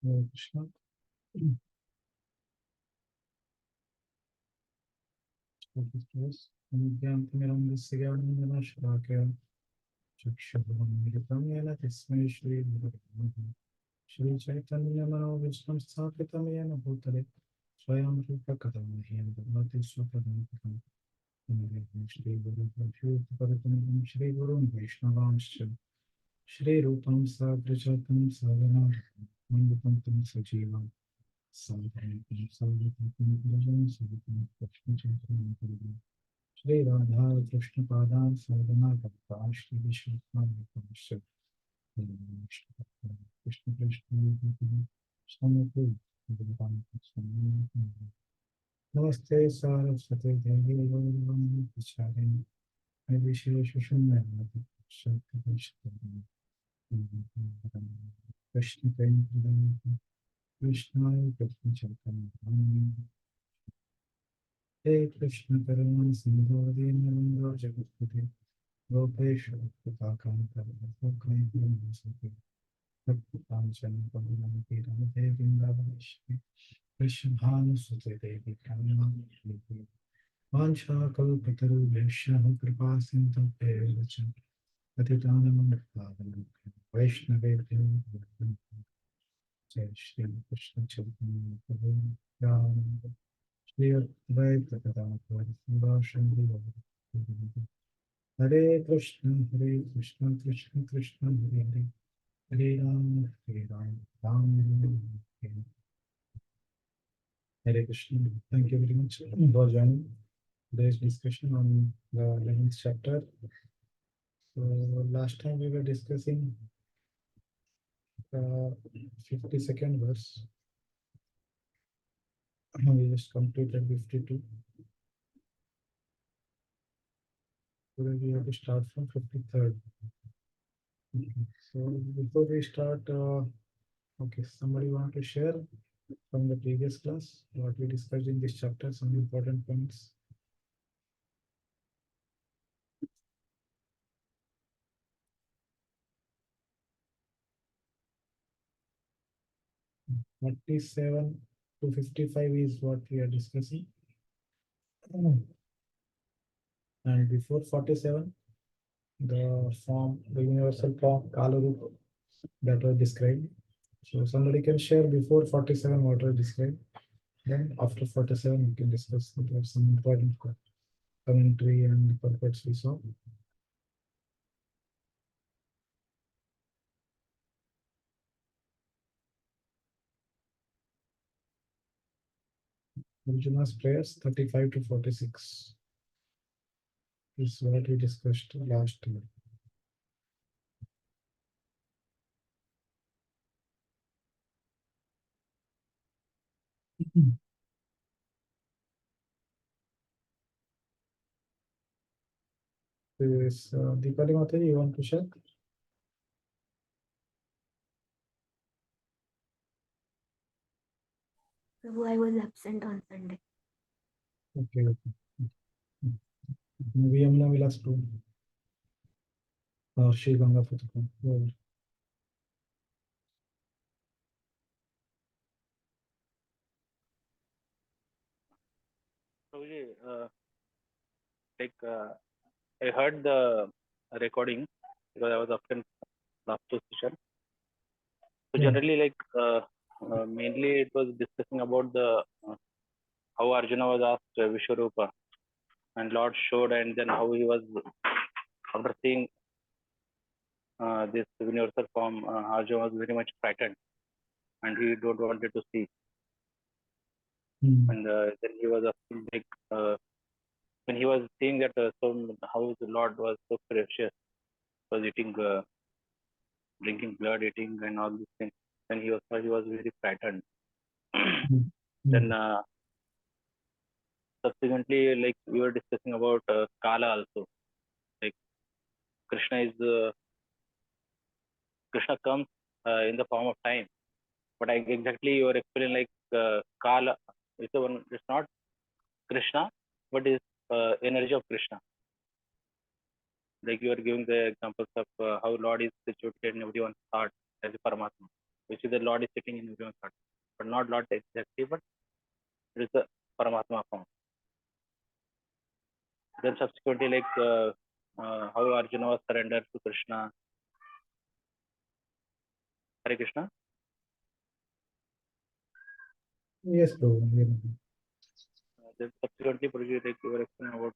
Hare Krishna. Shri Chaitanya Manavishram Sthapitam Yena Bhutale Swayam Rupa Kadam Mahiyam Bhagavati Swapadam Shri Guru Prabhu Padam Shri Guru Vaishnavamscha Shri Rupam Sagrajatam Savanam Mandutam Sajivam Sadhanam Sadhanam Bhajan Sadhanam Krishna Chaitanya Prabhu Shri Radha Krishna Padam Sadhana Bhakta Shri Vishnu Krishna Krishna Swami Namaste Saraswati Devi Gauravani Vicharini Vishesha Shunyavadi Shakti Krishna Krishna Krishna Krishna Chaitanya Hey Krishna Paraman Sindhu Dinavandro Jagatpati Gopesha Kipakanta Gopakanta Panchana Pavanam Piram Devindavashmi Vrishabhanu Sute Devi Kamyam Vancha Kalpataru Vishya Kripa Sinta Pevacha Patitanam Pavanam Vaishnave Jai Shri Krishna Chaitanya Prabhu Nityananda Shri Advaita Gadadhar Sivashanti Hare Krishna Krishna Krishna Hare Hare Ram, Ram Ram, Hare Hare Krishna. Thank you very much for joining today's discussion on the 11th chapter. So last time we were discussing the 52nd verse. We just completed 52. Today we have to start from 53rd. Okay. So before we start, okay, somebody want to share from the previous class what we discussed in this chapter, some important points. 47 to 55 is what we are discussing. And before 47, the form, the universal form, Kalarupa, that was described. So somebody can share before 47 what was described. Then after 47, we can discuss. We have some important commentary and purports we saw. Arjuna's prayers 35 to 46 is what we discussed last time. This Deepali Mataji, you want to share? Prabhu, I was absent on Sunday. Okay, okay. Maybe Yamuna will ask to Shri Ganga Putaka. I heard the recording because I was absent last two session. So generally, mainly it was discussing about the how Arjuna was asked Vishwarupa, and Lord showed, and then how he was after seeing this universal form, Arjuna was very much frightened, and he don't wanted to see. And then he was asking, when he was seeing that how the Lord was so precious, was eating, drinking blood, eating, and all these things. Then he was very frightened. Then subsequently, like we were discussing about Kala also. Like Krishna comes in the form of time, but exactly you are explaining like Kala. It's not Krishna, but is energy of Krishna. Like you are giving the examples of how Lord is situated in everyone's heart as a Paramatma. which is the Lord is sitting in everyone's heart, but not Lord exactly, but it is the Paramatma form. Then subsequently, like how Arjuna was surrendered to Krishna. Hare Krishna. Yes, Prabhu. Then subsequently, Prabhuji, like you were explaining about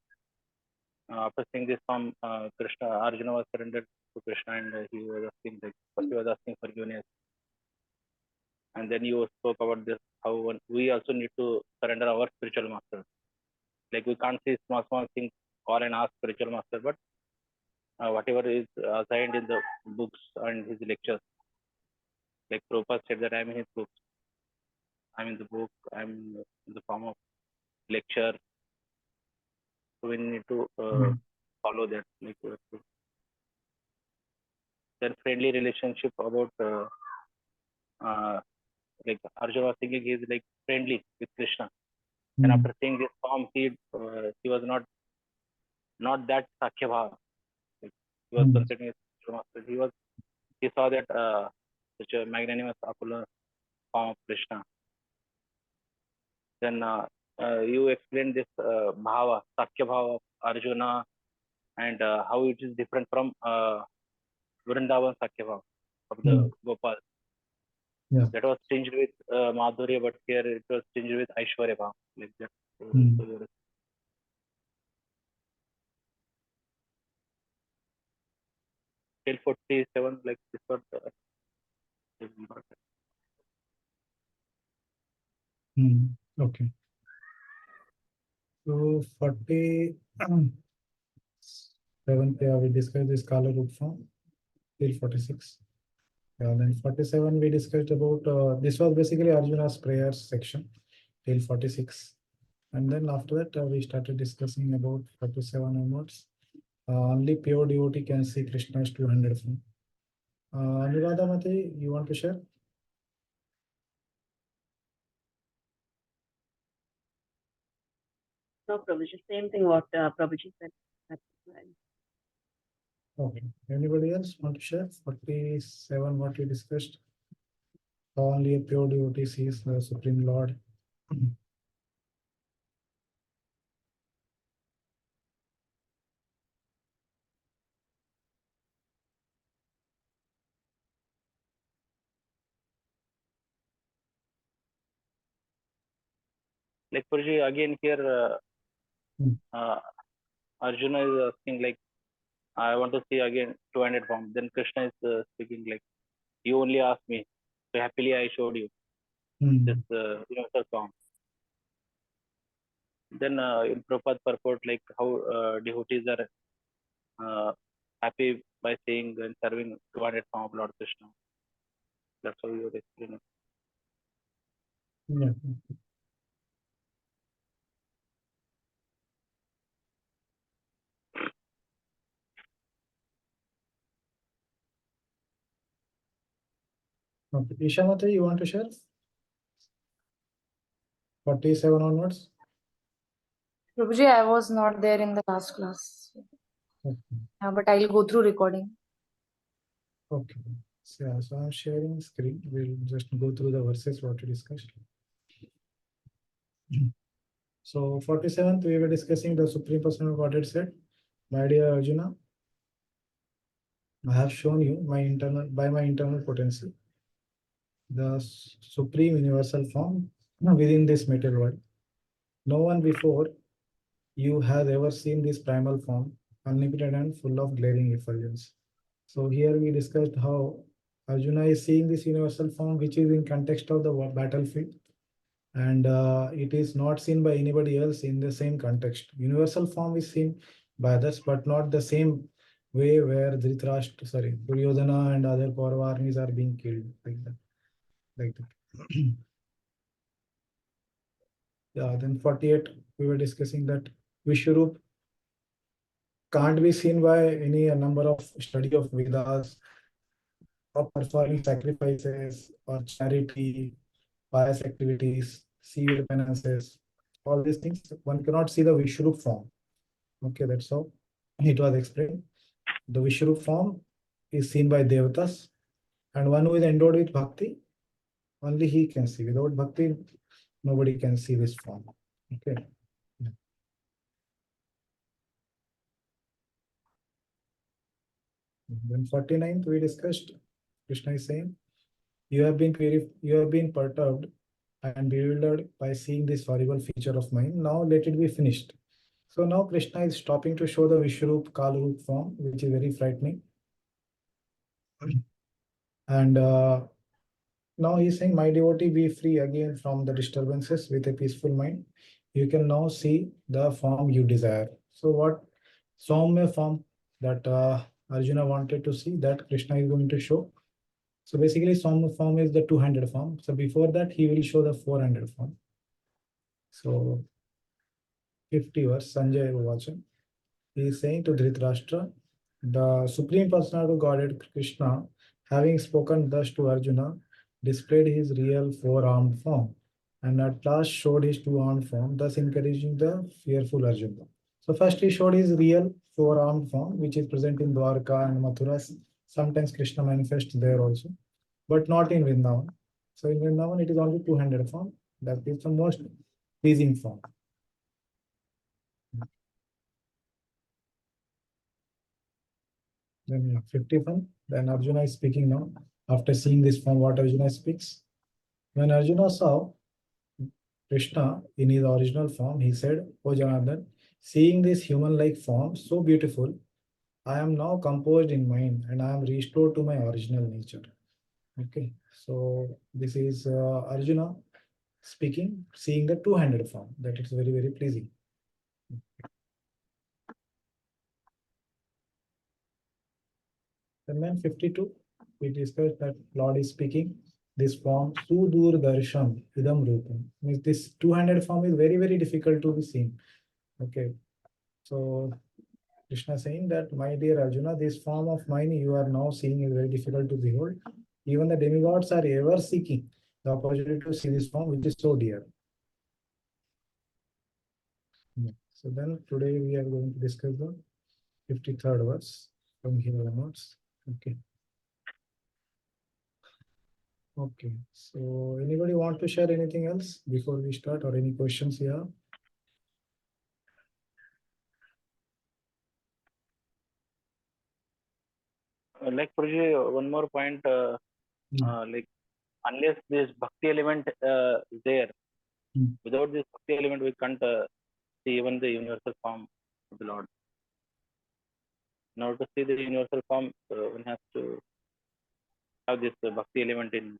after seeing this form, Krishna, Arjuna was surrendered to Krishna, and he was asking, like, first he was asking forgiveness, and then you spoke about this how we also need to surrender our spiritual master. Like we can't see small things call and ask spiritual master, but whatever is assigned in the books and his lectures, like Prabhupada said that I'm in his books, I'm in the book, I'm in the form of lecture. So we need to follow that. Like, then friendly relationship about like Arjuna was thinking he's like friendly with Krishna, and after seeing this form, he was not that Sakhya Bhava. Like, he was considering his master. He saw that such a magnanimous Apollo form of Krishna. Then you explained this Bhava, Sakhya Bhava of Arjuna, and how it is different from Vrindavan Sakhya Bhava of the Gopal. Yeah. That was tinged with Madhurya, but here it was tinged with Aishwarya Bhava. Like that. Till 47, like this was Okay. So 47th, we discussed the scholar root form till 46. Then 47 we discussed about this was basically Arjuna's prayers section till 46. And then after that we started discussing about 47 onwards. Only pure devotee can see Krishna's 200 form. Anuradha Mate, you want to share? No, Prabhuji, same thing what Prabhuji said. Okay. Anybody else want to share? 47 what we discussed. Only a pure devotee sees the Supreme Lord. like Purji, again here Arjuna is asking like, I want to see again 200 form. Then Krishna is speaking like, you only asked me, so happily I showed you this universal form. Then in Prabhupada purport, like how devotees are happy by seeing and serving 200 form of Lord Krishna. That's how you explain it. Yeah. Okay. Ishamate, you want to share? 47 onwards. Prabhuji, I was not there in the last class. Okay. Yeah, but I'll go through recording. Okay. So, yeah, so I'm sharing screen. We'll just go through the verses what we discussed. So 47th, we were discussing the Supreme Person of Godhead said, my dear Arjuna, I have shown you my internal potency, the supreme universal form within this material world. No one before you has ever seen this primal form, omnipotent and full of glaring effulgence. So here we discussed how Arjuna is seeing this universal form, which is in context of the battlefield, and it is not seen by anybody else in the same context. Universal form is seen by others, but not the same way where Duryodhana and other Kaurava armies are being killed like that. Yeah, then 48, we were discussing that Vishwarup can't be seen by any number of study of Vedas or performing sacrifices or charity, pious activities, severe penances, all these things. One cannot see the Vishwarup form. Okay, that's how it was explained. The Vishwarup form is seen by Devatas, and one who is endowed with Bhakti Only he can see. Without bhakti, nobody can see this form. Okay. Then 49th we discussed. Krishna is saying, you have been perturbed and bewildered by seeing this horrible feature of mine. Now let it be finished. So now Krishna is stopping to show the Vishwarup Kalarup form, which is very frightening. And now he is saying, my devotee, be free again from the disturbances with a peaceful mind. You can now see the form you desire. So what Saumya form that Arjuna wanted to see, that Krishna is going to show. So basically Saumya form is the two-handed form. So before that he will show the four-handed form. So 50 verse, Sanjay Vachan. He is saying to Dhritarashtra, the Supreme Personality of Godhead Krishna, having spoken thus to Arjuna, displayed his real four-armed form and at last showed his two-armed form, thus encouraging the fearful Arjuna. So first he showed his real four-armed form, which is present in Dwarka and Mathura. Sometimes Krishna manifests there also, but not in Vrindavan. So in Vrindavan it is only two-handed form. That is the most pleasing form. Then 51. Then Arjuna is speaking now. After seeing this form, what Arjuna speaks? When Arjuna saw Krishna in his original form, he said, O Janardhan, seeing this human-like form so beautiful, I am now composed in mind and I am restored to my original nature. Okay, so this is Arjuna speaking, seeing the two-handed form. That is very, very pleasing. And then 52, we discussed that Lord is speaking this form, Sudur Darsham Idam Rupam. Means this two-handed form is very, very difficult to be seen. Okay. So Krishna saying that, my dear Arjuna, this form of mine you are now seeing is very difficult to behold. Even the demigods are ever seeking the opportunity to see this form, which is so dear. Yeah. So then today we are going to discuss the 53rd verse from here onwards. Okay. Okay, so anybody want to share anything else before we start, or any questions here? Like Prajay, one more point, like unless this bhakti element is there, without this bhakti element, we can't see even the universal form of the Lord. In order to see the universal form, one has to have this bhakti element in.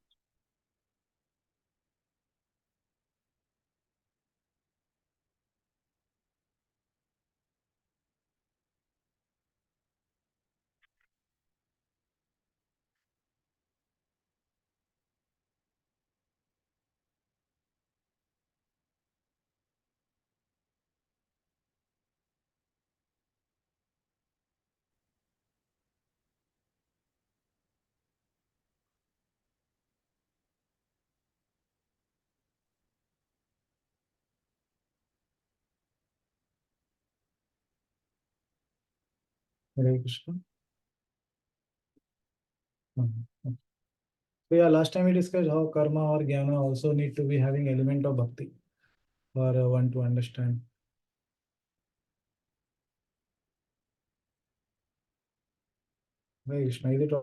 Hare Krishna. So yeah, last time we discussed how karma or jnana also need to be having element of bhakti for one to understand. Hare Krishna, is it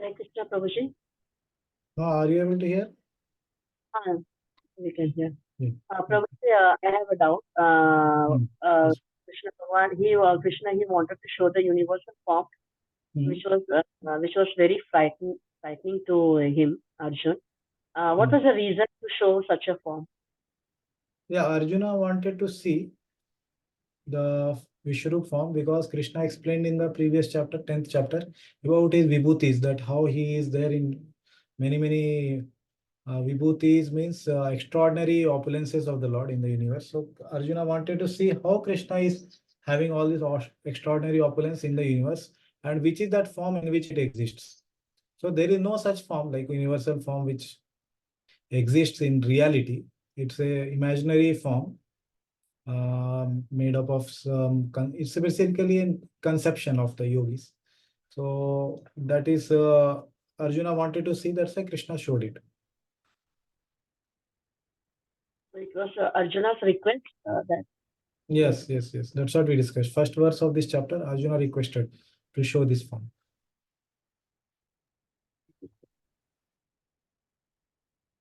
Hare Krishna, Prabhuji. are you able to hear? We can hear. Yeah. Prabhuji, I have a doubt. Yes. Krishna Bhagavan, Krishna, he wanted to show the universal form, which was very frightening to him, Arjun. What was the reason to show such a form? Yeah, Arjuna wanted to see the Vishwarup form because Krishna explained in the previous chapter, 10th chapter, about his vibhutis, that how he is there in many vibhutis, means extraordinary opulences of the Lord in the universe. So Arjuna wanted to see how Krishna is having all this extraordinary opulence in the universe and which is that form in which it exists. So there is no such form like universal form which exists in reality. It's a imaginary form made up of some. It's basically a conception of the yogis. So that is Arjuna wanted to see. That's why Krishna showed it. So it was Arjuna's request that. Yes, yes, yes. That's what we discussed. First verse of this chapter, Arjuna requested to show this form.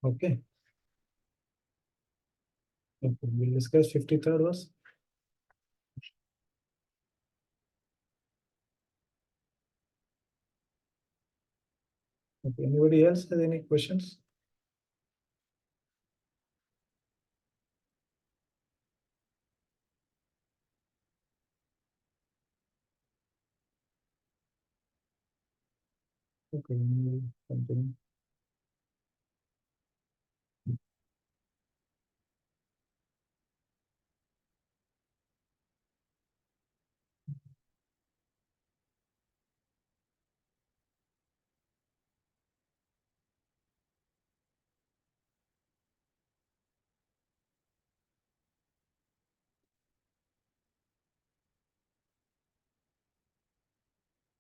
Okay. Okay. We'll discuss 53rd verse. Okay. Anybody else has any questions? Okay. We'll continue.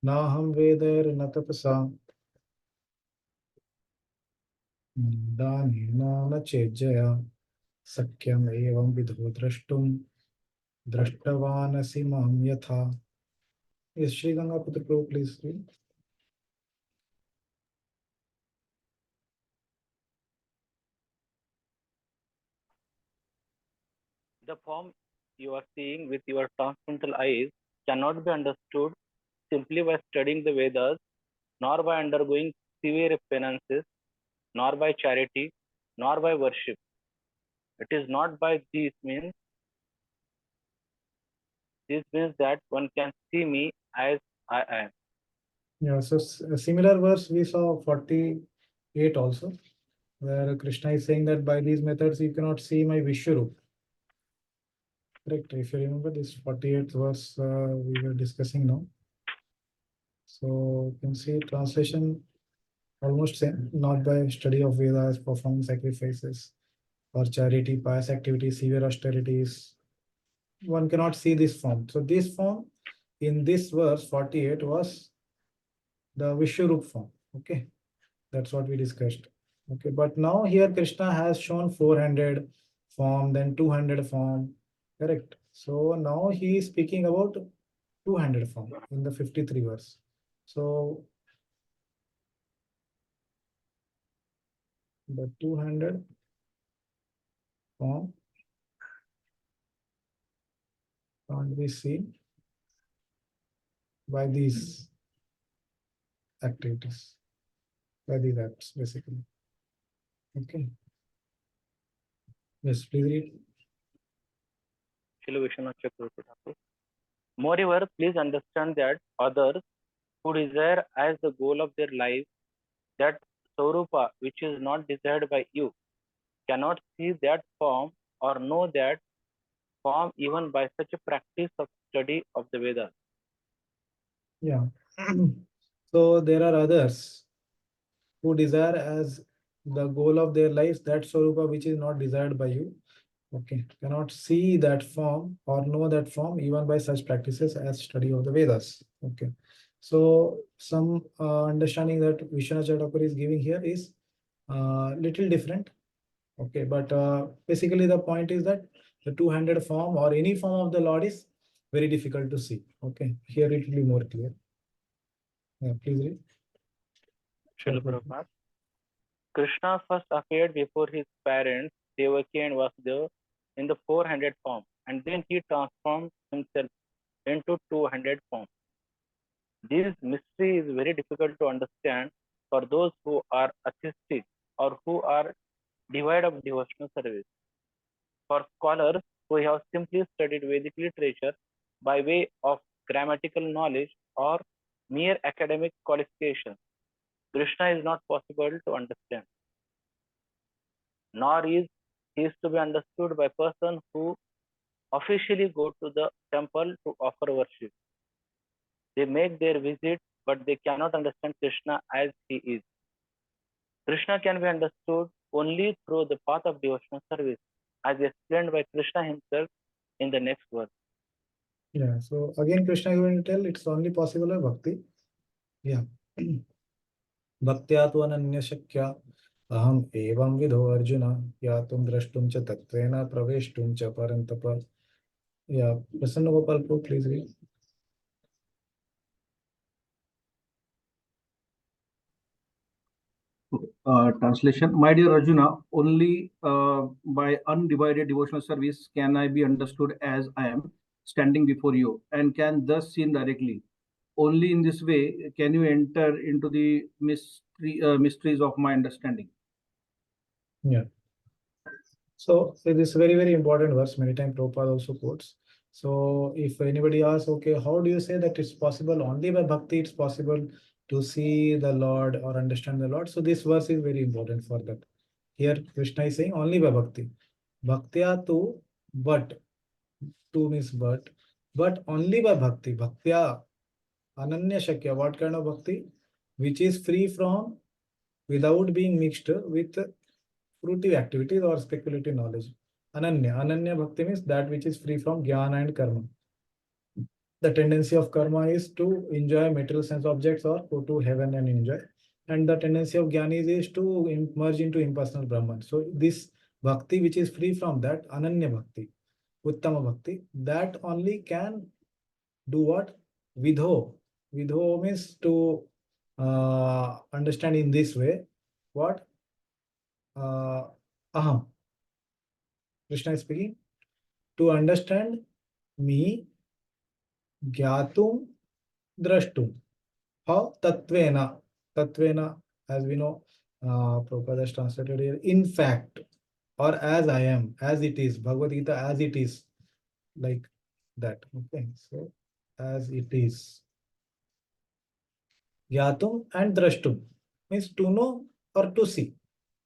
Naham Veder Natapasa Danena Nachejaya Sakyam Evam Vidho Drashtum Drashtavanasi Maham Yatha. Yes, Sri Gangaputra Prabhu, please read. The form you are seeing with your transcendental eyes cannot be understood simply by studying the Vedas, nor by undergoing severe penances, nor by charity, nor by worship. It is not by these means. This means that one can see me as I am. Yeah, so a similar verse we saw 48 also, where Krishna is saying that by these methods you cannot see my Vishwarup. Correct. If you remember this 48th verse we were discussing now. So you can see translation almost same, not by study of Vedas, performing sacrifices, or charity, pious activities, severe austerities. One cannot see this form. So this form in this verse 48 was the Vishwarup form. Okay. That's what we discussed. Okay, but now here Krishna has shown 400 form, then 200 form. Correct. So now he is speaking about 200 form in the 53 verse. So the 200 form can't be seen by these activities, by these acts basically. Okay. Yes, please read. Moreover, please understand that others who desire as the goal of their life that Sarupa which is not desired by you cannot see that form or know that form even by such a practice of study of the Vedas. Yeah. So there are others who desire as the goal of their lives that Swarupa which is not desired by you. Okay, cannot see that form or know that form even by such practices as study of the Vedas. Okay, so some understanding that Vishwanath Thakur is giving here is little different. Okay, but basically the point is that the 200 form or any form of the Lord is very difficult to see. Okay, here it will be more clear. Yeah, please read. Srila Prabhupada. Krishna first appeared before his parents Devaki and Vasudeva in the 400 form, and then he transformed himself into 200 form. This mystery is very difficult to understand for those who are atheistic or who are devoid of devotional service. For scholars who have simply studied Vedic literature by way of grammatical knowledge or mere academic qualifications, Krishna is not possible to understand, nor is he to be understood by persons who officially go to the temple to offer worship. They make their visit but they cannot understand Krishna as he is. Krishna can be understood only through the path of devotional service, as explained by Krishna himself in the next verse. Yeah. So again, Krishna is going to tell it's only possible by bhakti. Yeah. Bhaktya tu ananya shakya aham evam vidho arjuna yatum drashtum cha tattvena praveshtum cha parantapa. Yeah. Prasanna Gopal, please read. Translation. My dear Arjuna, only by undivided devotional service can I be understood as I am standing before you and can thus seen directly. Only in this way can you enter into the mysteries of my understanding. Yeah. So it is very, very important verse. Many times Prabhupada also quotes. So if anybody asks, okay, how do you say that it's possible only by bhakti, it's possible to see the Lord or understand the Lord? So this verse is very important for that. Here Krishna is saying only by bhakti. Bhaktya tu, but, tu means but only by bhakti. Bhaktya, ananya shakya. What kind of bhakti? Which is free from, without being mixed with fruitive activities or speculative knowledge. Ananya bhakti means that which is free from jnana and karma. The tendency of karma is to enjoy material sense objects or go to heaven and enjoy. And the tendency of jnanis is to merge into impersonal Brahman. So this bhakti which is free from that, ananya bhakti, uttama bhakti, that only can do what? Vidho. Vidho means to understand in this way. What? Aham. Krishna is speaking. To understand me, Gyatum, Drashtum. How? Tatvena. Tatvena, as we know, Prabhupada has translated here, in fact, or as I am, as it is. Bhagavad Gita, as it is. Like that. Okay. So, as it is. Gyatum and Drashtum means to know or to see.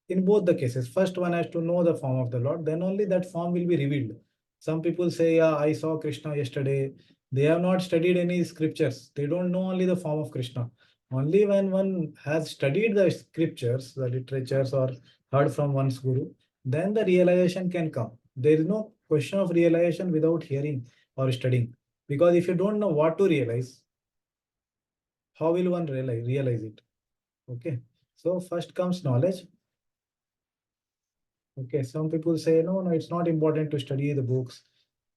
In both the cases, first one has to know the form of the Lord, then only that form will be revealed. Some people say, yeah, I saw Krishna yesterday. They have not studied any scriptures. They don't know only the form of Krishna. Only when one has studied the scriptures, the literatures, or heard from one's guru, then the realization can come. There is no question of realization without hearing or studying. Because if you don't know what to realize, how will one realize it? Okay. So first comes knowledge. Okay, some people say, no, it's not important to study the books.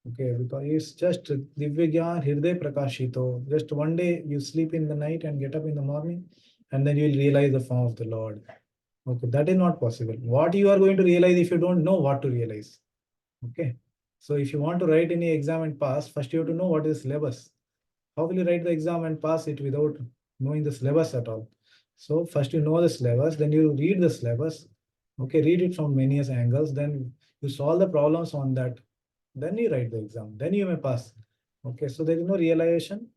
Okay, because it's just Divya Gyan Hirday Prakashito. Just one day you sleep in the night and get up in the morning, and then you will realize the form of the Lord. Okay, that is not possible. What you are going to realize if you don't know what to realize? Okay, so if you want to write any exam and pass, first you have to know what is syllabus. How will you write the exam and pass it without knowing the syllabus at all? So first you know the syllabus, then you read the syllabus. Okay, read it from various angles, then you solve the problems on that. Then you write the exam, then you may pass. Okay, so there is no realization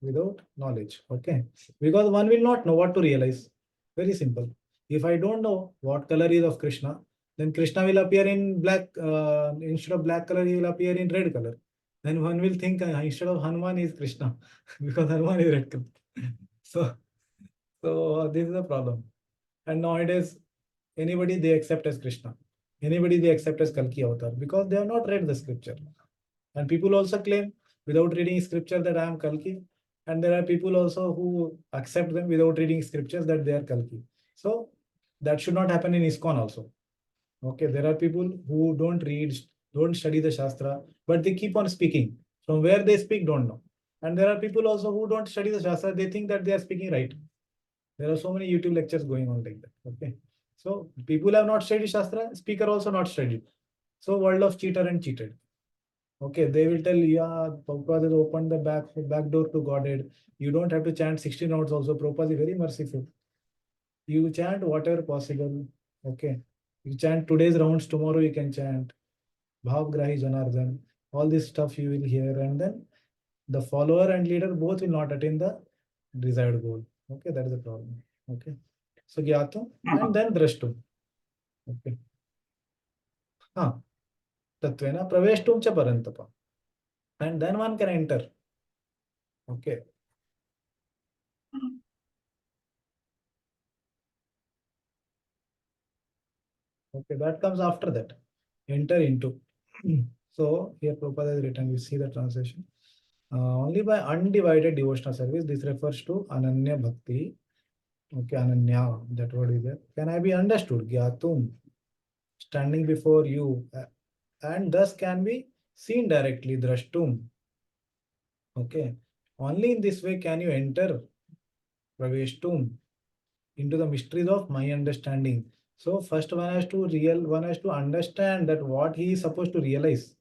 without knowledge. Okay, because one will not know what to realize. Very simple. If I don't know what color is of Krishna, then Krishna will appear in black, instead of black color, he will appear in red color. Then one will think instead of Hanuman is Krishna because Hanuman is red color. So this is the problem. And nowadays, anybody they accept as Krishna. Anybody they accept as Kalki avatar because they have not read the scripture. And people also claim without reading scripture that I am Kalki. And there are people also who accept them without reading scriptures that they are Kalki. So that should not happen in ISKCON also. Okay, there are people who don't read, don't study the Shastra, but they keep on speaking. From where they speak, don't know. And there are people also who don't study the Shastra, they think that they are speaking right. There are so many YouTube lectures going on like that. Okay. So people have not studied Shastra, speaker also not studied. So world of cheater and cheated. Okay, they will tell, yeah, Prabhupada has opened the back door to Godhead. You don't have to chant 16 rounds also. Prabhupada is very merciful. You chant whatever possible. Okay. You chant today's rounds, tomorrow you can chant. Bhav Grahi Janardhan. All this stuff you will hear, and then the follower and leader both will not attain the desired goal. Okay, that is the problem. Okay. So Gyatam and then Drashtum. Okay. Tatvena Praveshtum cha Parantapa. And then one can enter. Okay. Okay, that comes after that. Enter into. So here Prabhupada has written, you see the translation. Only by undivided devotional service, this refers to Ananya Bhakti. Okay, Ananya, that word is there. Can I be understood? Gyatum, standing before you, and thus can be seen directly, drashtum. Okay, only in this way can you enter, praveshtum, into the mysteries of my understanding. So first one has to understand that what he is supposed to realize.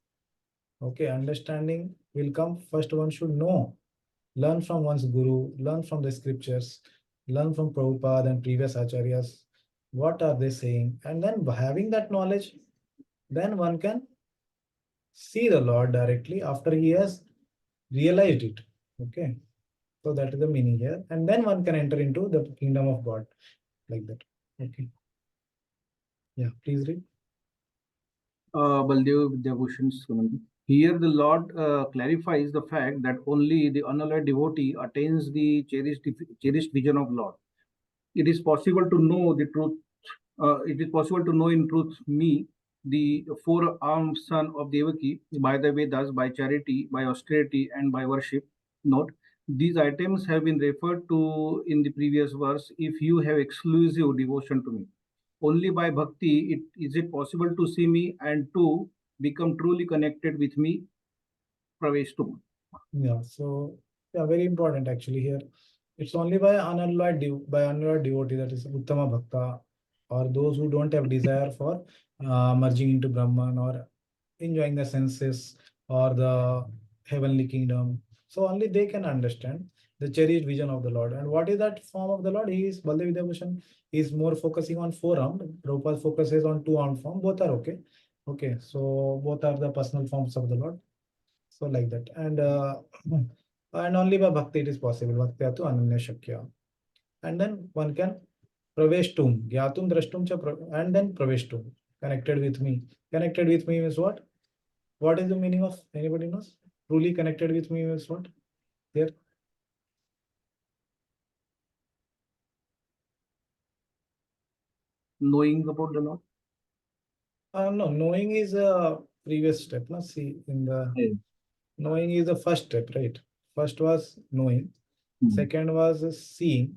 Okay, understanding will come. First one should know, learn from one's guru, learn from the scriptures, learn from Prabhupada and previous acharyas. What are they saying? And then having that knowledge, then one can see the Lord directly after he has realized it. Okay. So that is the meaning here. And then one can enter into the kingdom of God like that. Okay. Yeah, please read. Baldev Vidyabhushan Swaminathan. Here the Lord clarifies the fact that only the unalloyed devotee attains the cherished vision of Lord. It is possible to know the truth. It is possible to know in truth me, the four-armed son of Devaki, by the Vedas, by charity, by austerity, and by worship. Note, these items have been referred to in the previous verse. If you have exclusive devotion to me, only by bhakti is it possible to see me and to become truly connected with me, praveshtum. Yeah, so yeah, very important actually here. It's only by unalloyed devotee, that is Uttama Bhakta, or those who don't have desire for merging into Brahman or enjoying the senses or the heavenly kingdom. So only they can understand the cherished vision of the Lord. And what is that form of the Lord? He is Baldev Vidyabhushan is more focusing on four-armed. Prabhupada focuses on two-armed form. Both are okay. Okay, so both are the personal forms of the Lord. So like that. And only by bhakti it is possible. Bhaktya tu ananya shakya. And then one can praveshtum, gyatum drashtum cha, and then praveshtum. Connected with me. Connected with me means what? What is the meaning of, anybody knows? Truly connected with me means what? Here. Knowing about the Lord. No, knowing is a previous step. No? See, in the knowing is the first step, right? First was knowing. Second was seeing.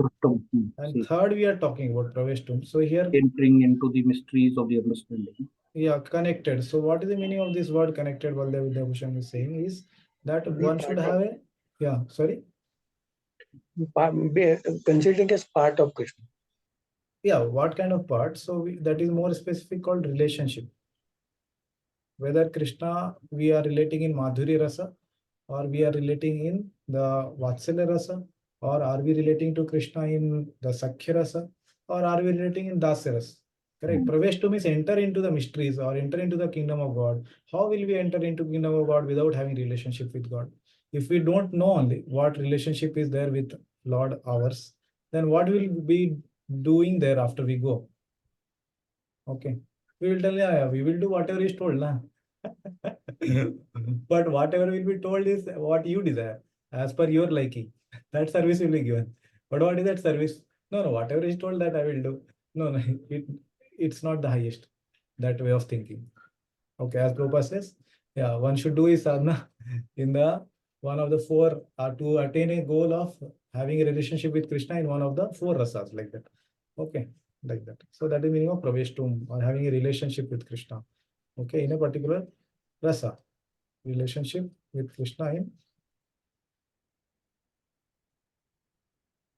And third, we are talking about praveshtum. So here, entering into the mysteries of the understanding. yeah, connected. So what is the meaning of this word connected? Baldev Vidyabhushan is saying is that one should have a, yeah, sorry. Considering as part of Krishna. Yeah, what kind of part? So that is more specific called relationship. Whether Krishna we are relating in Madhuri Rasa, or we are relating in the Vatsalya Rasa, or are we relating to Krishna in the Sakhya Rasa, or are we relating in Dasya Rasa? Correct. Praveshtum means enter into the mysteries or enter into the kingdom of God. How will we enter into kingdom of God without having relationship with God? If we don't know only what relationship is there with Lord ours, then what will we be doing there after we go? Okay. We will tell, yeah, we will do whatever is told. Nah? But whatever will be told is what you desire, as per your liking. That service will be given. But what is that service? No, whatever is told that I will do. No, it's not the highest, that way of thinking. Okay, as Prabhupada says, yeah, one should do his sadhana in the one of the four, to attain a goal of having a relationship with Krishna in one of the four rasas, like that. Okay, like that. So that is meaning of praveshtum, or having a relationship with Krishna. Okay, in a particular rasa, relationship with Krishna in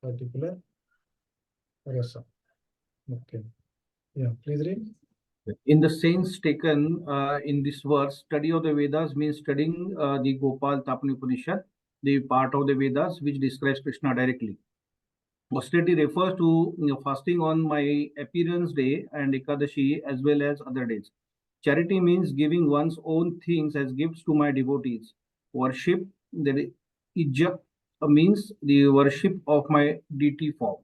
particular rasa. Okay, yeah, please read. In the sense taken in this verse, study of the Vedas means studying the Gopal Tapani Upanishad, the part of the Vedas which describes Krishna directly. Austerity refers to fasting on my appearance day and Ekadashi as well as other days. Charity means giving one's own things as gifts to my devotees. Worship, the ijja means the worship of my deity form.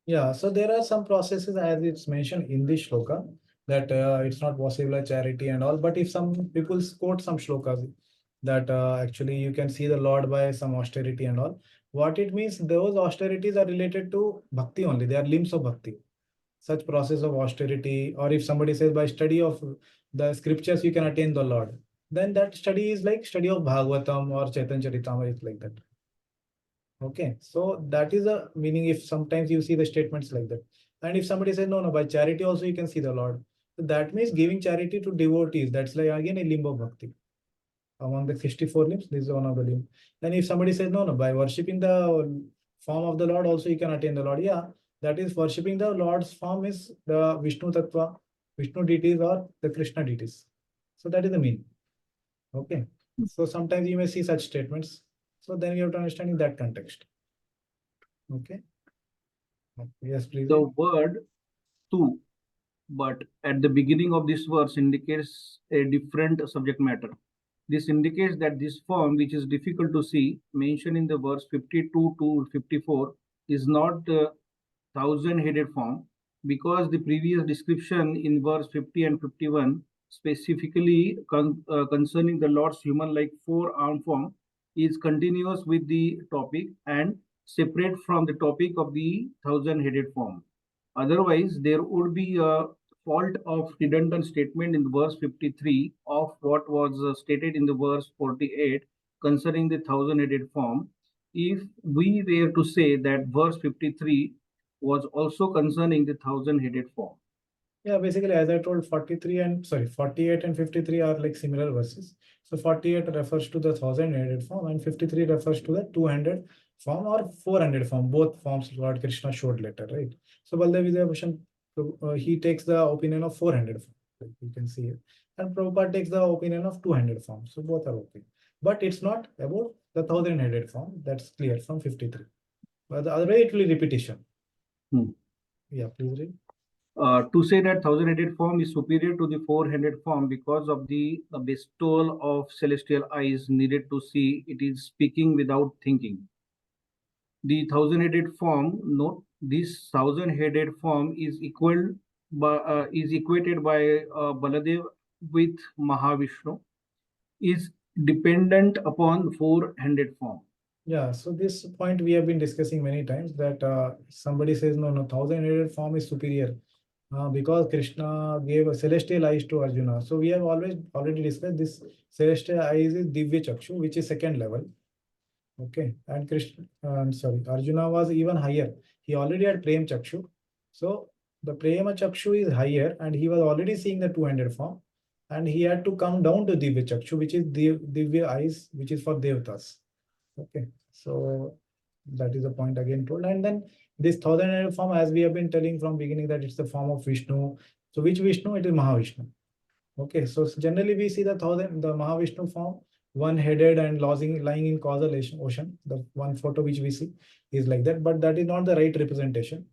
Yeah, so there are some processes as it's mentioned in this shloka that it's not possible charity and all. But if some people quote some shlokas, that actually you can see the Lord by some austerity and all. What it means, those austerities are related to bhakti only. They are limbs of bhakti. Such process of austerity, or if somebody says by study of the scriptures you can attain the Lord, then that study is like study of Bhagavatam or Chaitanya Charitamrita, it's like that. Okay, so that is a meaning if sometimes you see the statements like that. And if somebody says, no, by charity also you can see the Lord. So that means giving charity to devotees. That's like again a limb of bhakti. Among the 64 limbs, this is one of the limb. Then if somebody says, no, by worshipping the form of the Lord also you can attain the Lord. Yeah, that is worshipping the Lord's form is the Vishnu Tattva, Vishnu deities or the Krishna deities. So that is the meaning. Okay. So sometimes you may see such statements. So then you have to understand in that context. Okay. Yes, please. The word tu, but at the beginning of this verse indicates a different subject matter. This indicates that this form, which is difficult to see, mentioned in the verse 52 to 54, is not the thousand-headed form, because the previous description in verse 50 and 51, specifically concerning the Lord's human-like four-armed form, is continuous with the topic and separate from the topic of the thousand-headed form. Otherwise, there would be a fault of redundant statement in verse 53 of what was stated in the verse 48 concerning the thousand-headed form, if we were to say that verse 53 was also concerning the thousand-headed form. Yeah, basically, as I told, 48 and 53 are like similar verses. So 48 refers to the thousand-headed form and 53 refers to the two-handed form or four-handed form. Both forms Lord Krishna showed later, right? So Baldev Vidyabhushan, he takes the opinion of four-handed form, like you can see it. And Prabhupada takes the opinion of two-handed form. So both are okay. But it's not about the thousand-headed form. That's clear from 53. But the other way, it will be repetition. Yeah, please read. To say that thousand-headed form is superior to the four-handed form because of the bestowal of celestial eyes needed to see, it is speaking without thinking. The thousand-headed form, note this thousand-headed form is equated by Baladev with Mahavishnu, is dependent upon four-handed form. Yeah, so this point we have been discussing many times that somebody says, no, thousand-headed form is superior because Krishna gave a celestial eyes to Arjuna. So we have already discussed this celestial eyes is Divya Chakshu, which is second level. Okay, and Arjuna was even higher. He already had Prem Chakshu. So the Prema Chakshu is higher and he was already seeing the two-handed form. And he had to come down to Divya Chakshu, which is Divya eyes, which is for Devatas. Okay, so that is the point again told. And then this thousand-headed form, as we have been telling from beginning, that it's the form of Vishnu. So which Vishnu? It is Mahavishnu. Okay, so generally we see the Mahavishnu form, one-headed and lying in causal ocean. The one photo which we see is like that, but that is not the right representation.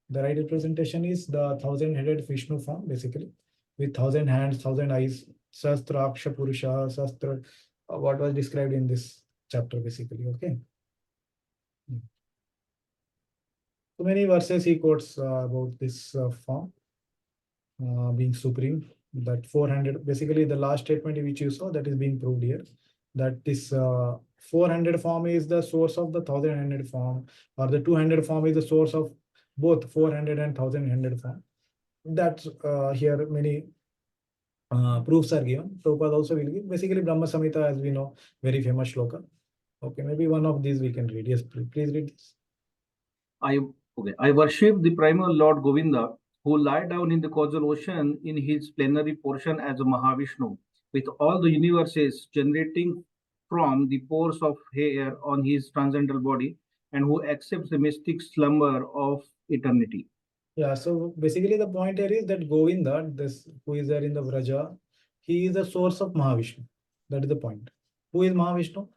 The right representation is the thousand-headed Vishnu form, basically, with 1,000 hands, 1,000 eyes, Sastra, Aksha Purusha, Sastra, what was described in this chapter, basically. Okay. So many verses he quotes about this form being supreme. That 400, basically the last statement which you saw, that is being proved here. That this 400 form is the source of the 1,000 form, or the 200 form is the source of both 400 and 1,000 form. That's here many proofs are given. Prabhupada also will give. Basically, Brahma Samhita, as we know, very famous shloka. Okay, maybe one of these we can read. Yes, please read this. I worship the primal Lord Govinda, who lie down in the causal ocean in his plenary portion as a Mahavishnu, with all the universes generating from the pores of hair on his transcendental body, and who accepts the mystic slumber of eternity. Yeah, so basically the point here is that Govinda, this who is there in the Vraja, he is the source of Mahavishnu. That is the point. Who is Mahavishnu?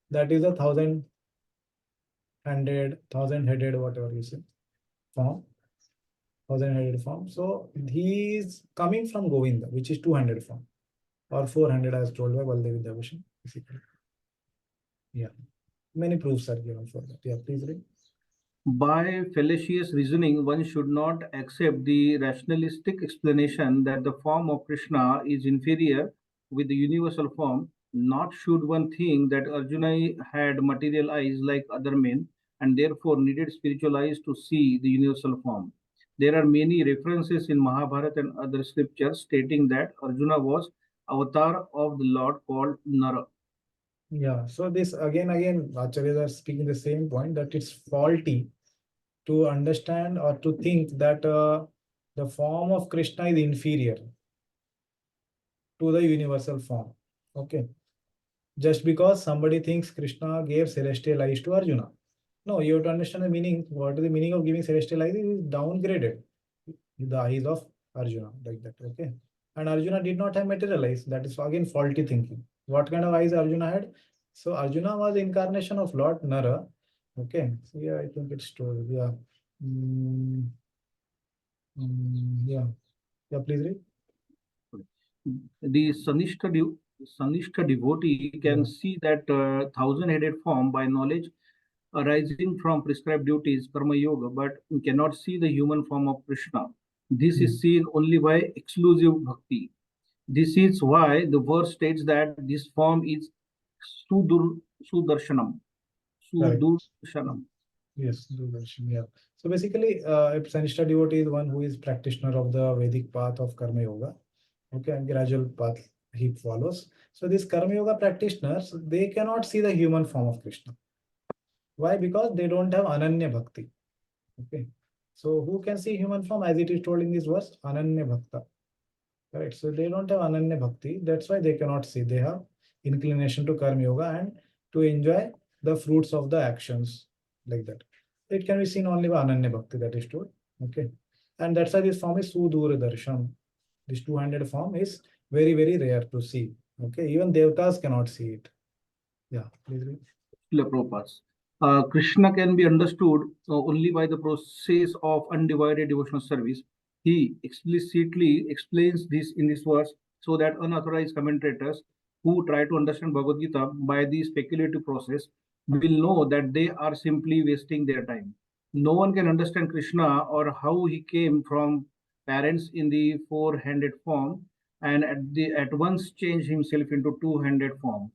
That is a thousand-headed, whatever you say, form, thousand-headed form. So he is coming from Govinda, which is 200 form, or 400 as told by Baldev Vidyabhushan, basically. Yeah, many proofs are given for that. Yeah, please read. By fallacious reasoning, one should not accept the rationalistic explanation that the form of Krishna is inferior with the universal form, Not should one think that Arjuna had material eyes like other men and therefore needed spiritual eyes to see the universal form. There are many references in Mahabharata and other scriptures stating that Arjuna was avatar of the Lord called Nara. Yeah. So this again, Acharyas are speaking the same point that it's faulty to understand or to think that the form of Krishna is inferior to the universal form. Okay. Just because somebody thinks Krishna gave celestial eyes to Arjuna. No, you have to understand the meaning. What is the meaning of giving celestial eyes? It is downgraded the eyes of Arjuna, like that. Okay. And Arjuna did not have material eyes. That is again faulty thinking. What kind of eyes Arjuna had? So Arjuna was incarnation of Lord Nara. Okay. So yeah, I think it's true. Yeah. Mm, yeah. Yeah, please read. The Sanishta devotee can see that thousand-headed form by knowledge arising from prescribed duties, karma yoga, but cannot see the human form of Krishna. This is seen only by exclusive bhakti. This is why the verse states that this form is Sudarshanam. Correct. Sudarshanam. Yes, Doordarshan, yeah. So basically, a Sanishta devotee is one who is practitioner of the Vedic path of Karma Yoga. Okay, and gradual path he follows. So these Karma Yoga practitioners, they cannot see the human form of Krishna. Why? Because they don't have Ananya Bhakti. Okay. So who can see human form as it is told in this verse? Ananya Bhakta. Correct. So they don't have Ananya Bhakti. That's why they cannot see. They have inclination to Karma Yoga and to enjoy the fruits of the actions like that. It can be seen only by Ananya Bhakti, that is true. Okay. And that's why this form is Sudura Darshan. This two-handed form is very, very rare to see. Okay. Even Devtas cannot see it. Yeah. Please read. Prabhupada. Krishna can be understood only by the process of undivided devotional service. He explicitly explains this in this verse so that unauthorized commentators who try to understand Bhagavad Gita by the speculative process will know that they are simply wasting their time. No one can understand Krishna or how he came from parents in the four-handed form and at once change himself into two-handed form.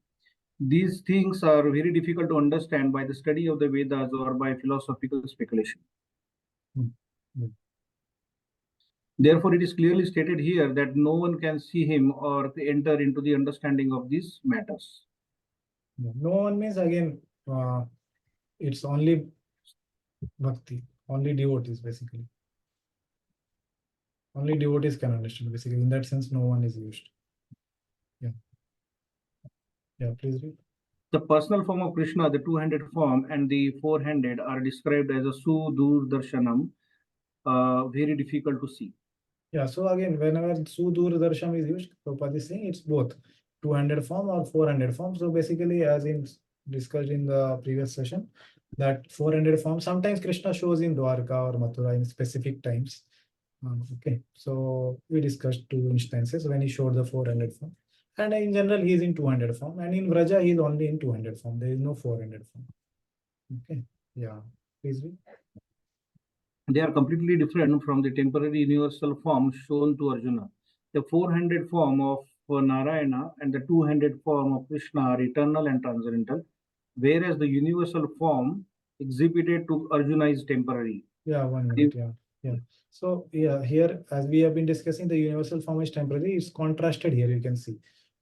These things are very difficult to understand by the study of the Vedas or by philosophical speculation. Therefore, it is clearly stated here that no one can see him or enter into the understanding of these matters. No one means again, it's only bhakti, only devotees basically. Only devotees can understand basically. In that sense, no one is used. Yeah. Yeah, please read. The personal form of Krishna, the two-handed form, and the four-handed are described as a Sudurdarshanam, very difficult to see. Yeah, so again, whenever Sudur Darsham is used, Prabhupada is saying it's both two-handed form or four-handed form. So basically, as in discussed in the previous session, that four-handed form, sometimes Krishna shows in Dwarka or Mathura in specific times. Okay, so we discussed two instances when he showed the four-handed form. And in general, he is in two-handed form. And in Vraja, he is only in two-handed form. There is no four-handed form. Okay, yeah, please read. They are completely different from the temporary universal form shown to Arjuna. The four-handed form of Narayana and the two-handed form of Krishna are eternal and transcendental, whereas the universal form exhibited to Arjuna is temporary. Yeah, 1 minute. Yeah, yeah. So yeah, here as we have been discussing, the universal form is temporary. It's contrasted here. You can see,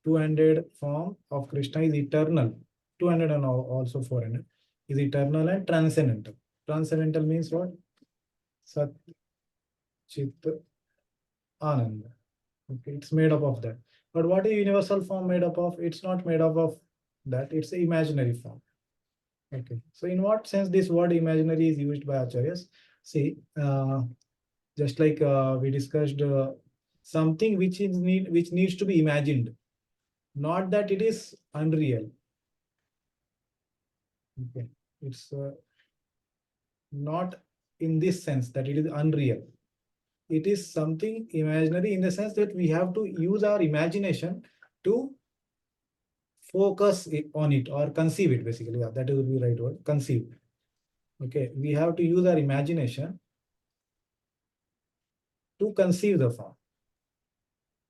two-handed form of Krishna is eternal. Two-handed and also four-handed is eternal and transcendental. Transcendental means what? Sat, Chit, Ananda. Okay, it's made up of that. But what is universal form made up of? It's not made up of that. It's an imaginary form. Okay. So in what sense this word imaginary is used by Acharyas? See, just like we discussed, something which needs to be imagined, not that it is unreal. Okay, it's not in this sense that it is unreal. It is something imaginary in the sense that we have to use our imagination to focus on it or conceive it. Basically, yeah, that would be the right word. Conceive. Okay, we have to use our imagination to conceive the form.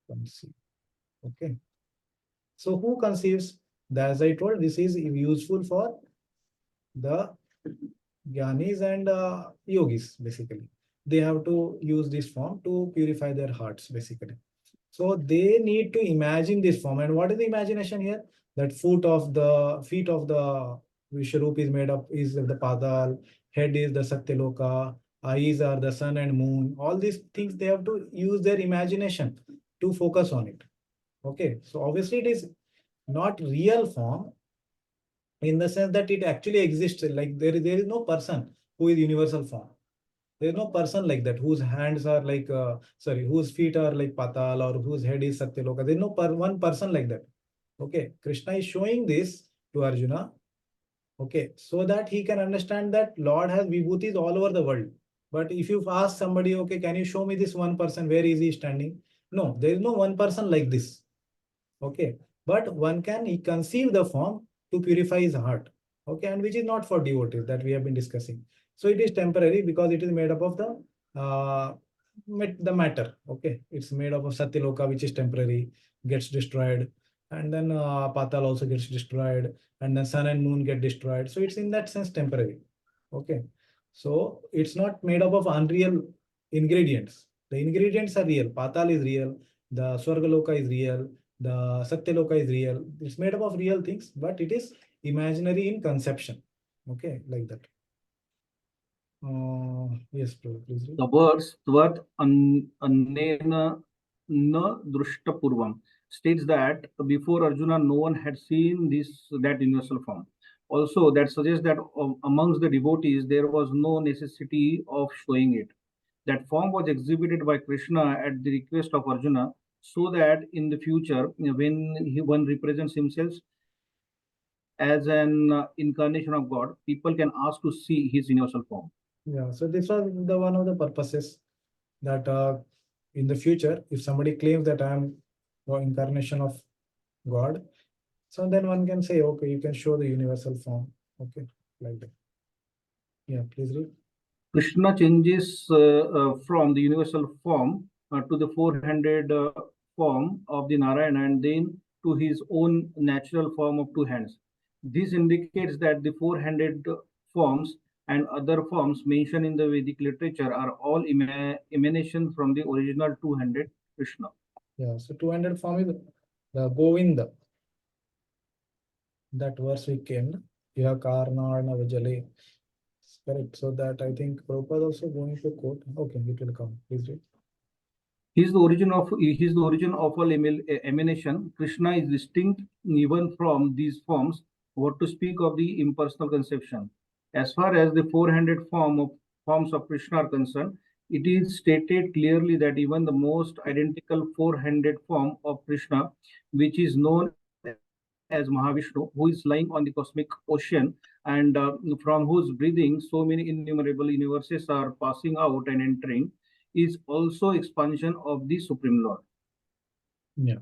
Conceive. Okay. So who conceives? As I told, this is useful for the Gyanis and yogis, basically. They have to use this form to purify their hearts, basically. So they need to imagine this form. And what is the imagination here? That feet of the Vishwarup is made up is the Padal, head is the Satyaloka, eyes are the sun and moon. All these things they have to use their imagination to focus on it. Okay, so obviously it is not real form in the sense that it actually exists. Like there is no person who is universal form. There is no person like that whose hands are like whose feet are like Patal or whose head is Satyaloka. There is no one person like that. Okay, Krishna is showing this to Arjuna. Okay, so that he can understand that Lord has vibhutis all over the world. But if you ask somebody, okay, can you show me this one person? Where is he standing? No, there is no one person like this. Okay, but one can conceive the form to purify his heart. Okay, and which is not for devotees that we have been discussing. So it is temporary because it is made up of the matter. Okay, it's made up of Satyaloka, which is temporary, gets destroyed, and then Patal also gets destroyed, and then sun and moon get destroyed. So it's in that sense temporary. Okay, so it's not made up of unreal ingredients. The ingredients are real. Patal is real. The Swargaloka is real. The Satyaloka is real. It's made up of real things, but it is imaginary in conception. Okay, like that. Yes, please read. The words Tvat Annena Na Drushta states that before Arjuna, no one had seen that universal form. Also, that suggests that amongst the devotees, there was no necessity of showing it. That form was exhibited by Krishna at the request of Arjuna, so that in the future, when one represents himself as an incarnation of God, people can ask to see his universal form. Yeah, so this was the one of the purposes that in the future, if somebody claims that I am the incarnation of God, so then one can say, okay, you can show the universal form. Okay, like that. Yeah, please read. Krishna changes from the universal form to the four-handed form of the Narayana and then to his own natural form of two hands. This indicates that the four-handed forms and other forms mentioned in the Vedic literature are all emanation from the original two-handed Krishna. Yeah, so 200 form is the Govinda. That verse we came. Yeah, Karna Vajale. Correct. So that I think Prabhupada also going to quote. Okay, it will come. Please read. He is the origin of all emanation. Krishna is distinct even from these forms. What to speak of the impersonal conception? As far as the four-handed forms of Krishna are concerned, it is stated clearly that even the most identical four-handed form of Krishna, which is known as Mahavishnu, who is lying on the cosmic ocean and from whose breathing so many innumerable universes are passing out and entering, is also expansion of the Supreme Lord. Yeah.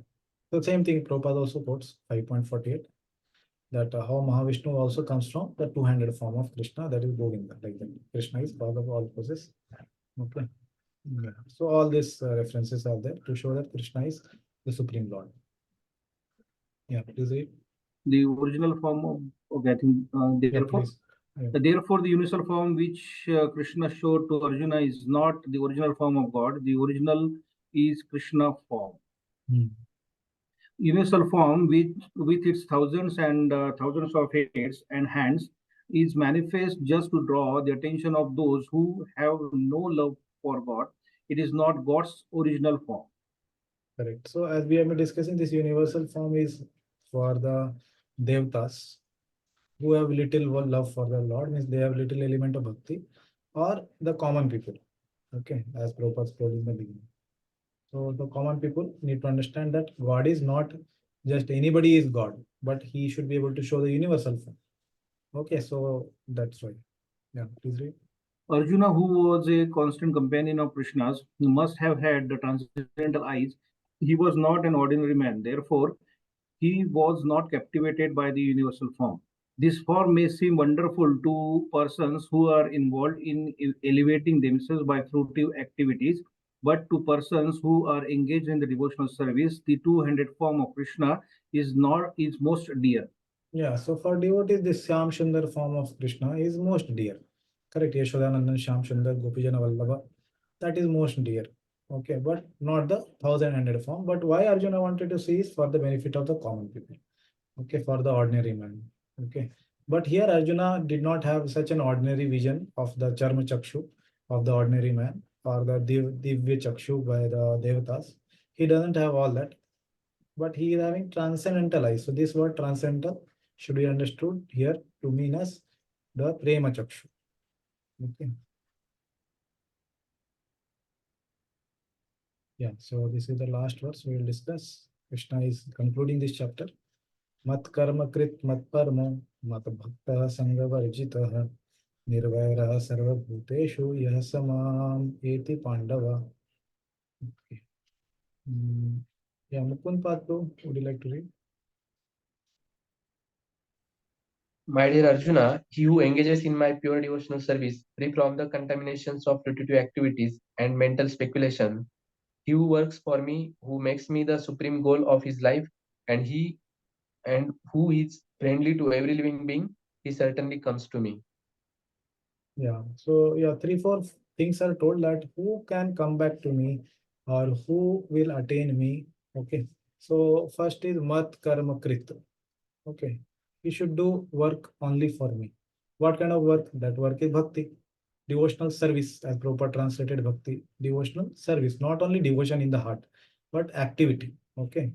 The same thing Prabhupada also quotes 5.48 that how Mahavishnu also comes from the two-handed form of Krishna, that is Govinda. Like that. Krishna is father of all forces. Okay. Yeah. So all these references are there to show that Krishna is the Supreme Lord. Yeah, please read. The original form of getting therefore. Yeah. Therefore, the universal form which Krishna showed to Arjuna is not the original form of God. The original is Krishna form. Universal form, with its thousands and thousands of heads and hands, is manifest just to draw the attention of those who have no love for God. It is not God's original form. Correct. So as we have been discussing, this universal form is for the Devtas who have little love for the Lord, means they have little element of bhakti, or the common people. Okay, as Prabhupada told in the beginning. So the common people need to understand that God is not just anybody is God, but he should be able to show the universal form. Okay, so that's why. Yeah, please read. Arjuna, who was a constant companion of Krishna's, must have had the transcendental eyes. He was not an ordinary man. Therefore, he was not captivated by the universal form. This form may seem wonderful to persons who are involved in elevating themselves by fruitive activities, but to persons who are engaged in the devotional service, the two-handed form of Krishna is most dear. Yeah, so for devotees, this Shyam Sundar form of Krishna is most dear. Correct, Yashodanandan Shyam Sundar Gopijana Vallabha, that is most dear. Okay, but not the 1,000 form. But why Arjuna wanted to see is for the benefit of the common people. Okay, for the ordinary man. Okay, but here Arjuna did not have such an ordinary vision of the Charma Chakshu of the ordinary man or the Divya Chakshu by the Devatas. He doesn't have all that, but he is having transcendental eyes. So this word transcendental should be understood here to mean as the Prema Chakshu. Okay. Yeah, so this is the last verse we will discuss. Krishna is concluding this chapter. Mat karma krit mat parmo mat bhakta sangha varjitah nirvairah sarva bhuteshu yah samam eti pandava. Okay. Yeah, Mukund Patro, would you like to read? My dear Arjuna, he who engages in my pure devotional service, free from the contaminations of repetitive activities and mental speculation, he who works for me, who makes me the supreme goal of his life, and who is friendly to every living being, he certainly comes to me. Yeah, so yeah, 3, 4 things are told that who can come back to me or who will attain me. Okay, so first is mat karma krit. Okay, he should do work only for me. What kind of work? That work is bhakti, devotional service, as Prabhupada translated bhakti, devotional service, not only devotion in the heart, but activity. Okay,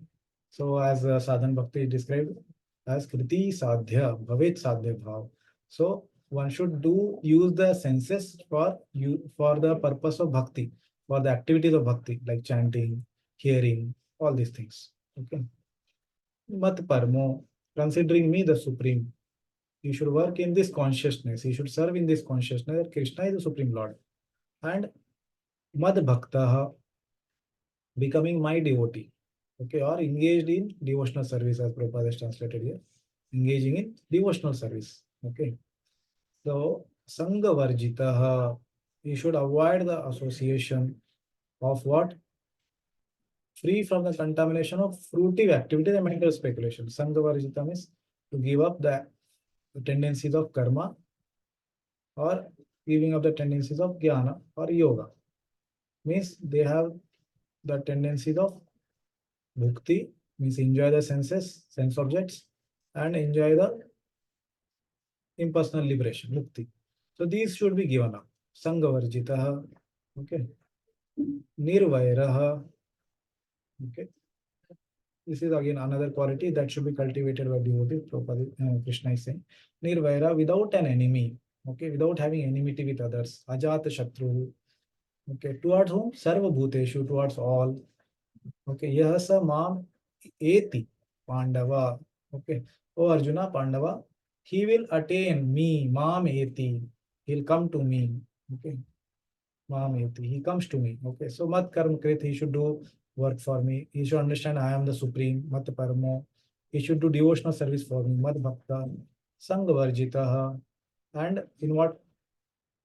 so as sadhan bhakti is described as kriti sadhya, bhavet sadhya bhav. So one should use the senses for the purpose of bhakti, for the activities of bhakti, like chanting, hearing, all these things. Okay. Mat parmo, considering me the supreme. You should work in this consciousness. You should serve in this consciousness that Krishna is the supreme Lord. And mad bhaktaha, becoming my devotee. Okay, or engaged in devotional service, as Prabhupada has translated here. Engaging in devotional service. Okay. So sangha varjitaha, you should avoid the association of what? Free from the contamination of fruitive activity and mental speculation. Sangha varjita means to give up the tendencies of karma or giving up the tendencies of jnana or yoga. Means they have the tendencies of bhukti, means enjoy the senses, sense objects, and enjoy the impersonal liberation, mukti. So these should be given up. Sangha varjitaha, okay. Nirvairaha, okay. This is again another quality that should be cultivated by devotees. Krishna is saying, Nirvaira, without an enemy, okay, without having enmity with others. Ajata Shatru, okay, towards whom? Sarva Bhuteshu, towards all. Okay, Yahasa Mam Eti Pandava. Okay, oh Arjuna Pandava, he will attain me, Mam Eti. He'll come to me. Okay, Mam Eti, he comes to me. Okay, so Mat Karm Krit, he should do work for me. He should understand I am the supreme, Mat Paramo. He should do devotional service for me, Mat Bhakta, Sangha Varjitaha. And in what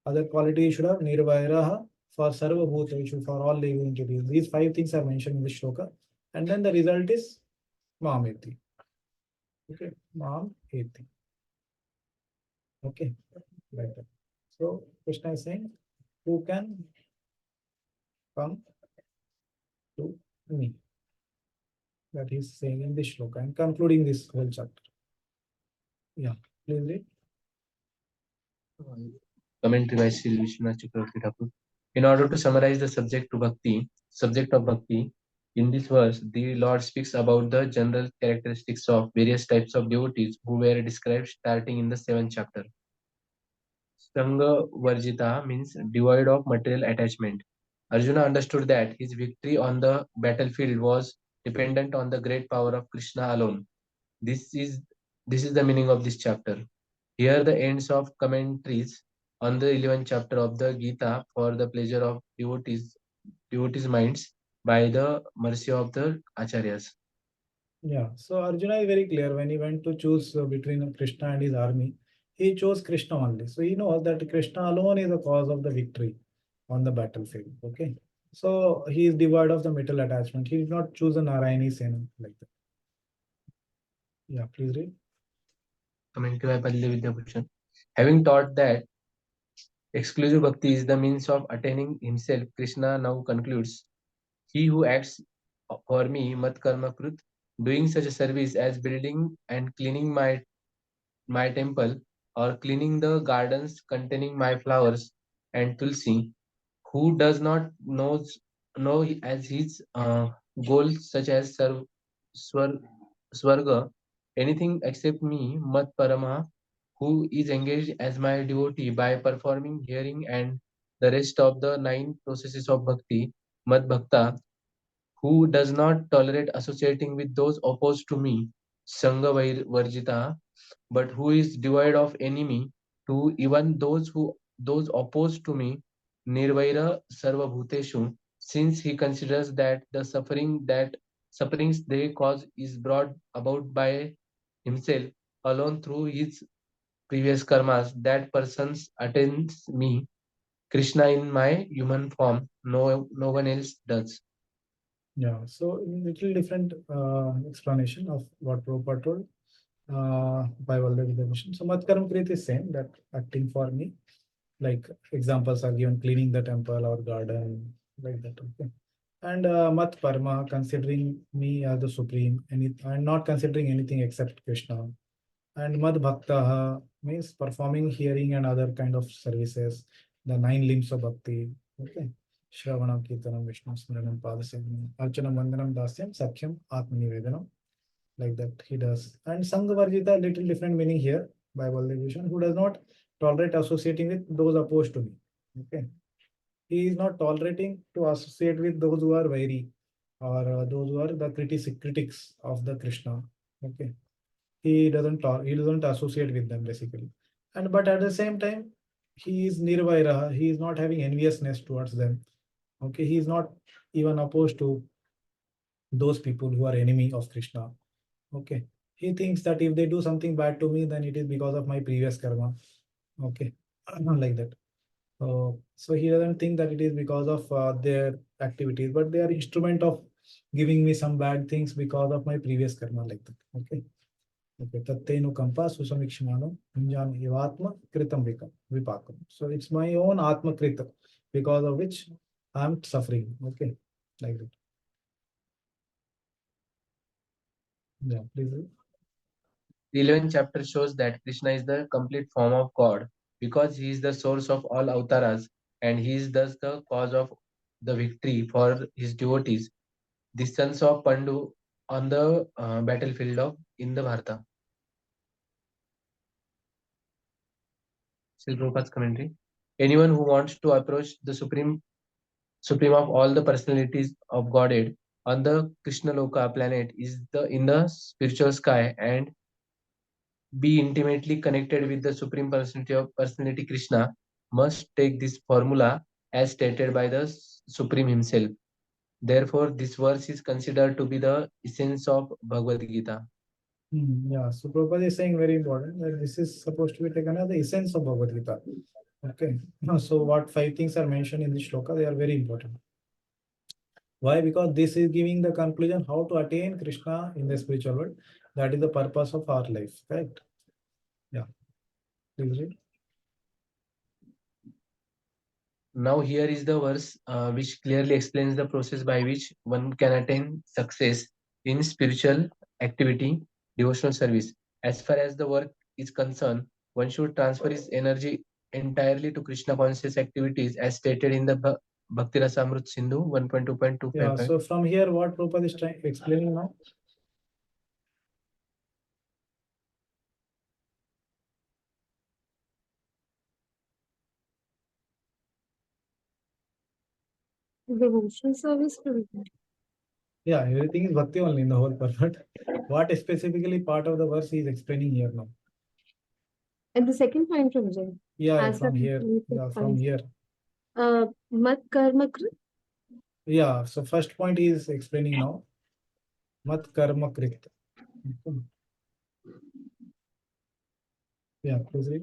other quality you should have? Nirvairaha, for Sarva Bhuteshu, for all living entities. These 5 things are mentioned in this shloka. And then the result is Mameti. Okay, Mameti. Okay, like that. So Krishna is saying, who can come to me? That he's saying in this shloka and concluding this whole chapter. Yeah, please read. Commentary by Sri Vishwanath Chakravarti Thakur. In order to summarize the subject of bhakti, in this verse, the Lord speaks about the general characteristics of various types of devotees who were described starting in the 7th chapter. Sangha Varjita means devoid of material attachment. Arjuna understood that his victory on the battlefield was dependent on the great power of Krishna alone. This is the meaning of this chapter. Here the ends of commentaries on the 11th chapter of the Gita for the pleasure of devotees' minds by the mercy of the Acharyas. Yeah, so Arjuna is very clear when he went to choose between Krishna and his army. He chose Krishna only. So he knows that Krishna alone is the cause of the victory on the battlefield. Okay. So he is devoid of the material attachment. He did not choose a Narayani Sena like that. Yeah, please read. Commentary by Padle Vidyabhushan. Having taught that exclusive bhakti is the means of attaining himself, Krishna now concludes, he who acts for me, mat karma krut, doing such a service as building and cleaning my temple or cleaning the gardens containing my flowers and tulsi, who does not know as his goal such as swar, swarga, anything except me, mat parama, who is engaged as my devotee by performing hearing and the rest of the nine processes of bhakti, mat bhakta, who does not tolerate associating with those opposed to me, sangha varjita, but who is devoid of enemy to even those opposed to me, nirvaira sarva bhuteshu, since he considers that the sufferings they cause is brought about by himself alone through his previous karmas, that persons attains me, Krishna in my human form, no one else does. Yeah, so little different explanation of what Prabhupada told by Vallabh Mission. So Matkaram Kriti is same, that acting for me. Like examples are given, cleaning the temple or garden, like that. Okay. And Mat Parma, considering me as the supreme, and not considering anything except Krishna. And Mad Bhakta means performing hearing and other kind of services, the nine limbs of bhakti. Okay. Shravanam, Kirtanam, Vishnu, Smaranam, Padasevanam, Archanam, Vandanam, Dasyam, Sakhyam, Atmanivedanam. Like that he does. And Sangha Varjita, little different meaning here by Vallabh, who does not tolerate associating with those opposed to me. Okay. He is not tolerating to associate with those who are vairi or those who are the critics of the Krishna. Okay. He doesn't associate with them basically. And but at the same time, he is nirvaira. He is not having enviousness towards them. Okay. He is not even opposed to those people who are enemy of Krishna. Okay. He thinks that if they do something bad to me, then it is because of my previous karma. Okay. Like that. So he doesn't think that it is because of their activities, but they are instrument of giving me some bad things because of my previous karma, like that. Okay. Okay. Tattenu kampa susamikshmano punjan ivatma kritam vipakam. So it's my own atma krita, because of which I'm suffering. Okay. Like that. Yeah, please. The 11th chapter shows that Krishna is the complete form of God because he is the source of all avtaras and he is thus the cause of the victory for his devotees, the sons of Pandu on the battlefield of in the Bharata. Srila Prabhupada's commentary. Anyone who wants to approach the supreme of all the personalities of Godhead on the Krishna Loka planet is in the spiritual sky and be intimately connected with the Supreme Personality Krishna must take this formula as stated by the Supreme himself. Therefore, this verse is considered to be the essence of Bhagavad Gita. Yeah, so Prabhupada is saying very important that this is supposed to be taken as the essence of Bhagavad Gita. Okay. So what five things are mentioned in this shloka, they are very important. Why? Because this is giving the conclusion how to attain Krishna in the spiritual world. That is the purpose of our life, right? Yeah. Please read. Now, here is the verse which clearly explains the process by which one can attain success in spiritual activity, devotional service. As far as the work is concerned, one should transfer his energy entirely to Krishna conscious activities as stated in the Bhakti Rasamrut Sindhu 1.2.255. Yeah, so from here, what Prabhupada is explaining now? Devotional service provision. Yeah, everything is bhakti only in the whole part. What specifically part of the verse he is explaining here now? And the second point from Jay. Yeah, from here. Yeah, from here. Mat karma krit. Yeah, so first point he is explaining now. Mat karma krit. Yeah, please read.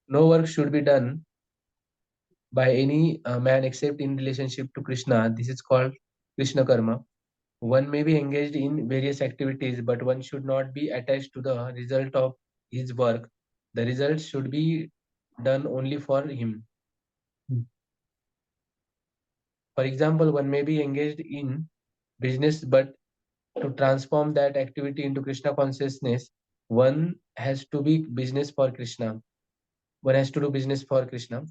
No work should be done by any man except in relationship to Krishna. This is called Krishna Karma. One may be engaged in various activities, but one should not be attached to the result of his work. The results should be done only for him. For example, one may be engaged in business, but to transform that activity into Krishna consciousness, one has to be business for Krishna. One has to do business for Krishna.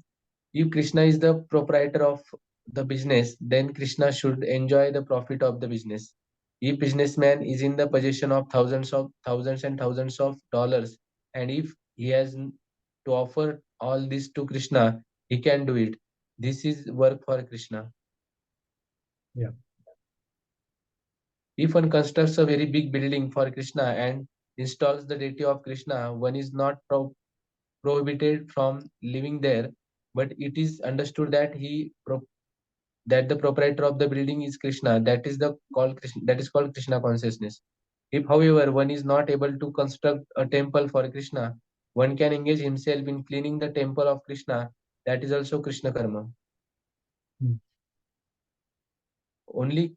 If Krishna is the proprietor of the business, then Krishna should enjoy the profit of the business. If businessman is in the possession of thousands and thousands of dollars, and if he has to offer all this to Krishna, he can do it. This is work for Krishna. Yeah. If one constructs a very big building for Krishna and installs the deity of Krishna, one is not prohibited from living there, but it is understood that that the proprietor of the building is Krishna. That is called Krishna consciousness. If, however, one is not able to construct a temple for Krishna, one can engage himself in cleaning the temple of Krishna. That is also Krishna karma. Only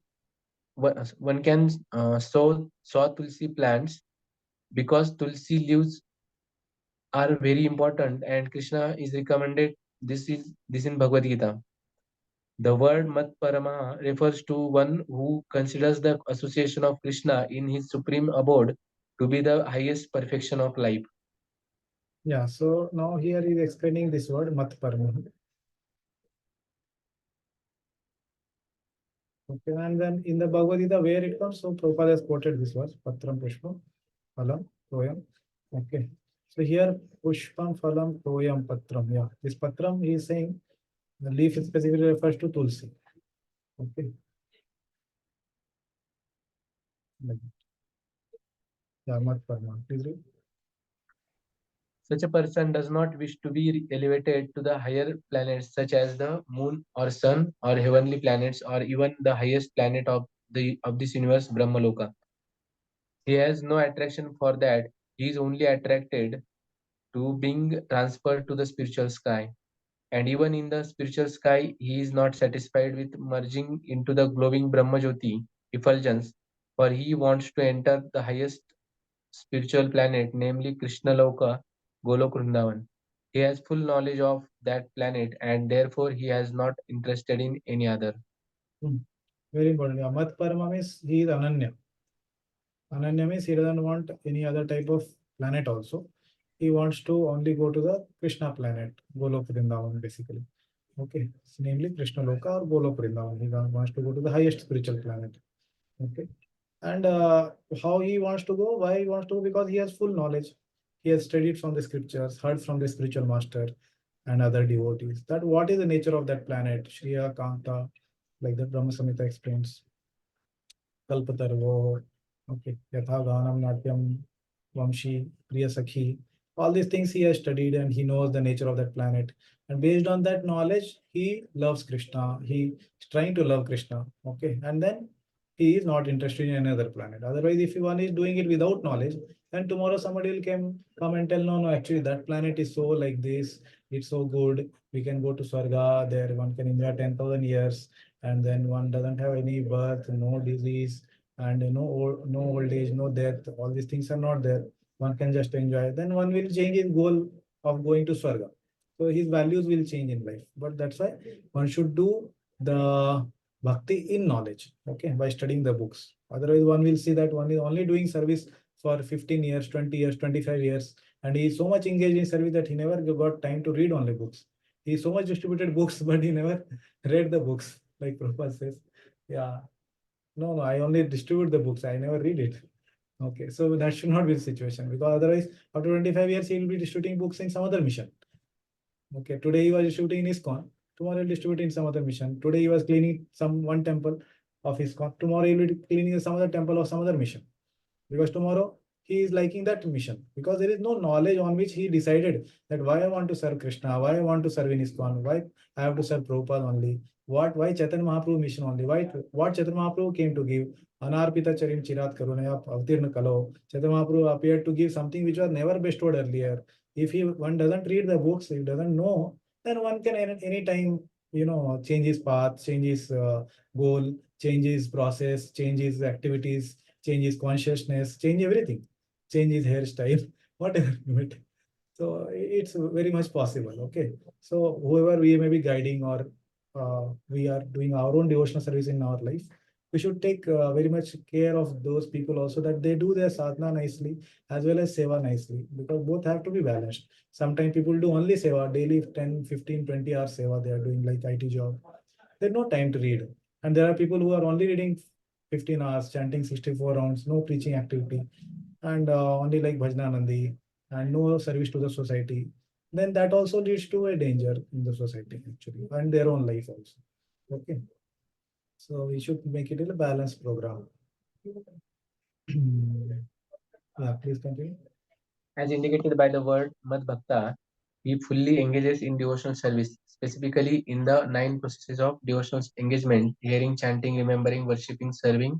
one can sow tulsi plants, because tulsi leaves are very important, and Krishna is recommended. This in Bhagavad Gita. The word Mat Parama refers to one who considers the association of Krishna in his supreme abode to be the highest perfection of life. Yeah, so now here he is explaining this word Mat Parama. Okay, and then in the Bhagavad Gita, where it comes, so Prabhupada has quoted this verse, Patram Pushpam Phalam Toyam. Okay, so here Pushpam Phalam Toyam Patram. Yeah, this Patram he is saying the leaf specifically refers to Tulsi. Okay. Yeah, Mat Parama. Please read. Such a person does not wish to be elevated to the higher planets such as the moon or sun or heavenly planets or even the highest planet of this universe, Brahmaloka. He has no attraction for that. He is only attracted to being transferred to the spiritual sky. And even in the spiritual sky, he is not satisfied with merging into the glowing Brahmajyoti effulgence, for he wants to enter the highest spiritual planet, namely Krishna Loka, Golok Vrindavan. He has full knowledge of that planet, and therefore he is not interested in any other. Very important. Yeah, Mat Parama means he is Ananya. Ananya means he doesn't want any other type of planet also. He wants to only go to the Krishna planet, Golok Vrindavan basically. Okay, so namely Krishna Loka or Golok Vrindavan. He wants to go to the highest spiritual planet. Okay, and how he wants to go, why he wants to go, because he has full knowledge. He has studied from the scriptures, heard from the spiritual master and other devotees that what is the nature of that planet, Shriya Kanta, like the Brahma Samhita explains. Kalpatarvo, okay, Yatha Ganam Natyam, Vamshi, Priya Sakhi. All these things he has studied and he knows the nature of that planet. And based on that knowledge, he loves Krishna. He is trying to love Krishna. Okay. And then he is not interested in another planet. Otherwise, if one is doing it without knowledge, then tomorrow somebody will come and tell, no, actually that planet is so like this. It's so good. We can go to Swarga. There one can enjoy 10,000 years, and then one doesn't have any birth, no disease, and no old age, no death. All these things are not there. One can just enjoy. Then one will change his goal of going to Swarga. So his values will change in life. But that's why one should do the bhakti in knowledge, okay, by studying the books. Otherwise, one will see that one is only doing service for 15 years, 20 years, 25 years, and he is so much engaged in service that he never got time to read only books. He so much distributed books, but he never read the books, like Prabhupada says. Yeah, no, I only distribute the books. I never read it. Okay, so that should not be the situation, because otherwise, after 25 years, he will be distributing books in some other mission. Okay, today he was distributing in ISKCON. Tomorrow he'll distribute in some other mission. Today he was cleaning one temple of ISKCON. Tomorrow he will be cleaning some other temple of some other mission. Because tomorrow he is liking that mission. Because there is no knowledge on which he decided that why I want to serve Krishna, why I want to serve in ISKCON, why I have to serve Prabhupada only, why Chaitanya Mahaprabhu mission only, what Chaitanya Mahaprabhu came to give. Anarpita Charim Chirat Karunaya Avtirna Kalo. Chaitanya Mahaprabhu appeared to give something which was never bestowed earlier. If one doesn't read the books, he doesn't know, then one can any time change his path, change his goal, change his process, change his activities, change his consciousness, change everything, change his hairstyle, whatever. So it's very much possible. Okay. So whoever we may be guiding or we are doing our own devotional service in our life, we should take very much care of those people also, that they do their sadhana nicely as well as seva nicely, because both have to be balanced. Sometimes people do only seva daily, 10, 15, 20 hours seva they are doing, like IT job. There's no time to read. And there are people who are only reading 15 hours, chanting 64 rounds, no preaching activity, and only like Bhajananandi, and no service to the society. Then that also leads to a danger in the society actually, and their own life also. Okay. So we should make it a balanced program. Yeah, please continue. As indicated by the word Mad Bhakta, he fully engages in devotional service, specifically in the 9 processes of devotional engagement: hearing, chanting, remembering, worshipping, serving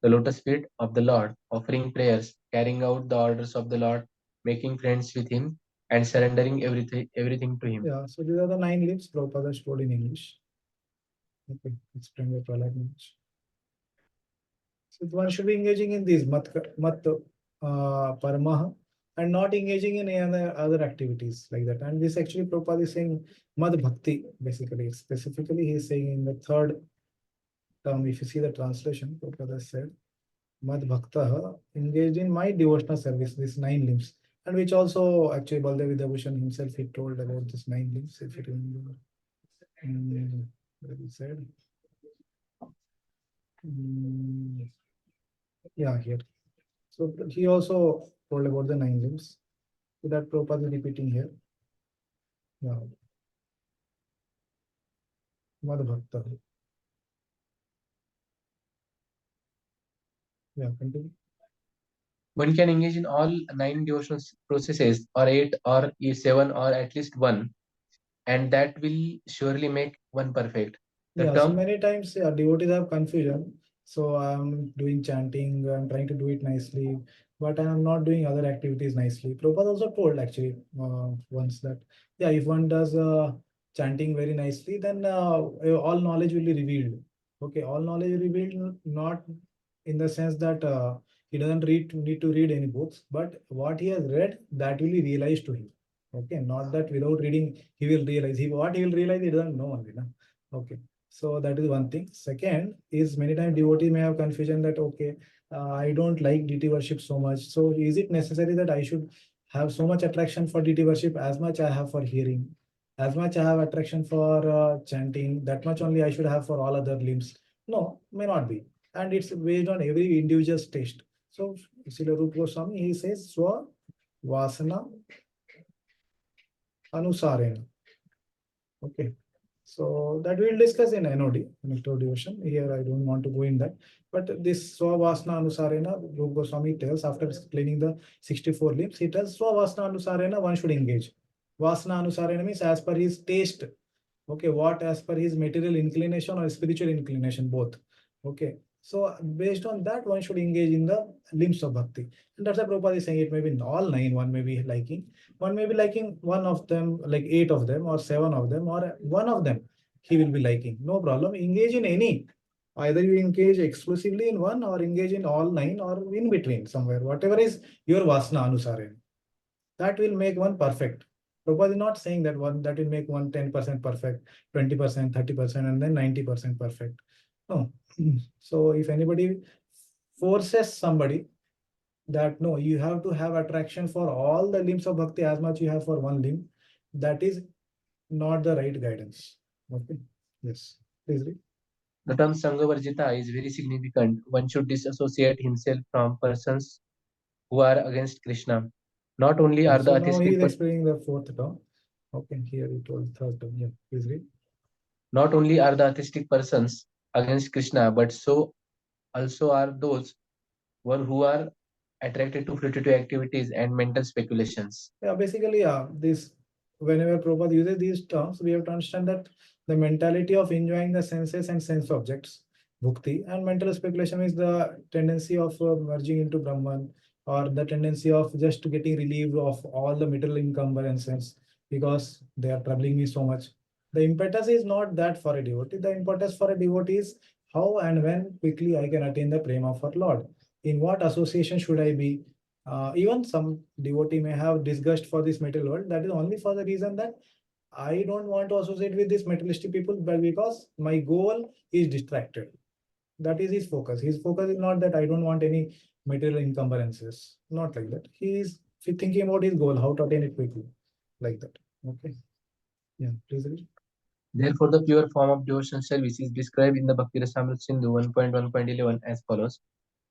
the lotus feet of the Lord, offering prayers, carrying out the orders of the Lord, making friends with him, and surrendering everything to him. Yeah, so these are the 9 limbs Prabhupada has told in English. Okay, explain the Prahlad Maharaj. So one should be engaging in these mat paramaha, and not engaging in any other activities like that. And this actually Prabhupada is saying mad bhakti, basically. Specifically, he is saying in the third term, if you see the translation, Prabhupada said, mad bhakta engaged in my devotional service, these 9 limbs. And which also actually Baldev Vidabhushan himself, he told about this 9 limbs, if you remember. What he said. Yeah, here. So he also told about the 9 limbs. So that Prabhupada is repeating here. Yeah. Mad Bhakta. Yeah, continue. One can engage in all 9 devotional processes, or 8, or 7, or at least one, and that will surely make one perfect. The Yeah, so term many times devotees have confusion. So I'm doing chanting, I'm trying to do it nicely, but I'm not doing other activities nicely. Prabhupada also told actually once that, yeah, if one does chanting very nicely, then all knowledge will be revealed. Okay, all knowledge revealed, not in the sense that he doesn't need to read any books, but what he has read, that will be realized to him. Okay, not that without reading he will realize. What he will realize, he doesn't know only. No? Okay. So that is one thing. Second is, many times devotee may have confusion that, okay, I don't like deity worship so much. So is it necessary that I should have so much attraction for deity worship as much I have for hearing, as much I have attraction for chanting, that much only I should have for all other limbs? No, may not be. And it's based on every individual's taste. So Srila Rupa Goswami, he says, Swa Vasana Anusarena. Okay. So that we'll discuss in NOD, Nectar Devotion. Here I don't want to go in that. But this Swavasana Anusarena, Rupa Goswami tells, after explaining the 64 limbs, he tells Swavasana Anusarena one should engage. Vasana Anusarena means as per his taste. Okay, what as per his material inclination or spiritual inclination, both. Okay. So based on that, one should engage in the limbs of bhakti. And that's why Prabhupada is saying it may be all 9, one may be liking. One may be liking one of them, like 8 of them, or 7 of them, or one of them he will be liking. No problem. Engage in any. Either you engage exclusively in one, or engage in all 9, or in between somewhere. Whatever is your vasana anusarena, that will make one perfect. Prabhupada is not saying that one that will make one 10% perfect, 20%, 30%, and then 90% perfect. No. So if anybody forces somebody that no, you have to have attraction for all the limbs of bhakti as much you have for one limb, that is not the right guidance. Okay. Yes. Please read. The term Sanghavarjita is very significant. One should disassociate himself from persons who are against Krishna. Not only are the So now he atheistic is explaining the 4th term. Okay, here he told 3rd term. Yeah, please read. not only are the atheistic persons against Krishna, but so also are those one who are attracted to fruitive activities and mental speculations. Yeah, basically, yeah, this, whenever Prabhupada uses these terms, we have to understand that the mentality of enjoying the senses and sense objects, bhukti, and mental speculation is the tendency of merging into Brahman, or the tendency of just getting relieved of all the material encumbrances because they are troubling me so much. The impetus is not that for a devotee. The impetus for a devotee is how and when quickly I can attain the prema for Lord. In what association should I be? Even some devotee may have disgust for this material world. That is only for the reason that I don't want to associate with these materialistic people, but because my goal is distracted. That is his focus. His focus is not that I don't want any material encumbrances. Not like that. He is thinking about his goal, how to attain it quickly. Like that. Okay. Yeah, please read. Therefore, the pure form of devotional service is described in the Bhakti Rasamrita Sindhu 1.1.11 as follows.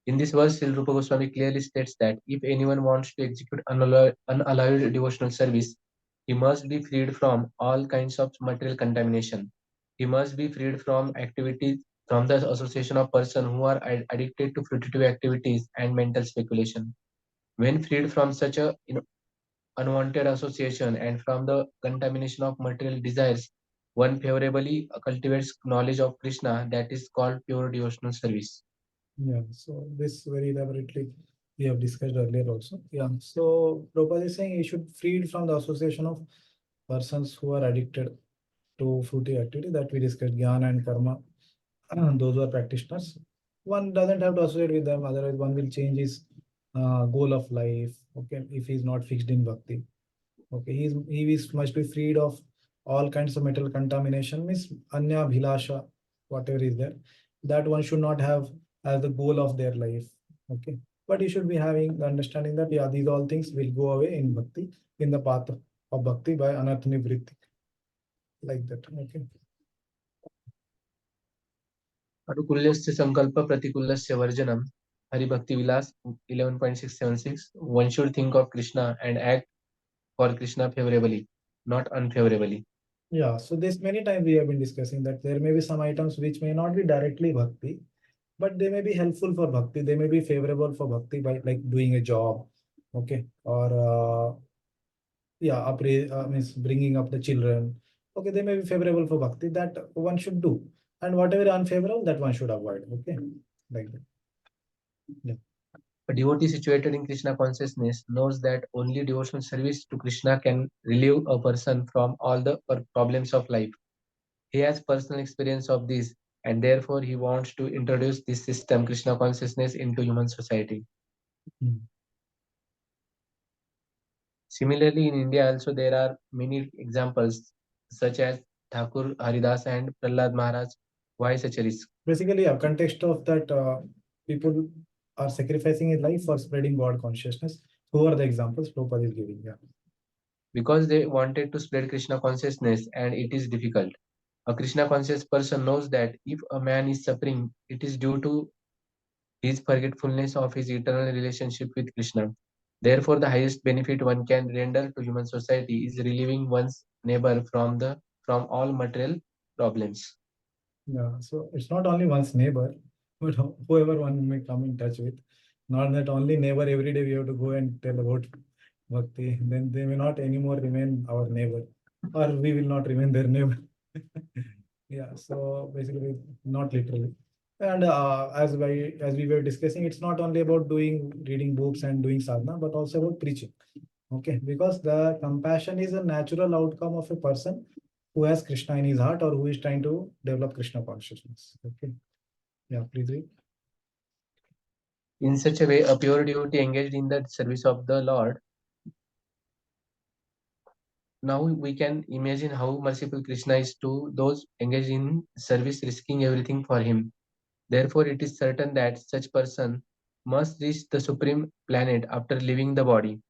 In this verse, Srila Rupa Goswami clearly states that if anyone wants to execute unalloyed devotional service, he must be freed from all kinds of material contamination. He must be freed from activities from the association of persons who are addicted to fruitive activities and mental speculation. When freed from such a unwanted association and from the contamination of material desires, one favorably cultivates knowledge of Krishna that is called pure devotional service. Yeah, so this very elaborately we have discussed earlier also. Yeah, so Prabhupada is saying you should freed from the association of persons who are addicted to fruitive activity that we discussed, jnana and karma. Those who are practitioners. One doesn't have to associate with them, otherwise one will change his goal of life. Okay, if he's not fixed in bhakti. Okay, must be freed of all kinds of metal contamination, means anya bhilasha, whatever is there, that one should not have as the goal of their life. Okay, but he should be having the understanding that yeah, these all things will go away in bhakti, in the path of bhakti by anartha nivritti, like that. Okay. अनुकूल्यस्य संकल्प प्रतिकूलस्य वर्जनम हरिभक्ति विलास 11.676. One should think of Krishna and act for Krishna favorably, not unfavorably. Yeah, so this many times we have been discussing that there may be some items which may not be directly bhakti, but they may be helpful for bhakti. They may be favorable for bhakti by like doing a job, okay, or yeah, means bringing up the children. Okay, they may be favorable for bhakti that one should do, and whatever unfavorable that one should avoid. Okay, like that. Yeah. A devotee situated in Krishna consciousness knows that only devotional service to Krishna can relieve a person from all the problems of life. He has personal experience of this, and therefore he wants to introduce this system, Krishna consciousness, into human society. Hmm. Similarly, in India also there are many examples such as Thakur Haridas and Prahlad Maharaj. Why such a risk? Basically, a context of that people are sacrificing his life for spreading God consciousness. Who are the examples Prabhupada is giving? Yeah. Because they wanted to spread Krishna consciousness and it is difficult. A Krishna conscious person knows that if a man is suffering, it is due to his forgetfulness of his eternal relationship with Krishna. Therefore, the highest benefit one can render to human society is relieving one's neighbor from all material problems. Yeah, so it's not only one's neighbor, but whoever one may come in touch with. Not that only neighbor every day we have to go and tell about bhakti, then they may not anymore remain our neighbor, or we will not remain their neighbor. Yeah, so basically, not literally. And as we were discussing, it's not only about reading books and doing sadhana, but also about preaching. Okay, because the compassion is a natural outcome of a person who has Krishna in his heart or who is trying to develop Krishna consciousness. Okay. Yeah, please read. In such a way, a pure devotee engaged in the service of the Lord. Now we can imagine how merciful Krishna is to those engaged in service, risking everything for him. Therefore, it is certain that such person must reach the supreme planet after leaving the body.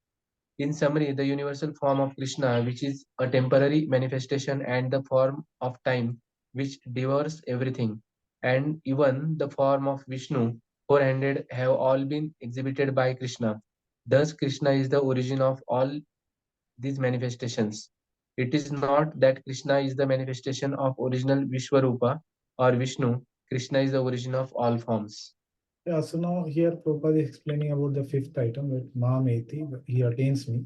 In summary, the universal form of Krishna, which is a temporary manifestation, and the form of time, which devours everything, and even the form of Vishnu, four-handed, have all been exhibited by Krishna. Thus, Krishna is the origin of all these manifestations. It is not that Krishna is the manifestation of original Vishwarupa or Vishnu. Krishna is the origin of all forms. Yeah, so now here Prabhupada is explaining about the fifth item with Mahameti, he attains me.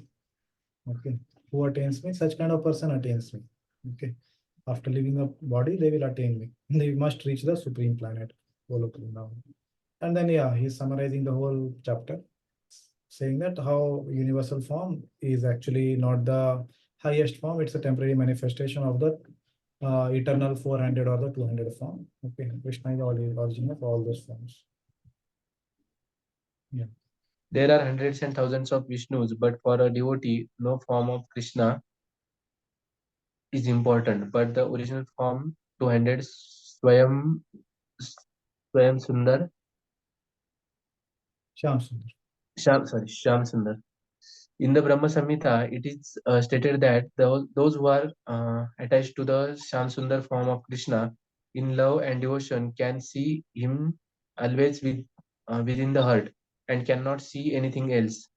Okay. Who attains me? Such kind of person attains me. Okay. After leaving the body, they will attain me. They must reach the supreme planet. Now. And then yeah, he's summarizing the whole chapter, saying that how universal form is actually not the highest form, it's a temporary manifestation of the eternal 400 or the 200 form. Okay, Krishna is the origin of all those forms. Yeah. There are hundreds and thousands of Vishnus, but for a devotee, no form of Krishna is important. But the original form 200 Swayam Sundar, Shyam Sundar. Sham Sundar. In the Brahma Samhita, it is stated that those who are attached to the Sham Sundar form of Krishna in love and devotion can see him always within the heart and cannot see anything else.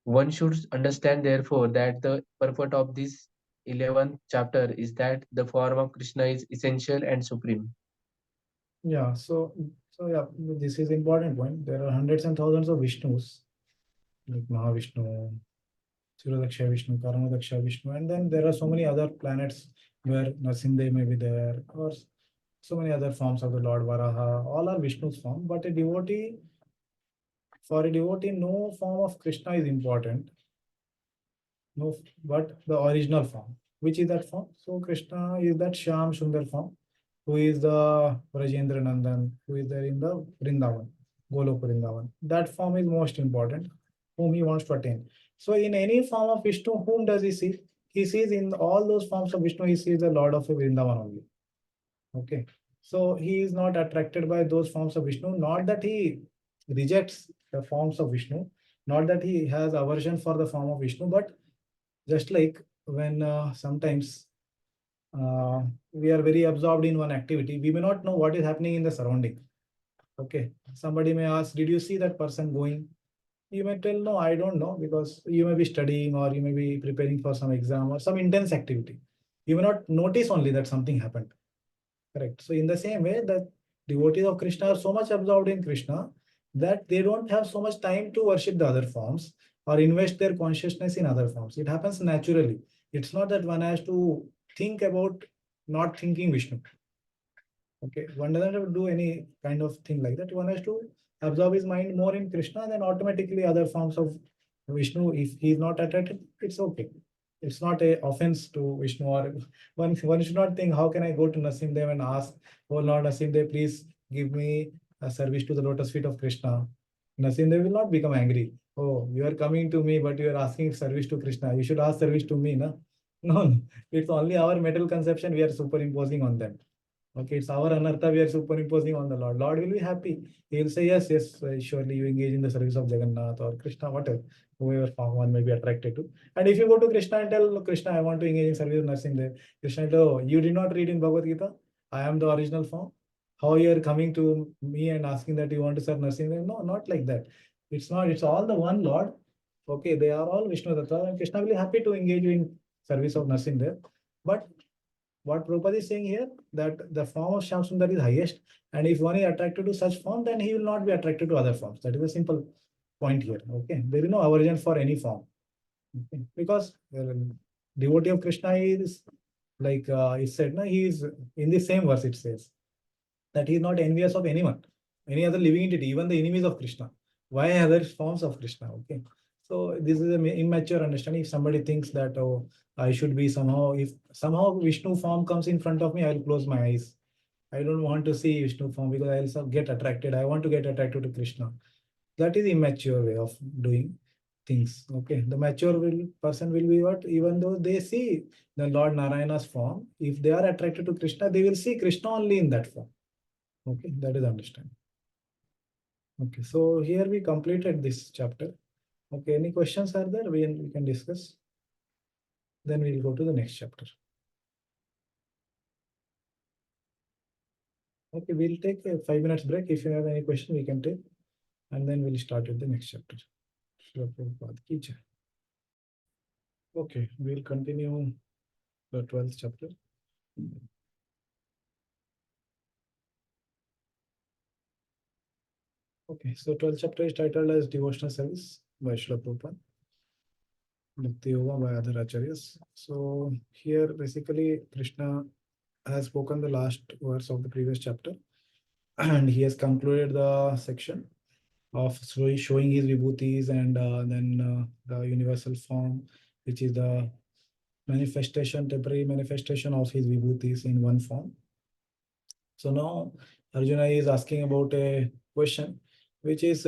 One should understand, therefore, that the purport of this 11th chapter is that the form of Krishna is essential and supreme. Yeah, so yeah, this is important point. There are hundreds and thousands of Vishnus, like Mahavishnu, Suradaksha Vishnu, Karamadaksha Vishnu, and then there are so many other planets where Narsimdev may be there, or so many other forms of the Lord Varaha. All are Vishnu's form, but for a devotee, no form of Krishna is important. No, but the original form. Which is that form? So Krishna is that Shyam Sundar form, who is the Rajendra Nandan, who is there in the Vrindavan, Golok Vrindavan. That form is most important, whom he wants to attain. So in any form of Vishnu, whom does he see? He sees in all those forms of Vishnu, he sees the Lord of Vrindavan only. Okay. So he is not attracted by those forms of Vishnu, not that he rejects the forms of Vishnu, not that he has aversion for the form of Vishnu, but just like when sometimes we are very absorbed in one activity, we may not know what is happening in the surrounding. Okay, somebody may ask, did you see that person going? You may tell, no, I don't know, because you may be studying or you may be preparing for some exam or some intense activity. You may not notice only that something happened. Correct. So in the same way, the devotees of Krishna are so much absorbed in Krishna that they don't have so much time to worship the other forms or invest their consciousness in other forms. It happens naturally. It's not that one has to think about not thinking Vishnu. Okay, one doesn't have to do any kind of thing like that. One has to absorb his mind more in Krishna, then automatically other forms of Vishnu, if he is not attracted, it's okay. It's not a offense to Vishnu, or one should not think, how can I go to Nasimdev and ask, oh Lord Nasimdev, please give me a service to the lotus feet of Krishna. Nasimdev will not become angry. Oh, you are coming to me, but you are asking service to Krishna. You should ask service to me, no? No, it's only our mental conception we are superimposing on them. Okay, it's our anartha we are superimposing on the Lord. Lord will be happy. He will say, yes, yes, surely you engage in the service of Jagannath or Krishna, whatever, whoever form one may be attracted to. And if you go to Krishna and tell Krishna, I want to engage in service of Narsimdev, Krishna will tell, oh, you did not read in Bhagavad Gita? I am the original form. How you are coming to me and asking that you want to serve Narsimdev? No, not like that. It's not, it's all the one Lord. Okay, they are all Vishnu Tattva, and Krishna will be happy to engage you in service of Narsimdev. But what Prabhupada is saying here, that the form of Shyam Sundar is highest, and if one is attracted to such form, then he will not be attracted to other forms. That is a simple point here. Okay, there is no aversion for any form. Okay? Because devotee of Krishna is like it said, no, he is in the same verse. It says that he is not envious of anyone, any other living entity, even the enemies of Krishna. Why other forms of Krishna? Okay, so this is an immature understanding. If somebody thinks that, oh, I should be somehow, if somehow Vishnu form comes in front of me, I'll close my eyes. I don't want to see Vishnu form because I'll also get attracted. I want to get attracted to Krishna. That is immature way of doing things. Okay, the mature person will be what? Even though they see the Lord Narayana's form, if they are attracted to Krishna, they will see Krishna only in that form. Okay, that is understand. Okay, so here we completed this chapter. Okay, any questions are there? We can discuss. Then we'll go to the next chapter. Okay, we'll take a 5 minutes break. If you have any question, we can take, and then we'll start with the next chapter. Okay, we'll continue the 12th chapter. Okay, so 12th chapter is titled as Devotional Service by Srila Prabhupada. Bhakti Yoga by other acharyas. So here basically Krishna has spoken the last verse of the previous chapter, and he has concluded the section of showing his vibhutis and then the universal form, which is the manifestation, temporary manifestation of his vibhutis in one form. So now Arjuna is asking about a question which is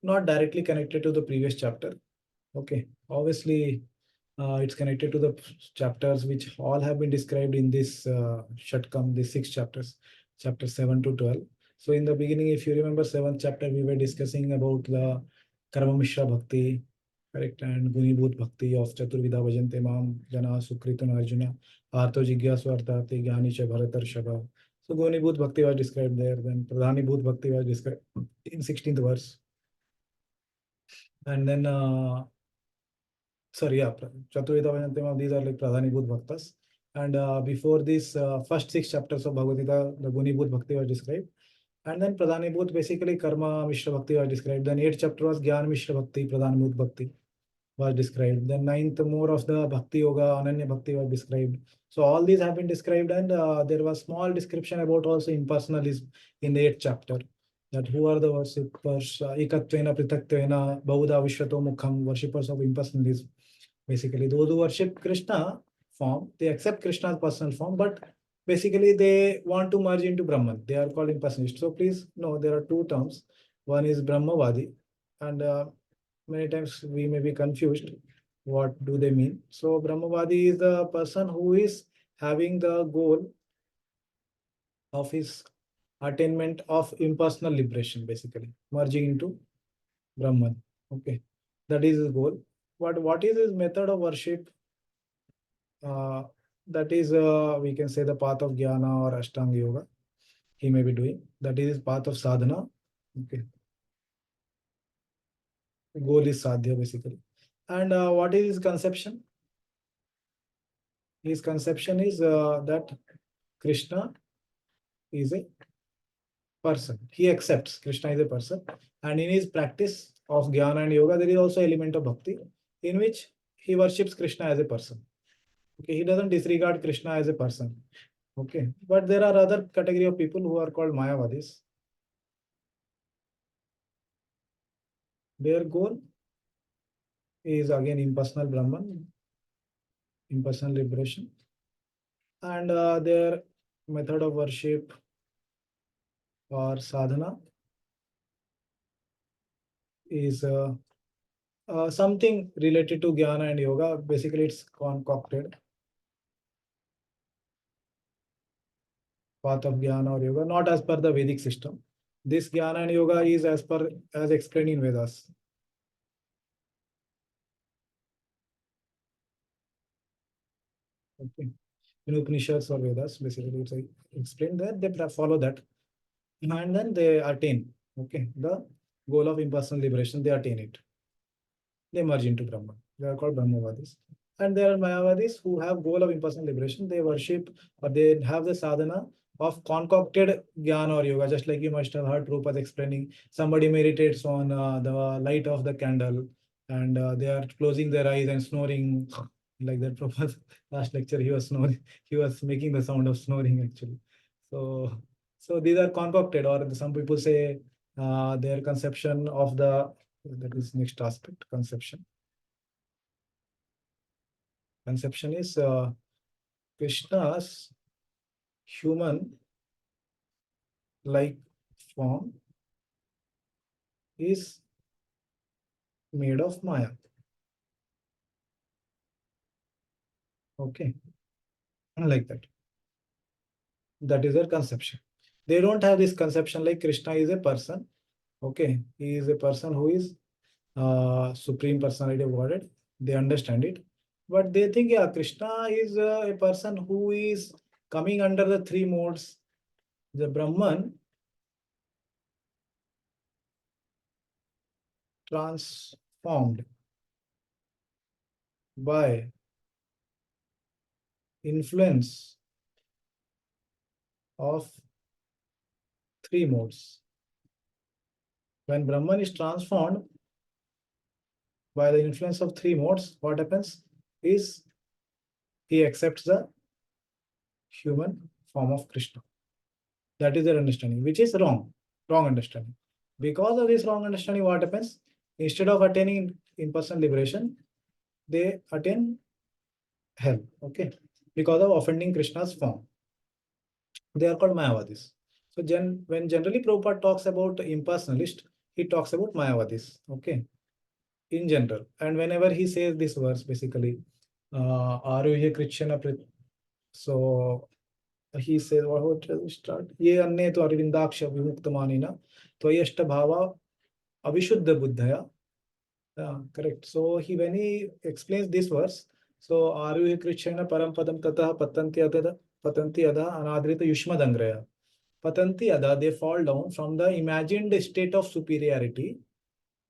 not directly connected to the previous chapter. Okay, obviously it's connected to the chapters which all have been described in this Shatkam, the 6 chapters, chapter 7 to 12. So in the beginning, if you remember 7th chapter, we were discussing about the Karma Mishra Bhakti, correct, and Gunibhut Bhakti of Chaturvida Bhajante Mam Jana Sukritun Arjuna, Artho Jigyasu Arthati Gyani Cha Bharatarshava. So Gunibhut Bhakti was described there, then Pradhanibhut Bhakti was described in 16th verse. And then sorry, yeah, Chaturveda Vajantima, these are like Pradhanibhut Bhaktas. And before this, first 6 chapters of Bhagavad Gita, the Gunibhut Bhakti was described. And then Pradhanibhut, basically Karma Mishra Bhakti was described. Then 8th chapter was Gyan Mishra Bhakti, Pradhanibhut Bhakti was described. Then 9th, more of the Bhakti Yoga, Ananya Bhakti was described. So all these have been described, and there was small description about also impersonalism in the 8th chapter. That who are the worshippers, Ekatvena, Pritaktena, Bahuda, Vishwato Mukham, worshippers of impersonalism. Basically, those who worship Krishna form, they accept Krishna's personal form, but basically they want to merge into Brahman. They are called impersonalists. So please know there are 2 terms. One is Brahmavadi, and many times we may be confused. What do they mean? So Brahmavadi is the person who is having the goal of his attainment of impersonal liberation, basically merging into Brahman. Okay, that is his goal. What is his method of worship? That is, we can say, the path of Jnana or Ashtanga Yoga he may be doing. That is his path of sadhana. Okay, the goal is sadhya, basically. And what is his conception? His conception is that Krishna is a person. He accepts Krishna is a person, and in his practice of Jnana and Yoga, there is also element of bhakti in which he worships Krishna as a person. Okay, he doesn't disregard Krishna as a person. Okay, but there are other category of people who are called Mayavadis. Their goal is again impersonal Brahman, impersonal liberation, and their method of worship or sadhana is something related to Jnana and Yoga. Basically, it's concocted path of Jnana or Yoga, not as per the Vedic system. This Jnana and Yoga is as explained in Vedas. Okay. In Upanishads or Vedas, basically it's explained that they follow that, and then they attain, okay, the goal of impersonal liberation. They attain it. They merge into Brahman. They are called Brahmavadis. And there are Mayavadis who have goal of impersonal liberation. They worship or they have the sadhana of concocted jnana or yoga, just like you must have heard Prabhupada explaining. Somebody meditates on the light of the candle, and they are closing their eyes and snoring like that. Prabhupada last lecture he was snoring. He was making the sound of snoring actually. So these are concocted, or some people say their conception of the, that is next aspect, conception. Conception is Krishna's human like form is made of Maya. Okay, like that. That is their conception. They don't have this conception like Krishna is a person. Okay, he is a person who is supreme personality of Godhead. They understand it, but they think, yeah, Krishna is a person who is coming under the 3 modes. The Brahman transformed by influence of 3 modes. When Brahman is transformed by the influence of 3 modes, what happens is he accepts the human form of Krishna. That is their understanding, which is wrong understanding. Because of this wrong understanding, what happens? Instead of attaining impersonal liberation, they attain hell. Okay, because of offending Krishna's form. They are called Mayavadis. So when generally Prabhupada talks about impersonalist, he talks about Mayavadis. Okay, in general. And whenever he says this verse, basically, Aruhya Krishna. So he says, what does it start? Ye anne to arvindaksha vimuktamanina tvayashta bhava avishuddha buddhaya. Yeah, correct. So when he explains this verse, so Aruhya Krishna parampadam tatah patanti ada anadrita yushmadangraya. Patanti ada, they fall down from the imagined state of superiority.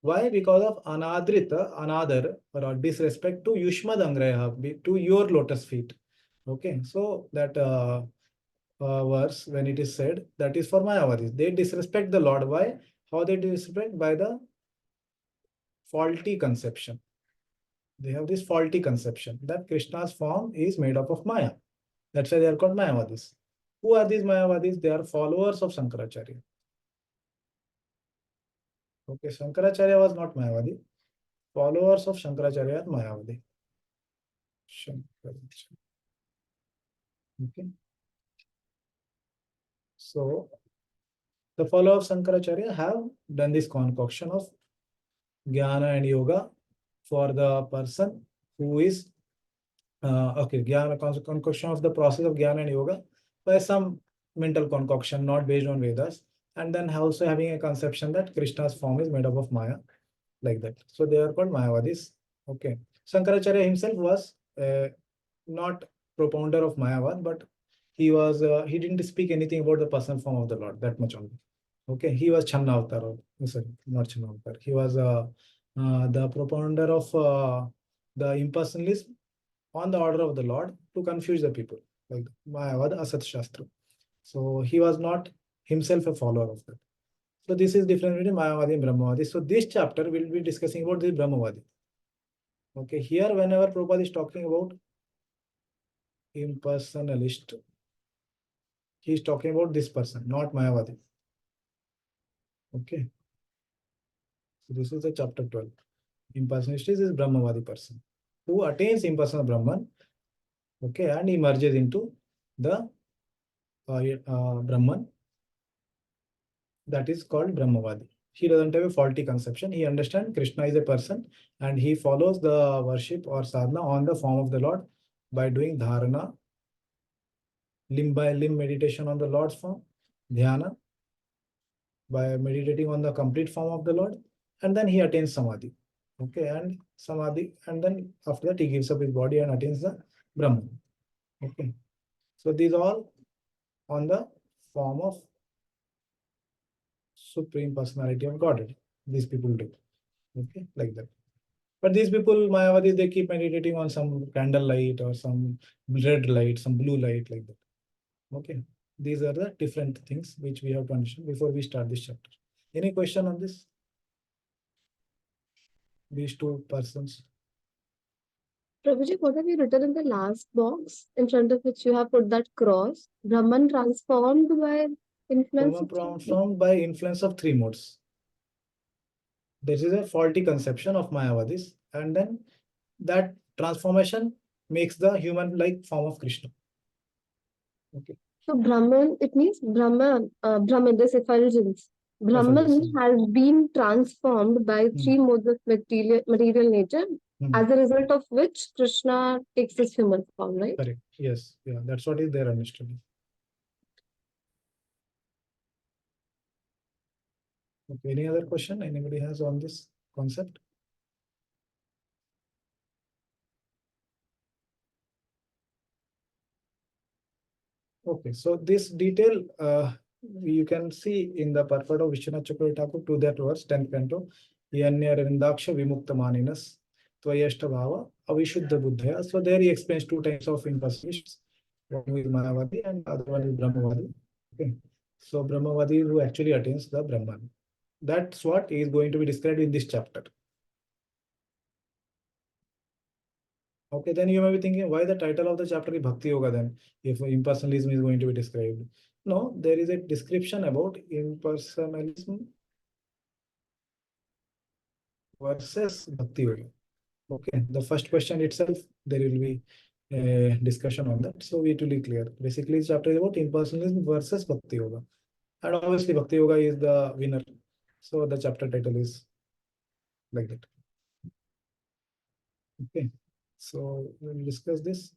Why? Because of anadrita, another or disrespect to Yushmad Angraya, to your lotus feet. Okay, so that verse, when it is said, that is for Mayavadis. They disrespect the Lord. Why? How they disrespect? By the faulty conception. They have this faulty conception that Krishna's form is made up of Maya. That's why they are called Mayavadis. Who are these Mayavadis? They are followers of Shankaracharya. Okay, Shankaracharya was not Mayavadi. Followers of Shankaracharya are Mayavadi. Shankaracharya. Okay. So the followers of Shankaracharya have done this concoction of Jnana and Yoga for the person who is Jnana, concoction of the process of Jnana and Yoga by some mental concoction, not based on Vedas, and then also having a conception that Krishna's form is made up of Maya, like that. So they are called Mayavadis. Okay. Shankaracharya himself was not propounder of Mayavad, but he didn't speak anything about the personal form of the Lord, that much only. Okay, he was Channa Avatar. Sorry, not Channa Avatar. He was the propounder of the impersonalism on the order of the Lord to confuse the people, like Mayavad Asat Shastra. So he was not himself a follower of that. So this is different between Mayavadi and Brahmavadi. So this chapter will be discussing about the Brahmavadi. Okay, here whenever Prabhupada is talking about impersonalist, he is talking about this person, not Mayavadi. Okay. So this is the chapter 12. Impersonalist is Brahmavadi person who attains impersonal Brahman. Okay, and he merges into the Brahman. That is called Brahmavadi. He doesn't have a faulty conception. He understands Krishna is a person and he follows the worship or sadhana on the form of the Lord by doing dharana, limb by limb meditation on the Lord's form, dhyana, by meditating on the complete form of the Lord, and then he attains samadhi. Okay, and samadhi, and then after that he gives up his body and attains the Brahman. Okay, so these all on the form of Supreme Personality of Godhead. These people do. Okay, like that. But these people, Mayavadis, they keep meditating on some candle light or some red light, some blue light, like that. Okay, these are the different things which we have to understand before we start this chapter. Any question on this? These two persons. Prabhuji, what have you written in the last box in front of which you have put that cross? Brahman transformed by influence of Transformed by influence of three modes. This is a faulty conception of Mayavadis, and then that transformation makes the human-like form of Krishna. Okay. So Brahman, it means Brahman, this effulgence. Brahman has been transformed by three modes of material nature, as a result of which Krishna takes this human form, right? Correct. Yes. Yeah. That's what is their understanding. Okay. Any other question anybody has on this concept? Okay. So this detail you can see in the purport of Vishwanath Chakravarti Thakur to that verse 10th canto. Yanya Ravindaksha Vimukta Maninas Tvayashta Bhava Avishuddha Buddhaya. So there he explains two types of impersonalists. One is Mayavadi and the other one is Brahmavadi. Okay. So Brahmavadi who actually attains the Brahman. That's what is going to be described in this chapter. Okay, then you may be thinking, why the title of the chapter is Bhakti Yoga then, if impersonalism is going to be described? No, there is a description about impersonalism versus Bhakti Yoga. Okay, the first question itself, there will be discussion on that. So it will be clear. Basically, this chapter is about impersonalism versus Bhakti Yoga. And obviously, Bhakti Yoga is the winner. So the chapter title is like that. Okay. So we'll discuss this.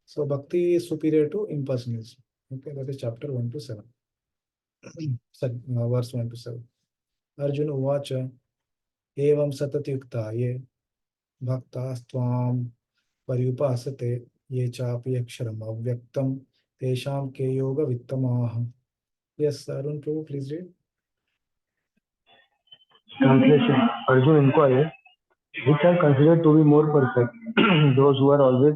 So Bhakti is superior to impersonalism. Okay, that is chapter 1 to 7. Sorry, verse 1 to 7. Arjuna Uvacha Evam Satatyukta Ye Bhaktastvām Paryupasate Ye Chapi Aksharam Avyaktam Tesham Ke Yoga Vittamaha. Yes, Arun Prabhu, please read. Translation. Arjuna inquired, which are considered to be more perfect, those who are always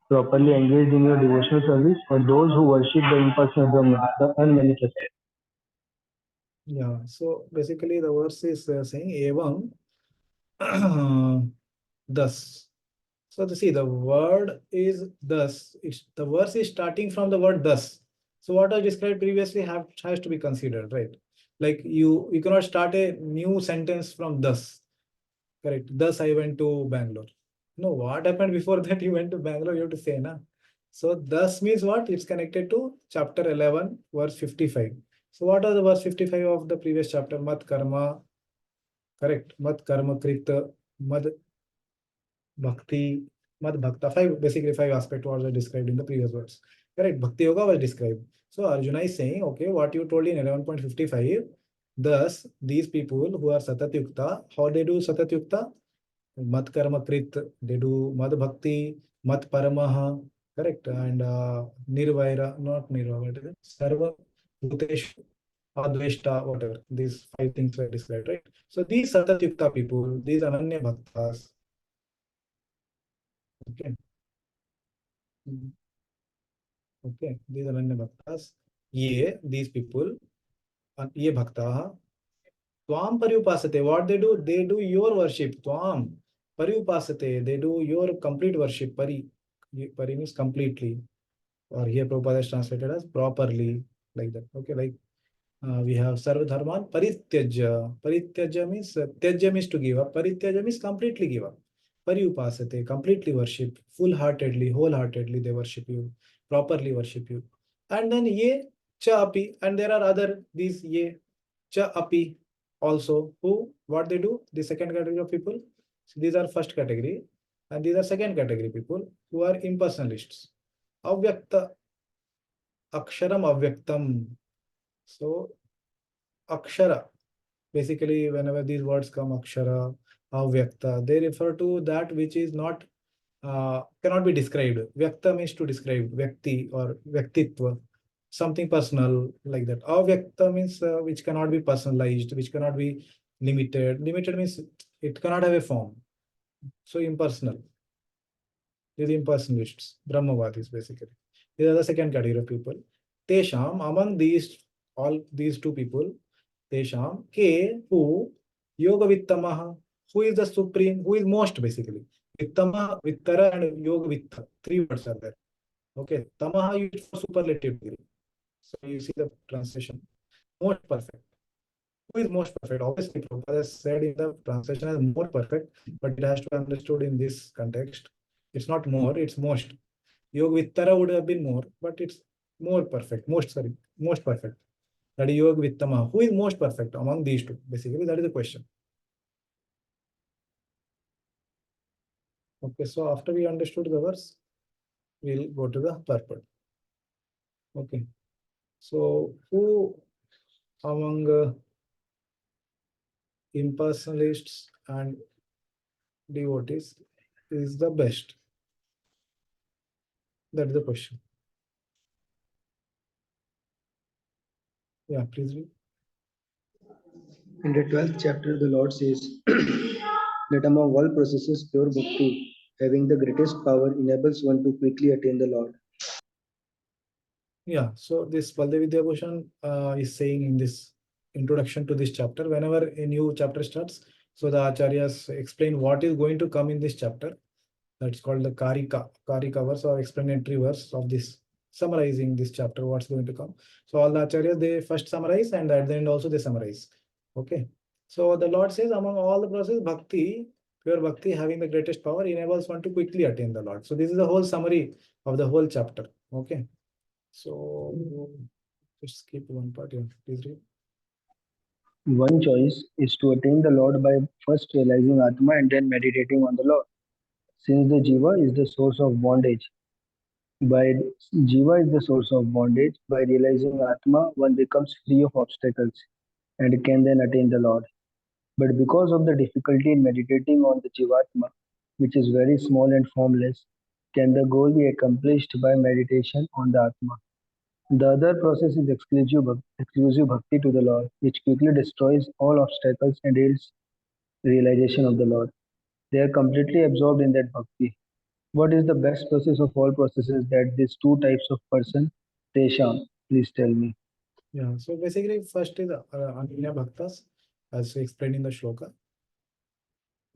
properly engaged in your devotional service, or those who worship the impersonal Brahma, the unmanifested? Yeah, so basically the verse is saying Evam thus. So see, the word is thus. The verse is starting from the word thus. So what I described previously has to be considered, right? Like you cannot start a new sentence from thus. Correct. Thus I went to Bangalore. No, what happened before that you went to Bangalore? You have to say, na. So thus means what? It's connected to chapter 11, verse 55. So what are the verse 55 of the previous chapter? Mat karma. Correct. Mat karma krita. Mad bhakti. Mad bhakta. Basically five aspects were described in the previous words. Correct. Bhakti yoga was described. So Arjuna is saying, okay, what you told in 11.55. Thus, these people who are satat yukta, how they do satat yukta? Mat karma krit, they do mad bhakti, mat paramaha, correct, and nirvaira, not nirva, what is it? Sarva bhuteshu adveshta, whatever. These five things were described, right? So these satatyukta people, these ananya bhaktas, okay, okay, these ananya bhaktas, these people, ye bhakta, Tvam Paryupasate, what they do your worship. Tvam Paryupasate, they do your complete worship. Pari means completely. Or here Prabhupada is translated as properly, like that. Okay, like we have Sarva Dharman Parityaja. Parityaja means Tyaja means to give up. Parityaja means completely give up. Paryupasate, completely worship, full-heartedly, wholeheartedly they worship you, properly worship you. And then ye cha api, and there are other these ye cha api also who what they do, the second category of people. So these are first category, and these are second category people who are impersonalists. Avyakta aksharam avyaktam. So akshara, basically whenever these words come, akshara, avyakta, they refer to that which is not cannot be described. Vyakta means to describe vyakti or vyaktitva, something personal like that. Avyakta means which cannot be personalized, which cannot be limited. Limited means it cannot have a form. So impersonal. These impersonalists, Brahmavadis basically. These are the second category of people. Tesham, among all these two people, Tesham, Ke, who, Yoga Vittamaha, who is the supreme, who is most basically. Vittama, Vittara, and Yoga Vitta. Three words are there. Okay, Tamaha used for superlative degree. So you see the translation. Most perfect. Who is most perfect? Obviously, Prabhupada has said in the translation as more perfect, but it has to be understood in this context. It's not more, it's most. Yoga Vittara would have been more, but it's more perfect. Most perfect. That is Yoga Vittama. Who is most perfect among these two? Basically, that is the question. Okay, so after we understood the verse, we'll go to the purport. Okay, so who among impersonalists and devotees is the best? That is the question. Yeah, please read. In the 12th chapter, the Lord says that among all processes, pure bhakti, having the greatest power, enables one to quickly attain the Lord. Yeah, so this Baldev Vidyabhushan is saying in this introduction to this chapter, whenever a new chapter starts, so the acharyas explain what is going to come in this chapter. That's called the Karika verse or explanatory verse of this, summarizing this chapter, what's going to come. So all the acharyas, they first summarize and at the end also they summarize. Okay. So the Lord says among all the process, bhakti, pure bhakti having the greatest power enables one to quickly attain the Lord. So this is the whole summary of the whole chapter. Okay. So just skip one part here. Please read. One choice is to attain the Lord by first realizing Atma and then meditating on the Lord. Since the Jiva is the source of bondage, by realizing Atma, one becomes free of obstacles and can then attain the Lord. But because of the difficulty in meditating on the Jivatma, which is very small and formless, can the goal be accomplished by meditation on the Atma? The other process is exclusive bhakti to the Lord, which quickly destroys all obstacles and aids realization of the Lord. They are completely absorbed in that bhakti. What is the best process of all processes that these two types of person? Tesham, please tell me. Yeah, so basically first is Ananya Bhaktas, as explained in the shloka.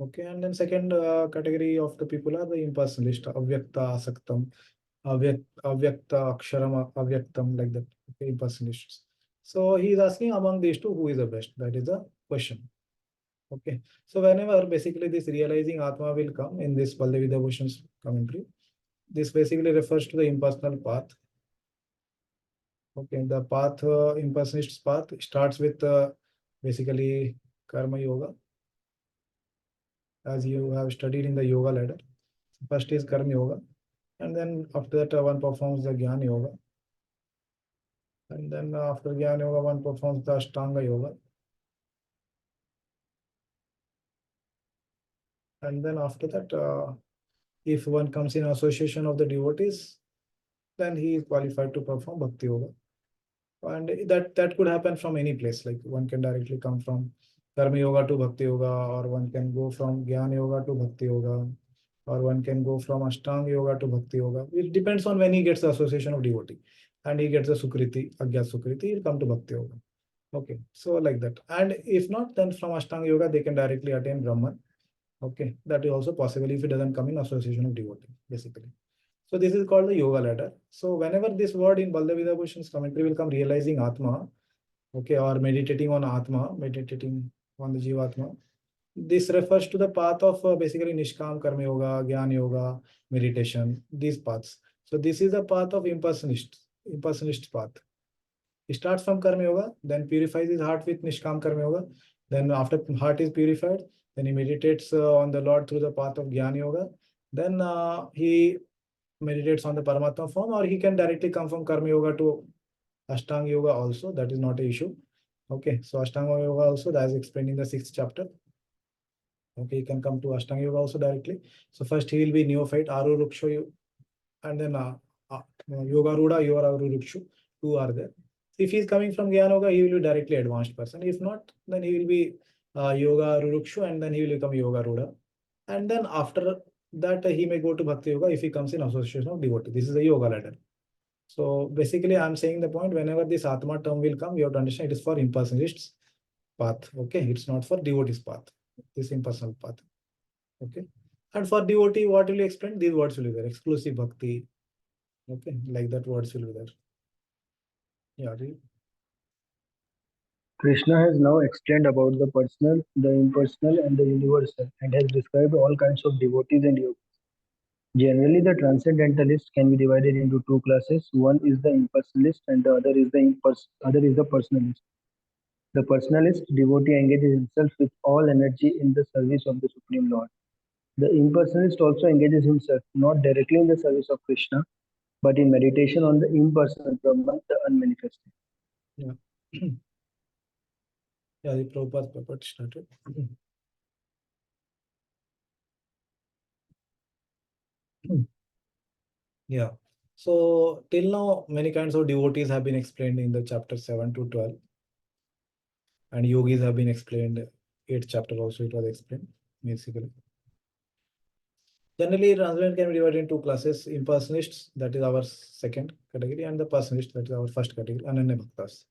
Okay, and then second category of the people are the impersonalist, avyakta asaktam, avyakta aksharam avyaktam, like that. Okay, impersonalists. So he is asking among these two who is the best. That is the question. Okay, so whenever basically this realizing Atma will come in this Baldevi Devotion's commentary, this basically refers to the impersonal path. Okay, the path, impersonalist path starts with basically Karma Yoga, as you have studied in the Yoga ladder. First is Karma Yoga, and then after that one performs the Jnana Yoga, and then after Jnana Yoga one performs the Ashtanga Yoga, and then after that, if one comes in association of the devotees, then he is qualified to perform Bhakti Yoga. And that could happen from any place. Like one can directly come from Karma Yoga to Bhakti Yoga, or one can go from Jnana Yoga to Bhakti Yoga, or one can go from Ashtanga Yoga to Bhakti Yoga. It depends on when he gets the association of devotee, and he gets the Sukriti, Agyat Sukriti, he'll come to Bhakti Yoga. Okay, so like that. And if not, then from Ashtanga Yoga, they can directly attain Brahman. Okay, that is also possible if it doesn't come in association of devotee, basically. So this is called the yoga ladder. So whenever this word in Baldev Bhushan's commentary will come, realizing Atma, okay, or meditating on Atma, meditating on the Jivatma, this refers to the path of basically Nishkam Karma Yoga, Jnana Yoga, meditation, these paths. So this is the path of impersonalist path. He starts from Karma Yoga, then purifies his heart with Nishkam Karma Yoga. Then after heart is purified, then he meditates on the Lord through the path of Jnana Yoga. Then he meditates on the Paramatma form, or he can directly come from Karma Yoga to Ashtanga Yoga also. That is not an issue. Okay, so Ashtanga Yoga also, that is explained in the 6th chapter. Okay, he can come to Ashtanga Yoga also directly. So first he will be neophyte, Aru Rukshu, and then Yoga Ruda, Yoga Rukshu, two are there. If he is coming from Jnana Yoga, he will be directly advanced person. If not, then he will be Yoga Rukshu, and then he will become Yoga Ruda. And then after that, he may go to Bhakti Yoga if he comes in association of devotee. This is a yoga ladder. So basically, I'm saying the point, whenever this Atma term will come, you have to understand it is for impersonalists path. Okay, it's not for devotees path, this impersonal path. Okay, and for devotee, what will you explain? These words will be there: exclusive bhakti. Okay, like that words will be there. Yeah, read. Krishna has now explained about the personal, the impersonal, and the universal, and has described all kinds of devotees and yogis. Generally, the transcendentalist can be divided into two classes. One is the impersonalist, and the other is the personalist. The personalist devotee engages himself with all energy in the service of the Supreme Lord. The impersonalist also engages himself not directly in the service of Krishna, but in meditation on the impersonal Brahman, the unmanifested. Yeah. Yeah, the Prabhupada paper started. Yeah. So till now, many kinds of devotees have been explained in the chapter 7 to 12. And yogis have been explained. 8th chapter also it was explained, basically. Generally, transcendental can be divided into two classes: impersonalists, that is our second category, and the personalists, that is our first category, Ananya Bhaktas.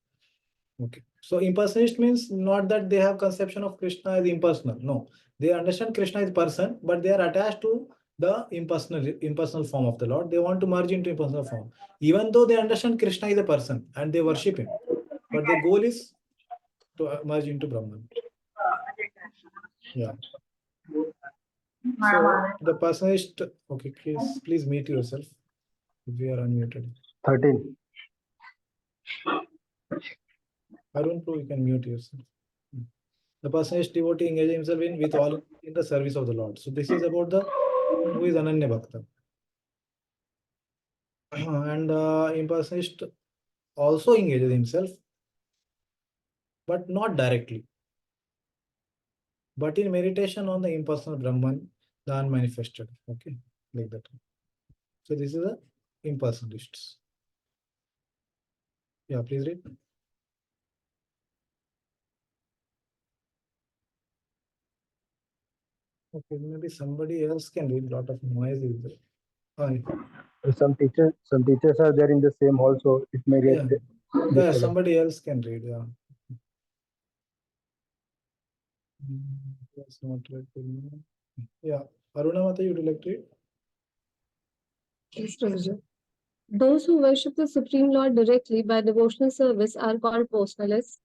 Okay. So impersonalist means not that they have conception of Krishna as impersonal. No, they understand Krishna is person, but they are attached to the impersonal form of the Lord. They want to merge into impersonal form, even though they understand Krishna is a person and they worship him. But the goal is to merge into Brahman. Yeah. So the personalist, okay, please mute yourself. We are unmuted. 13. Arun, you can mute yourself. The personalized devotee engages himself in with all in the service of the Lord. So this is about the who is Ananya Bhakta. And impersonalist also engages himself, but not directly, but in meditation on the impersonal Brahman, the unmanifested. Okay, like that. So this is the impersonalists. Yeah, please read. Okay, maybe somebody else can read. Lot of noise is there. Some teachers are there in the same hall, so it may get Yeah, somebody else can read. Yeah. That's not right. Yeah, Aruna Mata, you would like to read? Yes, Prabhuji. Those who worship the Supreme Lord directly by devotional service are called personalists.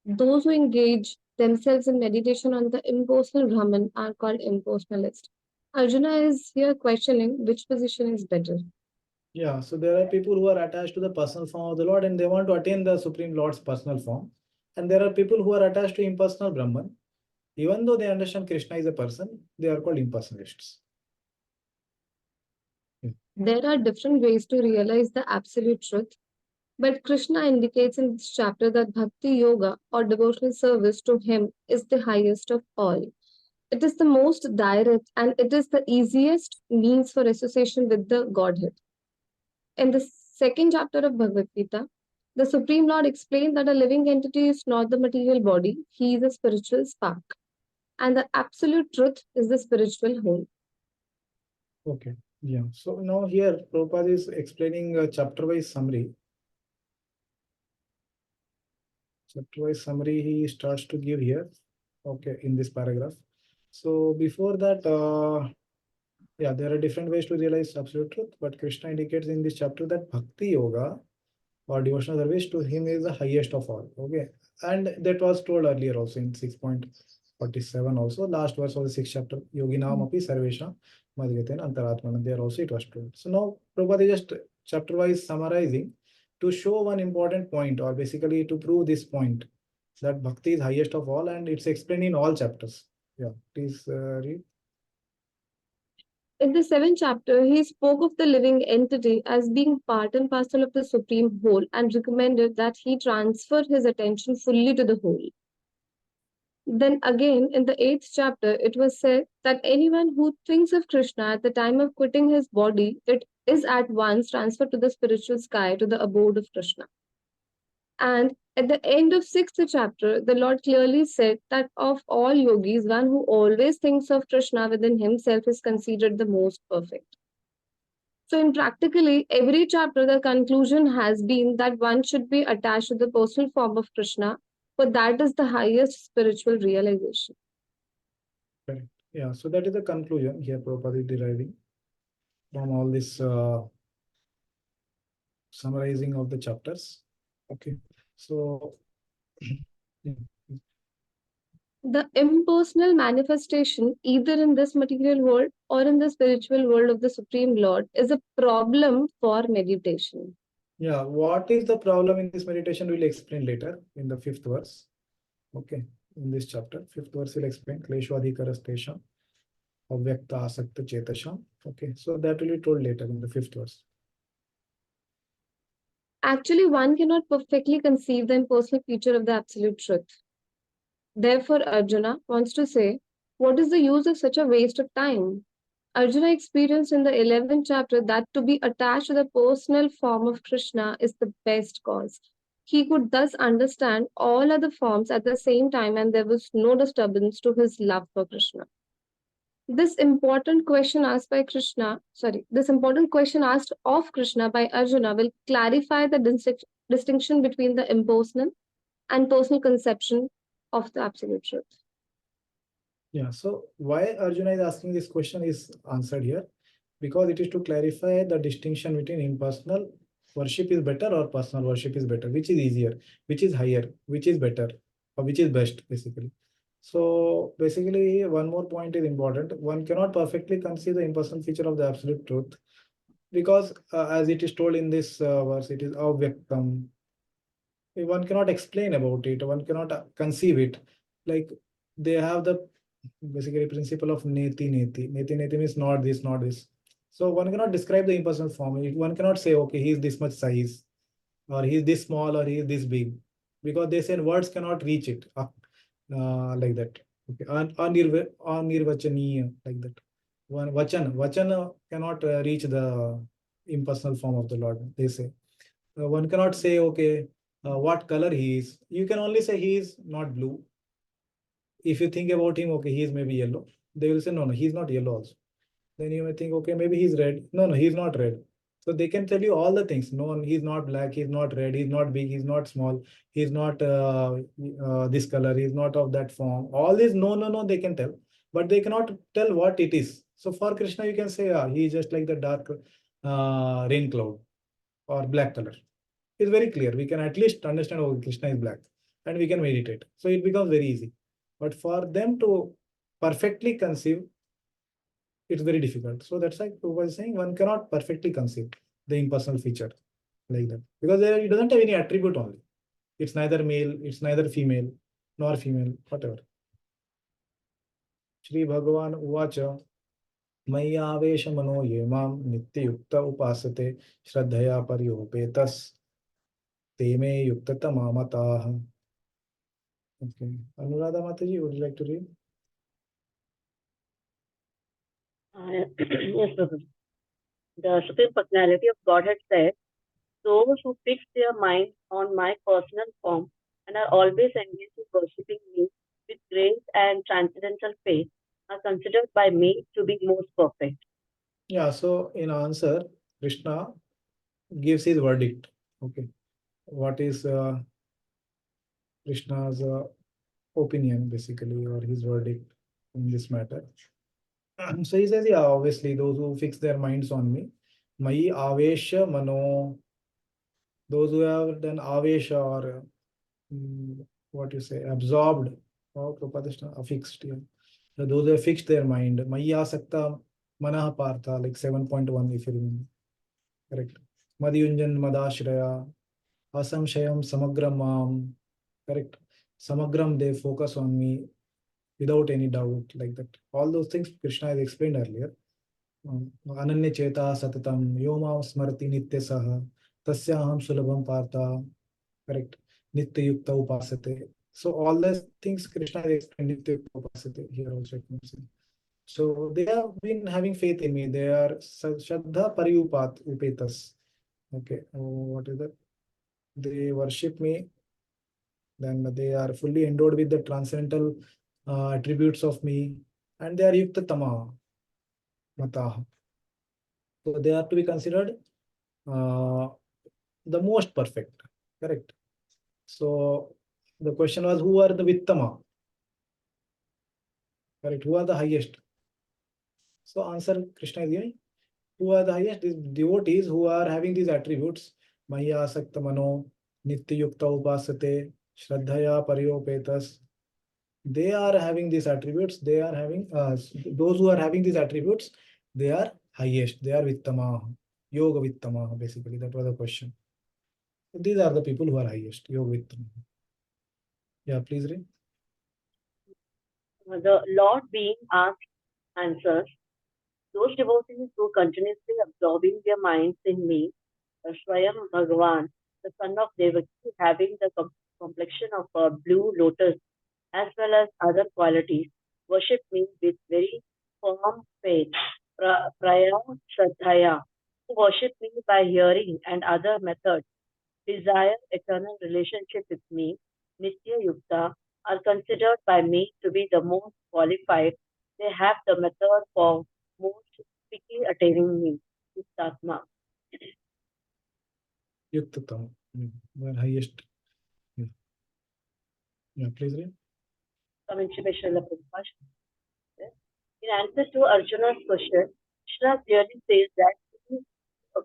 Those who engage themselves in meditation on the impersonal Brahman are called impersonalists. Arjuna is here questioning which position is better. Yeah, so there are people who are attached to the personal form of the Lord and they want to attain the Supreme Lord's personal form. And there are people who are attached to impersonal Brahman. Even though they understand Krishna is a person, they are called impersonalists. There are different ways to realize the absolute truth, but Krishna indicates in this chapter that Bhakti Yoga or devotional service to him is the highest of all. It is the most direct and it is the easiest means for association with the Godhead. In the second chapter of Bhagavad Gita, the Supreme Lord explained that a living entity is not the material body, he is a spiritual spark. And the absolute truth is the spiritual whole. Okay, yeah. So now here Prabhupada is explaining a chapter-wise summary. Chapter-wise summary he starts to give here, okay, in this paragraph. So before that, yeah, there are different ways to realize absolute truth, but Krishna indicates in this chapter that Bhakti Yoga or devotional service to him is the highest of all. Okay, and that was told earlier also in 6.47 also, last verse of the 6th chapter, Yoginam api sarvesham madhyatena antaratmana, there also it was told. So now Prabhupada is just chapter wise summarizing to show one important point, or basically to prove this point that Bhakti is highest of all, and it's explained in all chapters. Yeah, please read. In the 7th chapter, he spoke of the living entity as being part and parcel of the Supreme Whole and recommended that he transfer his attention fully to the whole. Then again, in the 8th chapter, it was said that anyone who thinks of Krishna at the time of quitting his body, it is at once transferred to the spiritual sky, to the abode of Krishna. And at the end of 6th chapter, the Lord clearly said that of all yogis, one who always thinks of Krishna within himself is considered the most perfect. So in practically every chapter, the conclusion has been that one should be attached to the personal form of Krishna, for that is the highest spiritual realization. Correct. Yeah, so that is the conclusion here Prabhupada is deriving from all this summarizing of the chapters. Okay, so the impersonal manifestation, either in this material world or in the spiritual world of the Supreme Lord, is a problem for meditation. Yeah, what is the problem in this meditation? We'll explain later in the 5th verse. Okay, in this chapter, 5th verse will explain Klesho Adhikarastesham Avyakta Asakta Chetasham. Okay, so that will be told later in the 5th verse. Actually, one cannot perfectly conceive the impersonal feature of the absolute truth. Therefore, Arjuna wants to say, what is the use of such a waste of time? Arjuna experienced in the 11th chapter that to be attached to the personal form of Krishna is the best cause. He could thus understand all other forms at the same time, and there was no disturbance to his love for Krishna. This important question asked of Krishna by Arjuna will clarify the distinction between the impersonal and personal conception of the absolute truth. Yeah, so why Arjuna is asking this question is answered here, because it is to clarify the distinction between impersonal worship is better or personal worship is better, which is easier, which is higher, which is better, or which is best, basically. So basically, one more point is important. One cannot perfectly conceive the impersonal feature of the absolute truth. because as it is told in this verse, it is avyaktam. One cannot explain about it. One cannot conceive it. Like they have the basically principle of neti neti. Neti neti means not this, not this. So one cannot describe the impersonal form. One cannot say, okay, he is this much size, or he is this small, or he is this big, because they said words cannot reach it like that. Okay, anirvachaniya, like that. One vachana cannot reach the impersonal form of the Lord. They say one cannot say, okay, what color he is. You can only say he is not blue. If you think about him, okay, he is maybe yellow. They will say, no, no, he's not yellow also. Then you may think, okay, maybe he's red. No, no, he's not red. So they can tell you all the things. No, he's not black, he's not red, he's not big, he's not small, he's not this color, he's not of that form. All this, no, no, no, they can tell, but they cannot tell what it is. So for Krishna, you can say, he is just like the dark rain cloud or black color. It's very clear. We can at least understand, oh, Krishna is black, and we can meditate. So it becomes very easy. But for them to perfectly conceive, it's very difficult. So that's why Prabhupada is saying one cannot perfectly conceive the impersonal feature like that, because it doesn't have any attribute only. It's neither male, it's neither female, nor female, whatever. Shri Bhagavan Uvacha Mayyavesh Mano Yemam Nityukta Upasate Shraddhaya Paryopetas Teme Yuktata Mamataha. Okay. Anuradha Mataji, would you like to read? Yes, Prabhuji. The Supreme Personality of Godhead said, those who fix their minds on my personal form and are always engaged in worshipping me with great and transcendental faith are considered by me to be most perfect. Yeah, so in answer, Krishna gives his verdict. Okay. What is Krishna's opinion, basically, or his verdict in this matter? So he says, yeah, obviously, those who fix their minds on me, Mayi Avesha Mano, those who have done Avesha or what you say, absorbed, or affixed, yeah. So those who have fixed their mind, Mayi Asakta Manaha Partha, like 7.1, if you remember. Correct. Madhyunjan Madashraya, Asamshayam Samagram Mam. Correct. Samagram, they focus on me without any doubt, like that. All those things Krishna has explained earlier. Ananya Cheta Satatam, Yoma Smarti Nitya Saha, Tasyaham Sulabham Partha. Correct. Nitya Yukta Upasate. So all these things Krishna has explained Nitya Yukta Upasate here also. So they have been having faith in me. They are Shraddha Upetas. Okay. What is that? They worship me. Then they are fully endowed with the transcendental attributes of me, and they are Yukta Tama Mataha. So they are to be considered uh, the most perfect. Correct. So the question was, who are the Vittama? Correct. Who are the highest? So answer Krishna is giving. Who are the highest? These devotees who are having these attributes. Maya Sakta Mano, Nitya Yukta Upasate, Shraddhaya Paryopetas. They are having these attributes. They are having those who are having these attributes. They are highest. They are Vittama, Yoga Vittama. Basically, that was the question. So these are the people who are highest. Yoga Vittama. Yeah, please read. The Lord being asked answers, those devotees who continuously absorbing their minds in me, Swayam Bhagavan, the son of Devaki, having the complexion of a blue lotus as well as other qualities, worship me with very firm faith, Praya Shraddhaya, who worship me by hearing and other methods, desire eternal relationship with me, Nitya Yukta, are considered by me to be the most qualified. They have the method for most quickly attaining me, Yuktatma. Yuktatama. They are highest. Yeah. Yeah, please read. In answer to Arjuna's question, Krishna clearly says that he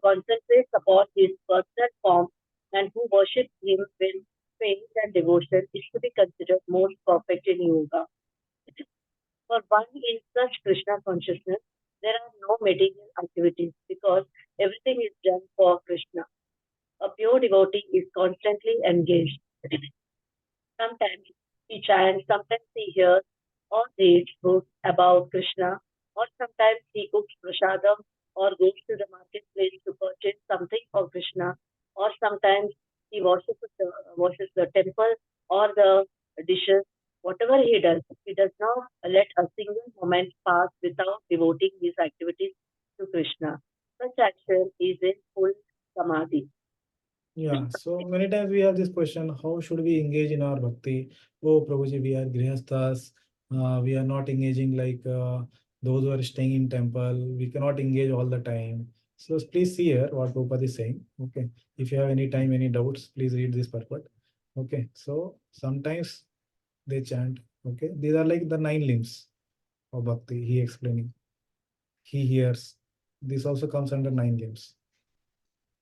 concentrates upon his personal form and who worships him with faith and devotion is to be considered most perfect in yoga. For one in such Krishna consciousness, there are no material activities because everything is done for Krishna. A pure devotee is constantly engaged. Sometimes he chants, sometimes he hears or reads books about Krishna, or sometimes he cooks prasadam or goes to the marketplace to purchase something for Krishna, or sometimes he washes the temple or the dishes. Whatever he does not let a single moment pass without devoting his activities to Krishna. Such action is in full samadhi. Yeah, so many times we have this question, how should we engage in our bhakti? Oh, Prabhuji, we are grihasthas, we are not engaging like those who are staying in temple, we cannot engage all the time. So please see here what Prabhupada is saying. Okay, if you have any time, any doubts, please read this purport. Okay, so sometimes they chant. Okay, these are like the 9 limbs of bhakti, he explaining. He hears. This also comes under 9 limbs.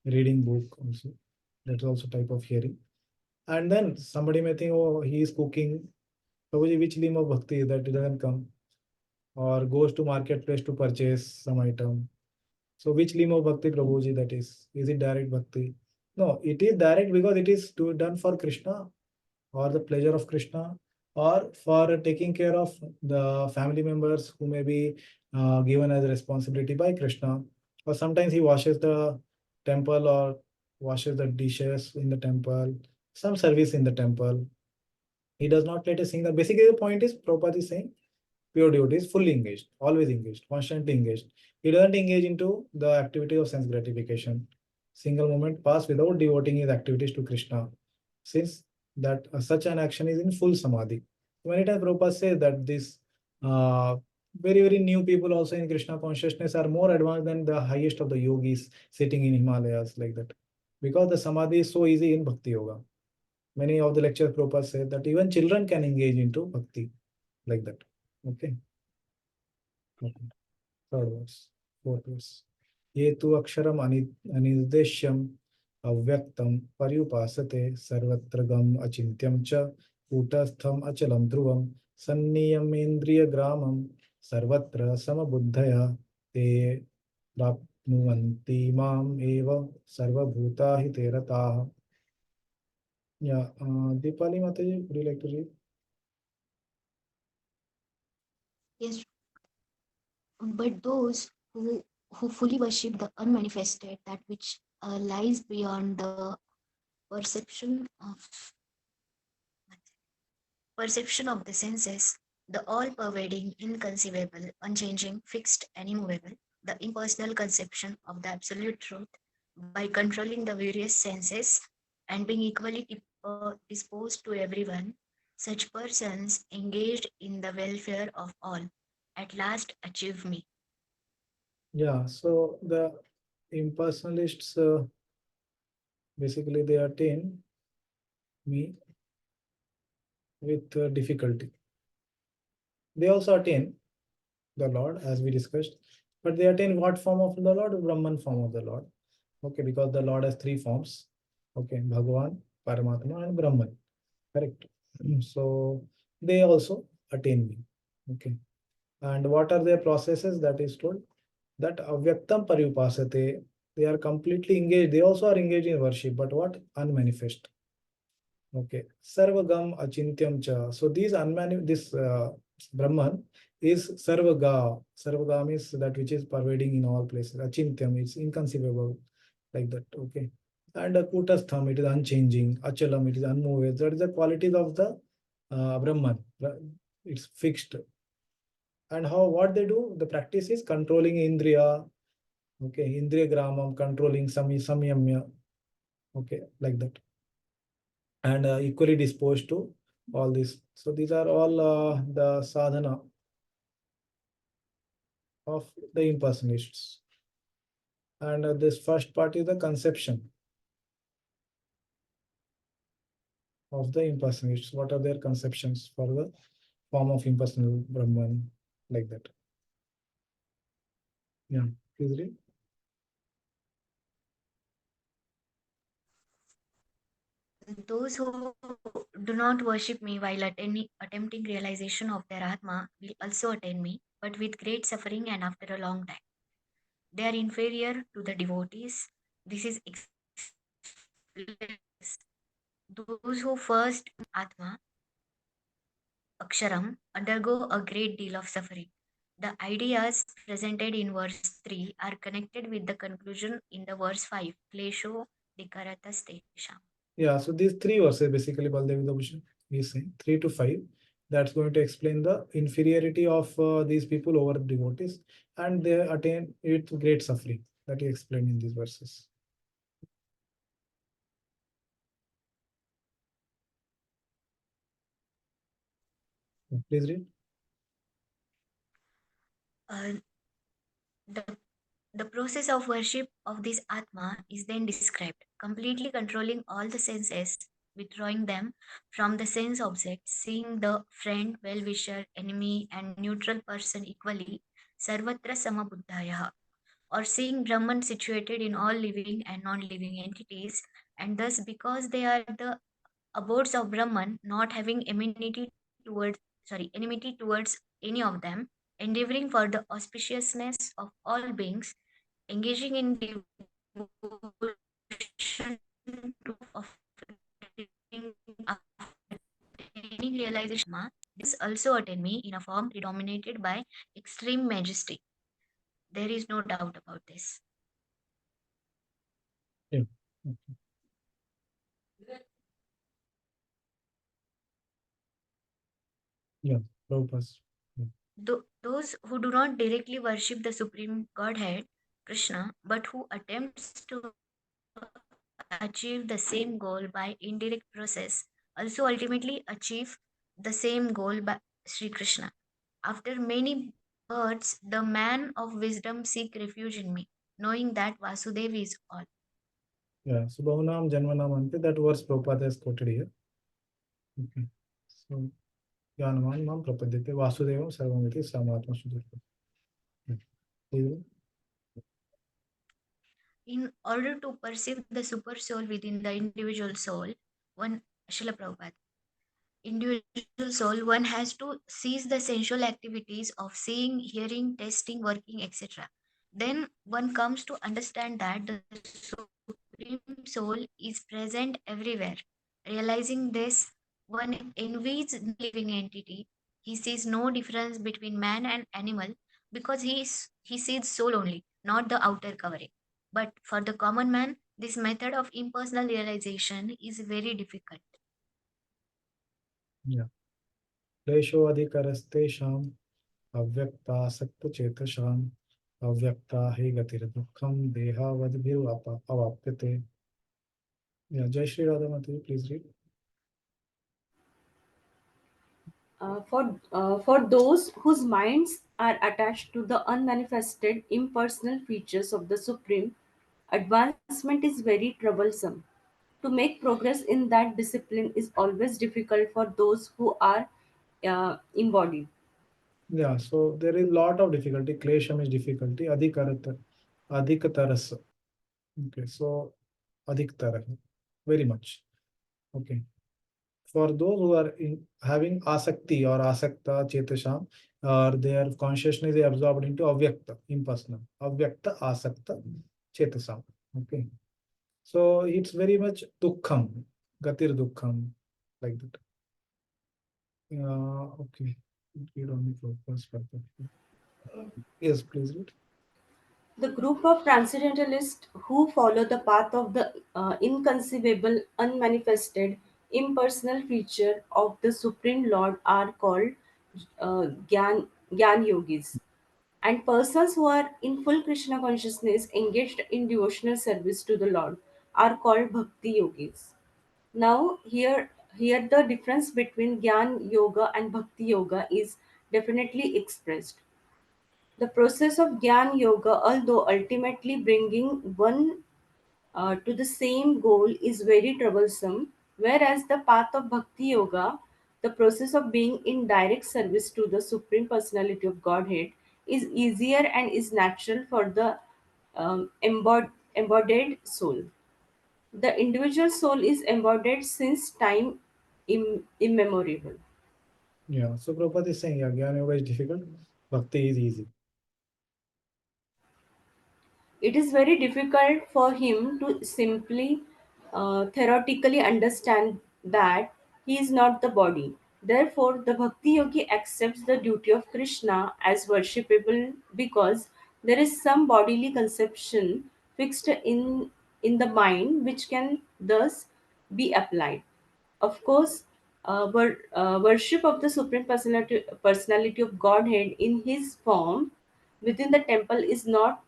Reading book also. That's also type of hearing. And then somebody may think, oh, he is cooking. Prabhuji, which limb of bhakti is that it doesn't come? Or goes to marketplace to purchase some item. So which limb of bhakti, Prabhuji, that is? Is it direct bhakti? No, it is direct because it is done for Krishna or the pleasure of Krishna or for taking care of the family members who may be given as a responsibility by Krishna. Or sometimes he washes the temple or washes the dishes in the temple, some service in the temple. He does not let a single. Basically, the point is Prabhupada is saying pure devotee is fully engaged, always engaged, constantly engaged. He doesn't engage into the activity of sense gratification. Single moment pass without devoting his activities to Krishna, since that such an action is in full samadhi. Many times Prabhupada says that this uh, very new people also in Krishna consciousness are more advanced than the highest of the yogis sitting in Himalayas like that, because the samadhi is so easy in bhakti yoga. Many of the lectures Prabhupada said that even children can engage into bhakti like that. Okay. Okay. Third verse, fourth verse. ये तु अक्षरम अनिर्देश्यम अव्यक्तम पर्युपासते सर्वत्र गम अचिन्त्यम च कूटस्थम अचलम ध्रुवम सन्नियमेन्द्रियग्रामम सर्वत्र समबुद्धया ते प्राप्नुवन्ति माम एव सर्वभूता हि ते रताः. Yeah, Deepali Mataji, would you like to read? Yes, but those who fully worship the unmanifested, that which lies beyond the perception of the senses, the all-pervading, inconceivable, unchanging, fixed, and immovable, the impersonal conception of the absolute truth, by controlling the various senses and being equally disposed to everyone, such persons engaged in the welfare of all at last achieve me. Yeah, so the impersonalists basically they attain me with difficulty. They also attain the Lord as we discussed, but they attain what form of the Lord? Brahman form of the Lord. Okay, because the Lord has 3 forms. Okay, Bhagavan, Paramatma, and Brahman. Correct. So they also attain me. Okay. And what are their processes that is told? That avyaktam paripasate, they are completely engaged. They also are engaged in worship, but what? Unmanifest. Okay. Sarvagam achintyam cha. So this Brahman is Sarvaga. Sarvaga means that which is pervading in all places. Achintyam is inconceivable, like that. Okay. And Kutastham, it is unchanging. Achalam, it is unmovable. That is the qualities of the Brahman. It's fixed. And what they do? The practice is controlling Indriya. Okay. Indriya Gramam, controlling Samyamya. Okay. Like that. And equally disposed to all this. So these are all the sadhana of the impersonalists. And this first part is the conception of the impersonalists. What are their conceptions for the form of impersonal Brahman, like that? Yeah, please read. Those who do not worship me while attempting realization of their Atma will also attain me, but with great suffering and after a long time. They are inferior to the devotees. This is those who first Atma, Aksharam, undergo a great deal of suffering. The ideas presented in verse 3 are connected with the conclusion in the verse 5, Klesho Dikaratas Tesham. Yeah, so these three verses basically Baldev Bhushan is saying 3 to 5. That's going to explain the inferiority of these people over devotees, and they attain it great suffering that he explained in these verses. Please read. The, the process of worship of this Atma is then described, completely controlling all the senses, withdrawing them from the sense objects, seeing the friend, well-wisher, enemy, and neutral person equally, sarvatra samabuddhaya, or seeing Brahman situated in all living and non-living entities, and thus because they are the abodes of Brahman, not having enmity towards any of them, endeavoring for the auspiciousness of all beings, engaging in devotion to offering attaining realization. This also attain me in a form predominated by extreme majesty. There is no doubt about this. Yeah. Okay. Yeah, Prabhupada. Those who do not directly worship the Supreme Godhead, Krishna, but who attempts to achieve the same goal by indirect process, also ultimately achieve the same goal by Sri Krishna. After many births, the man of wisdom seek refuge in me, knowing that Vasudev is all. Yeah, so Bhavanam Janmanam Ante, that verse Prabhupada has quoted here. Okay. So Janaman Mam Prapadyate Vasudevam Sarvamiti Samatma Sudurva. In order to perceive the super soul within the individual soul, one Srila Prabhupada, individual soul, one has to cease the sensual activities of seeing, hearing, tasting, working, etc. Then one comes to understand that the Supreme Soul is present everywhere. Realizing this, one envies the living entity. He sees no difference between man and animal because he sees soul only, not the outer covering. But for the common man, this method of impersonal realization is very difficult. Yeah. Klesho Adhikarastesham Avyaktasakta Chetasham Avyakta Hi Gatir Dukkham Deha Vadbhiru Avapyate. Yeah, Jai Shri Radha Mati, please read. For those whose minds are attached to the unmanifested impersonal features of the Supreme, advancement is very troublesome. To make progress in that discipline is always difficult for those who are embodied. Yeah, so there is lot of difficulty. Klesham is difficulty. Adhikataras. Okay, so adhiktara, very much. Okay. For those who are having asakti or asakta chetasham, or their consciousness is absorbed into avyakta, impersonal. Avyakta asakta chetasam. Okay. So it's very much dukkham, gatir dukkham, like that. Okay. Read on the first part. Yes, please read. The group of transcendentalists who follow the path of the inconceivable, unmanifested, impersonal feature of the Supreme Lord are called Gyan Yogis. And persons who are in full Krishna consciousness engaged in devotional service to the Lord are called Bhakti Yogis. Now, here the difference between Gyan Yoga and Bhakti Yoga is definitely expressed. The process of Gyan Yoga, although ultimately bringing one to the same goal, is very troublesome, whereas the path of Bhakti Yoga, the process of being in direct service to the Supreme Personality of Godhead, is easier and is natural for the embodied soul. The individual soul is embodied since time immemorial. Yeah, so Prabhupada is saying, yeah, Jnana Yoga is difficult, Bhakti is easy. It is very difficult for him to simply theoretically understand that he is not the body. Therefore, the Bhakti Yogi accepts the duty of Krishna as worshipable because there is some bodily conception fixed in the mind which can thus be applied. Of course, worship of the Supreme Personality of Godhead in his form within the temple is not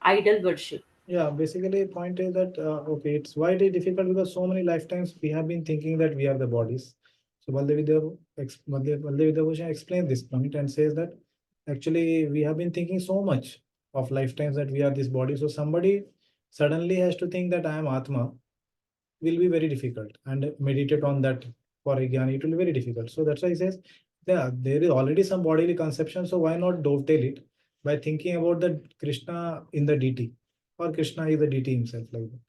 idol worship. Yeah, basically, point is that okay, it's why it is difficult because so many lifetimes we have been thinking that we are the bodies. So Baldev explains this point and says that actually we have been thinking so much of lifetimes that we are this body. So somebody suddenly has to think that I am Atma will be very difficult and meditate on that for a jnani, it will be very difficult. So that's why he says, yeah, there is already some bodily conception, so why not dovetail it by thinking about the Krishna in the deity or Krishna is the deity himself like that.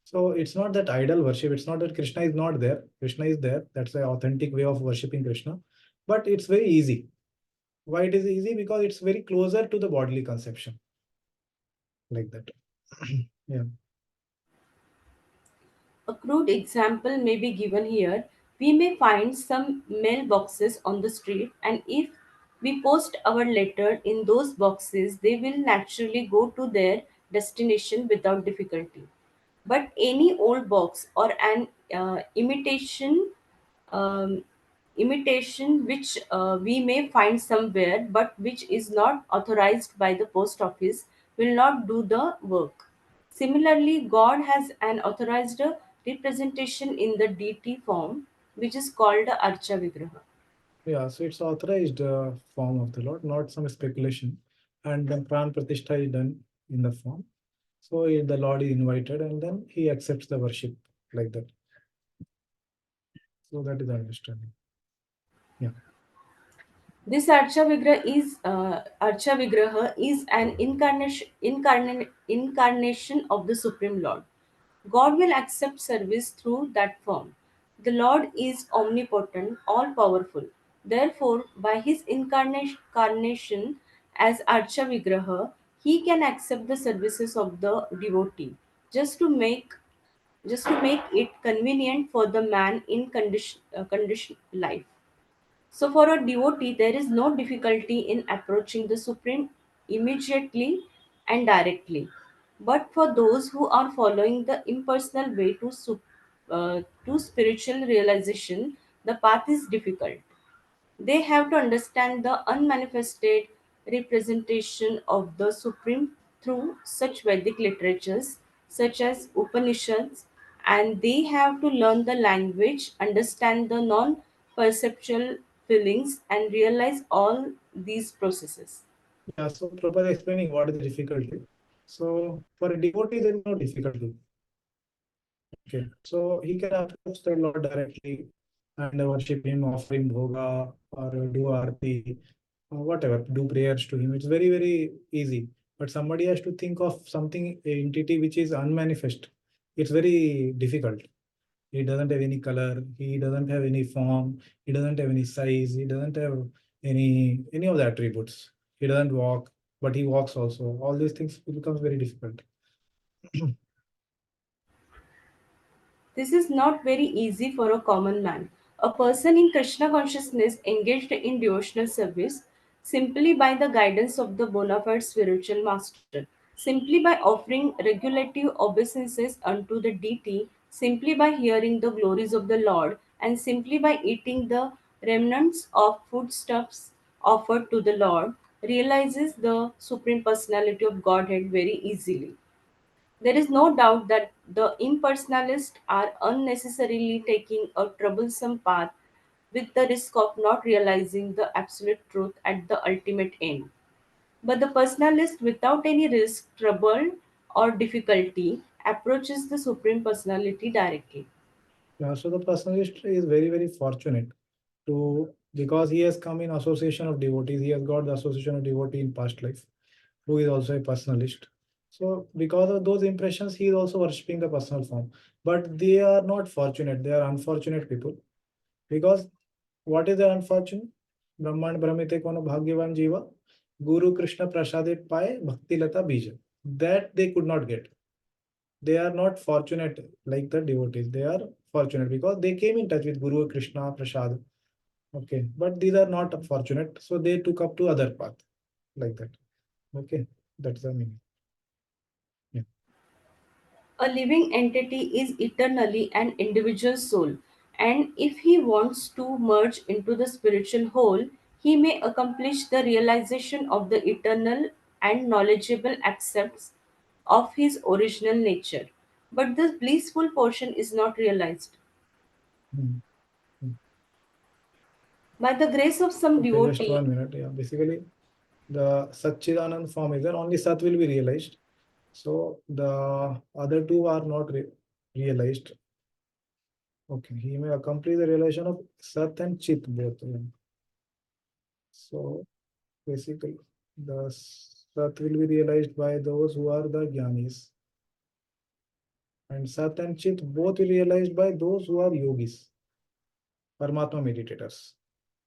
So it's not that idol worship, it's not that Krishna is not there, Krishna is there. That's the authentic way of worshipping Krishna, but it's very easy. Why it is easy? Because it's very closer to the bodily conception like that. Yeah. A crude example may be given here. We may find some mailboxes on the street, and if we post our letter in those boxes, they will naturally go to their destination without difficulty. But any old box or an um, imitation which we may find somewhere but which is not authorized by the post office will not do the work. Similarly, God has an authorized representation in the deity form which is called Archa Vigraha. Yeah, so it's authorized form of the Lord, not some speculation. And then Pran Pratishtha is done in the form. So the Lord is invited and then he accepts the worship like that. So that is the understanding. Yeah. This Archa Vigraha is an incarnation of the Supreme Lord. God will accept service through that form. The Lord is omnipotent, all powerful. Therefore, by his incarnation as Archa Vigraha, he can accept the services of the devotee just to make it convenient for the man in condition life. So, for a devotee, there is no difficulty in approaching the Supreme immediately and directly. But for those who are following the impersonal way to spiritual realization, the path is difficult. They have to understand the unmanifested representation of the Supreme through such Vedic literatures such as Upanishads, and they have to learn the language, understand the non perceptual feelings, and realize all these processes. Yeah, so Prabhupada explaining what is the difficulty. So for a devotee, there is no difficulty. Okay, so he can approach the Lord directly and worship him, offer him bhoga or do arti or whatever, do prayers to him. It's very, very easy. But somebody has to think of something, a entity which is unmanifest. It's very difficult. He doesn't have any color. He doesn't have any form. He doesn't have any size. He doesn't have any of the attributes. He doesn't walk, but he walks also. All these things becomes very difficult. This is not very easy for a common man. A person in Krishna consciousness engaged in devotional service simply by the guidance of the bona fide spiritual master, simply by offering regulative obeisances unto the deity, simply by hearing the glories of the Lord, and simply by eating the remnants of foodstuffs offered to the Lord, realizes the Supreme Personality of Godhead very easily. There is no doubt that the impersonalists are unnecessarily taking a troublesome path with the risk of not realizing the absolute truth at the ultimate end. But the personalist, without any risk, trouble, or difficulty, approaches the Supreme Personality directly. Yeah, so the personalist is very, very fortunate to because he has come in association of devotees. He has got the association of devotee in past life, who is also a personalist. So because of those impressions, he is also worshipping the personal form. But they are not fortunate; they are unfortunate people. Because what is the unfortunate? Brahman Brahmite kono bhagyavan jiva, Guru Krishna prasadit paye bhakti lata bija. that they could not get. They are not fortunate like the devotees. They are fortunate because they came in touch with Guru, Krishna, Prasad. Okay, but these are not fortunate, so they took up to other path like that. Okay, that's the meaning. Yeah. A living entity is eternally an individual soul, and if he wants to merge into the spiritual whole, he may accomplish the realization of the eternal and knowledgeable aspects of his original nature. But the blissful portion is not realized. Hmm. Hmm. By the grace of some Okay, just devotee, 1 minute. Yeah, basically the Satchidanand form is there, only Sat will be realized. So the other two are not realized. Okay, he may accomplish the realization of Sat and Chit both. Yeah. So basically, the Sat will be realized by those who are the Jnanis, and Sat and Chit both will be realized by those who are yogis, Paramatma meditators.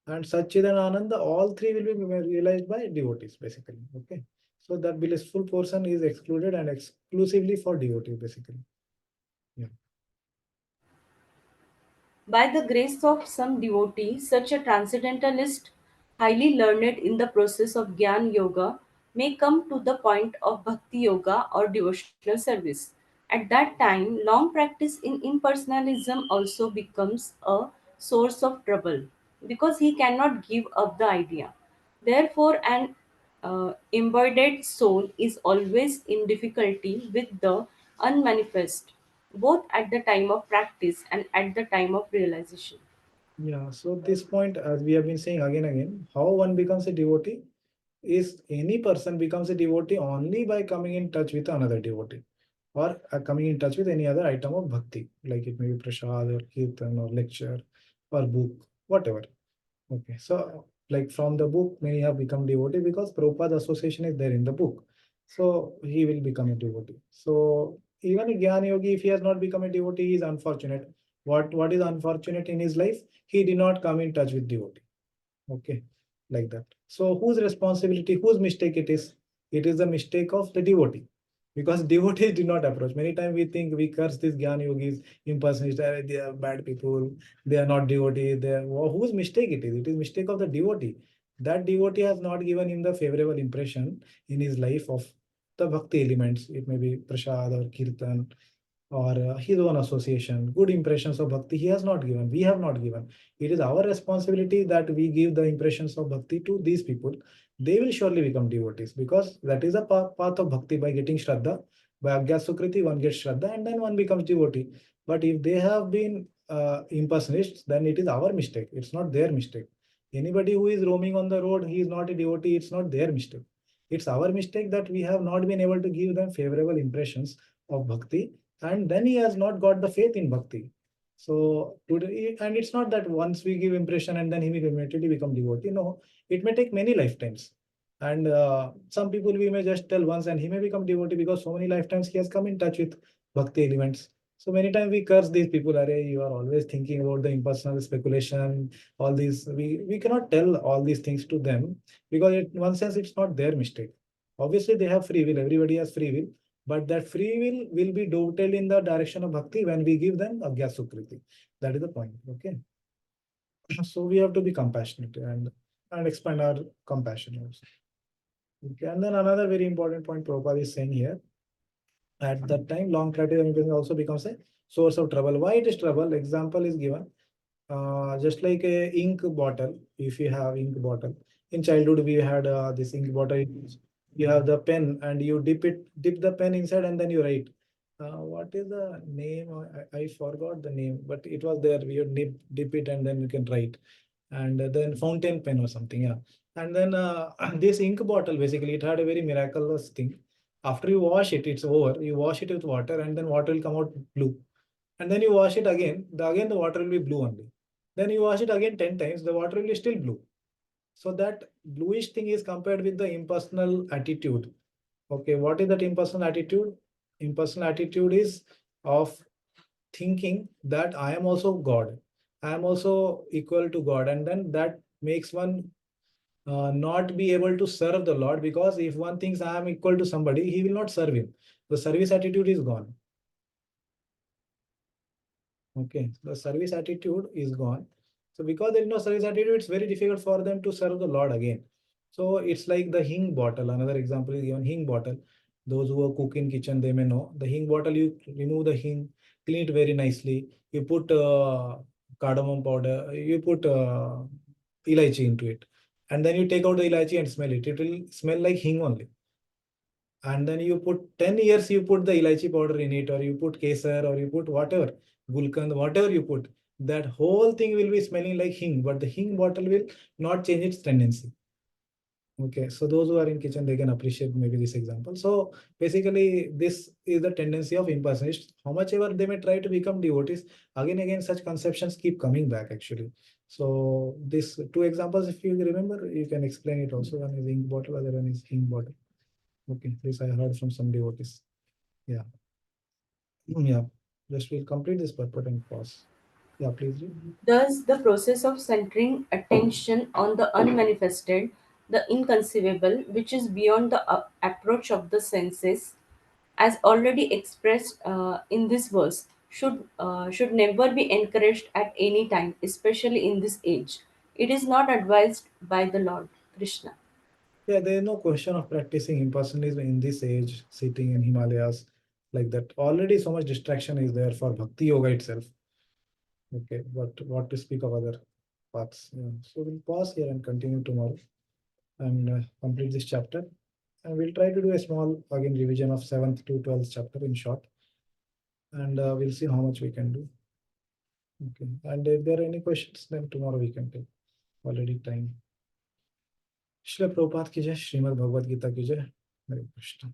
And Satchid and Ananda, all three will be realized by devotees, basically. Okay. So that blissful portion is excluded and exclusively for devotees, basically. Yeah. by the grace of some devotee, such a transcendentalist, highly learned in the process of Gyan Yoga, may come to the point of Bhakti Yoga or devotional service. At that time, long practice in impersonalism also becomes a source of trouble because he cannot give up the idea. Therefore, an embodied soul is always in difficulty with the unmanifest, both at the time of practice and at the time of realization. Yeah. So this point, as we have been saying again and again, how one becomes a devotee is any person becomes a devotee only by coming in touch with another devotee or coming in touch with any other item of bhakti, like it may be prasad or kirtan or lecture or book, whatever. Okay, so like from the book, many have become devotee because Prabhupada's association is there in the book. So he will become a devotee. So even a Gyan Yogi, if he has not become a devotee, he is unfortunate. What is unfortunate in his life? He did not come in touch with devotee. Okay, like that. So whose responsibility, whose mistake it is? It is the mistake of the devotee. Because devotees did not approach. Many times we think we curse these Gyan Yogis, impersonalists, they are bad people, they are not devotees. They are, whose mistake it is? It is mistake of the devotee. That devotee has not given him the favorable impression in his life of the bhakti elements. It may be prasad or kirtan or his own association, good impressions of bhakti he has not given. We have not given. It is our responsibility that we give the impressions of bhakti to these people. They will surely become devotees because that is a path of bhakti. By getting shraddha, by agya sukriti, one gets shraddha and then one becomes devotee. But if they have been impersonalists, then it is our mistake. It's not their mistake. Anybody who is roaming on the road, he is not a devotee. It's not their mistake. It's our mistake that we have not been able to give them favorable impressions of bhakti, and then he has not got the faith in bhakti. So today, and it's not that once we give impression and then he will immediately become devotee. No, it may take many lifetimes. And some people we may just tell once and he may become devotee because so many lifetimes he has come in touch with bhakti elements. So many times we curse these people, are you are always thinking about the impersonal speculation, all these. We cannot tell all these things to them because in one sense it's not their mistake. Obviously, they have free will, everybody has free will, but that free will be dovetailed in the direction of bhakti when we give them agya sukriti. That is the point. Okay. So we have to be compassionate and expand our compassion also. Okay. And then another very important point Prabhupada is saying here, at that time, long practice also becomes a source of trouble. Why it is trouble? Example is given. Just like a ink bottle, if you have ink bottle. In childhood, we had this ink bottle. You have the pen and you dip the pen inside and then you write. What is the name? I forgot the name, but it was there. You dip it and then you can write. And then fountain pen or something, yeah. And then this ink bottle, basically, it had a very miraculous thing. After you wash it, it's over. You wash it with water and then water will come out blue. And then you wash it again, again the water will be blue only. Then you wash it again 10 times, the water will be still blue. So that bluish thing is compared with the impersonal attitude. Okay, what is that impersonal attitude? Impersonal attitude is of thinking that I am also God. I am also equal to God. And then that makes one not be able to serve the Lord, because if one thinks I am equal to somebody, he will not serve him. The service attitude is gone. Okay, the service attitude is gone. So because there is no service attitude, it's very difficult for them to serve the Lord again. So it's like the hing bottle. Another example is given, hing bottle. Those who cook in kitchen, they may know. The hing bottle, you remove the hing, clean it very nicely. You put cardamom powder, you put elaichi into it. And then you take out the elaichi and smell it. It will smell like hing only. And then you put 10 years, you put the elaichi powder in it, or you put kesar, or you put whatever, gulkand, whatever you put, that whole thing will be smelling like hing, but the hing bottle will not change its tendency. Okay, so those who are in kitchen, they can appreciate maybe this example. So basically, this is the tendency of impersonalists. How much ever they may try to become devotees, again, such conceptions keep coming back actually. So these two examples, if you remember, you can explain it also. One is ink bottle, other one is hing bottle. Okay, this I heard from some devotees. Yeah. Yeah. Just we'll complete this purport and pause. Yeah, please read. Thus, the process of centering attention on the unmanifested, the inconceivable, which is beyond the approach of the senses, as already expressed in this verse, should never be encouraged at any time, especially in this age. It is not advised by the Lord Krishna. Yeah, there is no question of practicing impersonalism in this age, sitting in Himalayas like that. Already so much distraction is there for Bhakti Yoga itself. Okay, but what to speak of other paths. Yeah. So we'll pause here and continue tomorrow and complete this chapter. And we'll try to do a small, again, revision of 7th to 12th chapter in short. And we'll see how much we can do. Okay. And if there are any questions, then tomorrow we can take. Already time. Srila Prabhupada की जय, श्रीमद् भगवद गीता की जय। हरे कृष्ण।